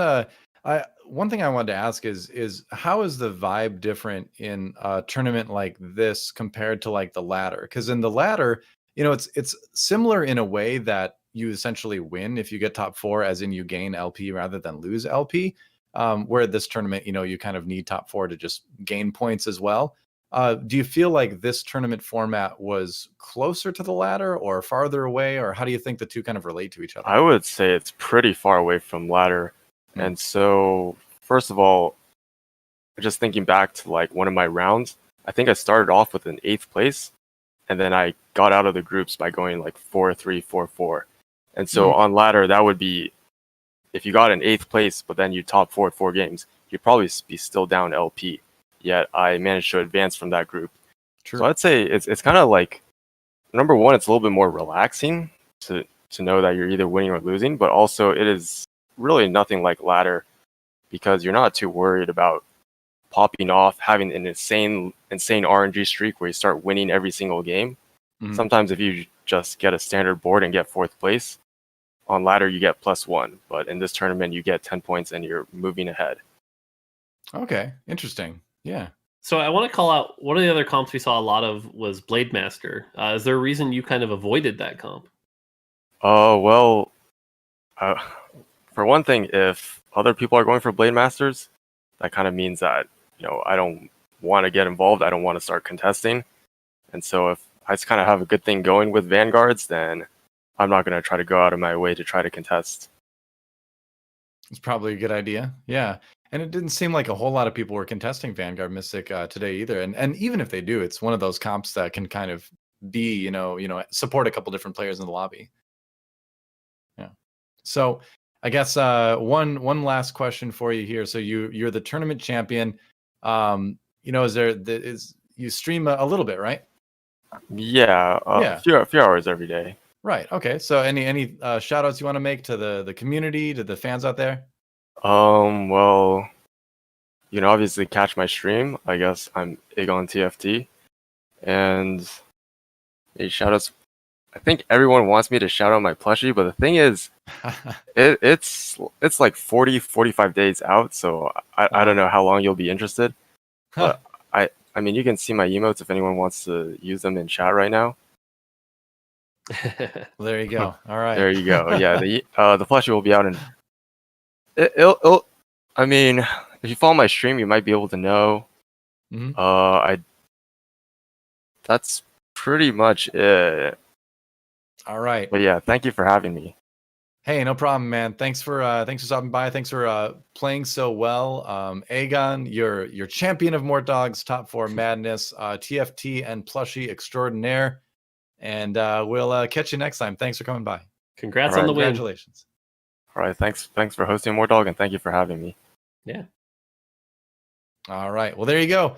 one thing I wanted to ask is how is the vibe different in a tournament like this compared to like the ladder? Because in the ladder, it's similar in a way that you essentially win if you get top 4, as in you gain LP rather than lose LP. Where this tournament, you kind of need top 4 to just gain points as well. Do you feel like this tournament format was closer to the ladder or farther away, or how do you think the two kind of relate to each other? I would say it's pretty far away from ladder. And so, first of all, just thinking back to like one of my rounds, I think I started off with an 8th place, and then I got out of the groups by going like 4-3, 4-4. And so on ladder, that would be, if you got an 8th place, but then you top 4 at 4 games, you'd probably be still down LP. Yet I managed to advance from that group. True. So I'd say it's kind of like, number one, it's a little bit more relaxing to know that you're either winning or losing, but also it is really nothing like ladder because you're not too worried about popping off, having an insane RNG streak where you start winning every single game. Sometimes if you just get a standard board and get 4th place, on ladder you get +1, but in this tournament you get 10 points and you're moving ahead. Okay, interesting. Yeah. So I want to call out one of the other comps we saw a lot of was Blade Master. Is there a reason you kind of avoided that comp? Well, for one thing, if other people are going for Blade Masters, that kind of means that, I don't want to get involved. I don't want to start contesting. And so if I just kind of have a good thing going with Vanguards, then I'm not going to try to go out of my way to try to contest. It's probably a good idea. Yeah. And it didn't seem like a whole lot of people were contesting Vanguard Mystic today either. And even if they do, it's one of those comps that can kind of be, support a couple different players in the lobby. Yeah. So I guess one last question for you here. So you're the tournament champion. You stream a little bit, right? Yeah. A few hours every day. Right. Okay. So any shout outs you want to make to the community, to the fans out there? Well, obviously catch my stream. I guess I'm AgonTFT. And shout outs. I think everyone wants me to shout out my plushie, but the thing is, it's like 45 days out, so I don't know how long you'll be interested. But I mean, you can see my emotes if anyone wants to use them in chat right now. Well, there you go. All right. There you go. Yeah, the plushie will be out in. I mean, if you follow my stream, you might be able to know. That's pretty much it. All right. But yeah, thank you for having me. Hey, no problem, man. Thanks for stopping by. Thanks for playing so well. Aegon, you're champion of Mortdog's top 4 madness, TFT and plushie extraordinaire. And we'll catch you next time. Thanks for coming by. Congrats on the win. Congratulations. All right, thanks for hosting Mortdog, and thank you for having me. Yeah. All right. Well, there you go.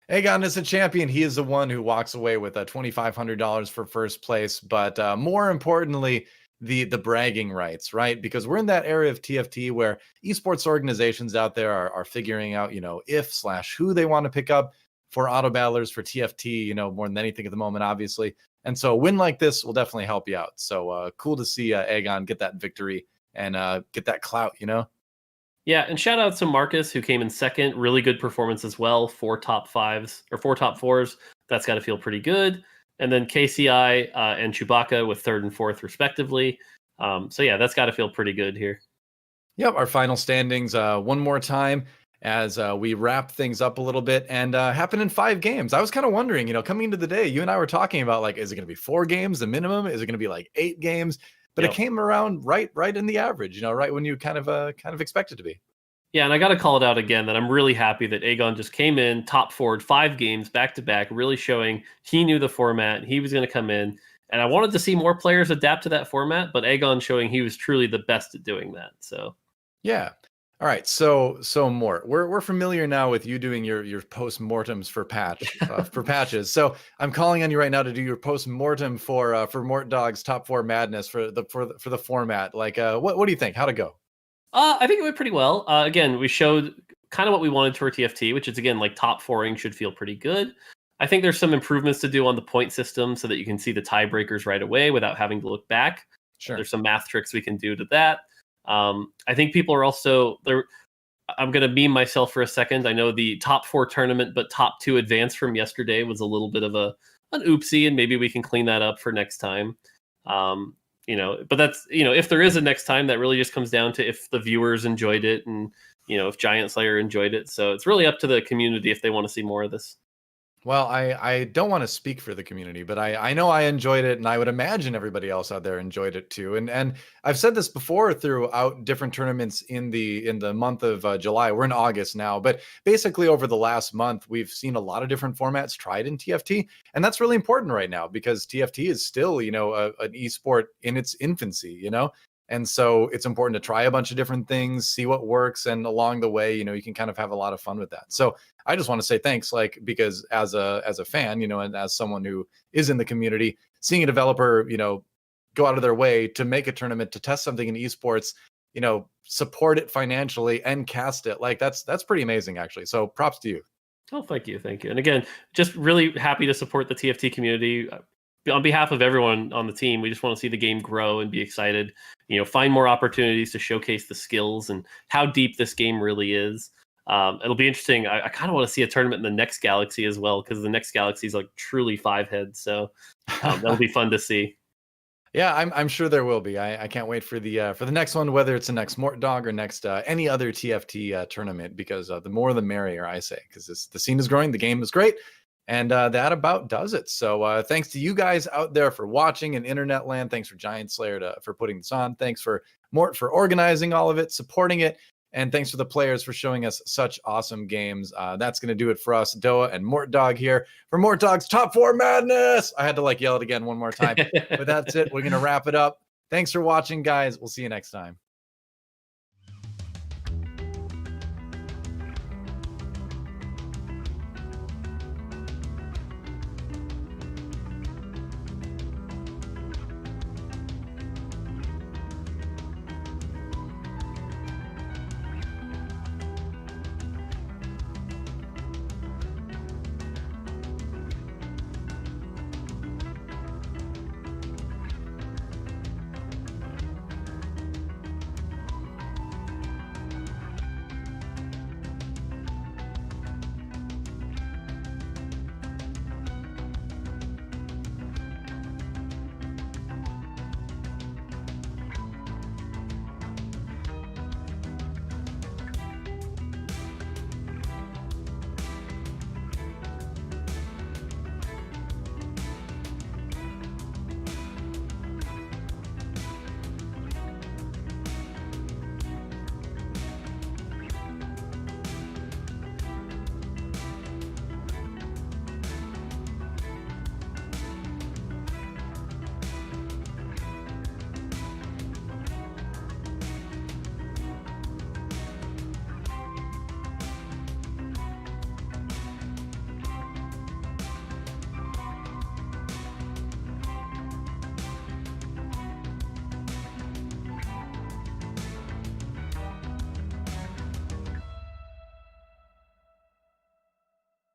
Aegon is a champion. He is the one who walks away with $2,500 for first place. But more importantly, the bragging rights, right? Because we're in that area of TFT where esports organizations out there are figuring out, if/who they want to pick up for auto battlers for TFT, more than anything at the moment, obviously. And so a win like this will definitely help you out. So cool to see Aegon get that victory and get that clout, Yeah, and shout out to Marcus, who came in second. Really good performance as well. 4 top 5s or 4 top 4s. That's got to feel pretty good. And then KCI and Chewbacca with 3rd and 4th, respectively. So yeah, that's got to feel pretty good here. Yep, our final standings one more time as we wrap things up a little bit, and happened in 5 games. I was kind of wondering, coming into the day, you and I were talking about, like, is it going to be 4 games, the minimum? Is it going to be like 8 games? But It came around right in the average, right when you kind of expect it to be. Yeah, and I got to call it out again that I'm really happy that Aegon just came in, top forward 5 games back to back, really showing he knew the format, he was going to come in. And I wanted to see more players adapt to that format, but Aegon showing he was truly the best at doing that. So, yeah. All right, so Mort, we're familiar now with you doing your post-mortems for patches. So I'm calling on you right now to do your post-mortem for Mortdog's top 4 madness for the format. Like, what do you think? How'd it go? I think it went pretty well. Again, we showed kind of what we wanted for TFT, which is again like top 4ing should feel pretty good. I think there's some improvements to do on the point system so that you can see the tiebreakers right away without having to look back. Sure. There's some math tricks we can do to that. I think people are also there. I'm going to meme myself for a second. I know the top 4 tournament, but top 2 advance from yesterday was a little bit of an oopsie, and maybe we can clean that up for next time. But that's, if there is a next time, that really just comes down to if the viewers enjoyed it and, if Giant Slayer enjoyed it. So it's really up to the community if they want to see more of this. Well, I don't want to speak for the community, but I know I enjoyed it, and I would imagine everybody else out there enjoyed it too. And I've said this before throughout different tournaments in the month of July. We're in August now, but basically over the last month, we've seen a lot of different formats tried in TFT, and that's really important right now because TFT is still, an esport in its infancy, And so it's important to try a bunch of different things, see what works, and along the way, you can kind of have a lot of fun with that. So I just want to say thanks, because as a fan, and as someone who is in the community, seeing a developer, go out of their way to make a tournament to test something in esports, support it financially and cast it, that's pretty amazing, actually. So props to you. Oh, thank you. And again, just really happy to support the TFT community. On behalf of everyone on the team, we just want to see the game grow and be excited, find more opportunities to showcase the skills and how deep this game really is. It'll be interesting. I kind of want to see a tournament in the next galaxy as well, because the next galaxy is like truly 5 heads. So that'll be fun to see. Yeah, I'm sure there will be. I can't wait for the next one, whether it's the next Mortdog or next any other TFT tournament, because the more the merrier, I say, because the scene is growing, the game is great. And that about does it. So thanks to you guys out there for watching in internet land. Thanks for Giant Slayer for putting this on. Thanks for Mort for organizing all of it, supporting it. And thanks for the players for showing us such awesome games. That's going to do it for us, DoA and Mortdog here for Mortdog's Top 4 Madness. I had to yell it again one more time. But that's it. We're going to wrap it up. Thanks for watching, guys. We'll see you next time.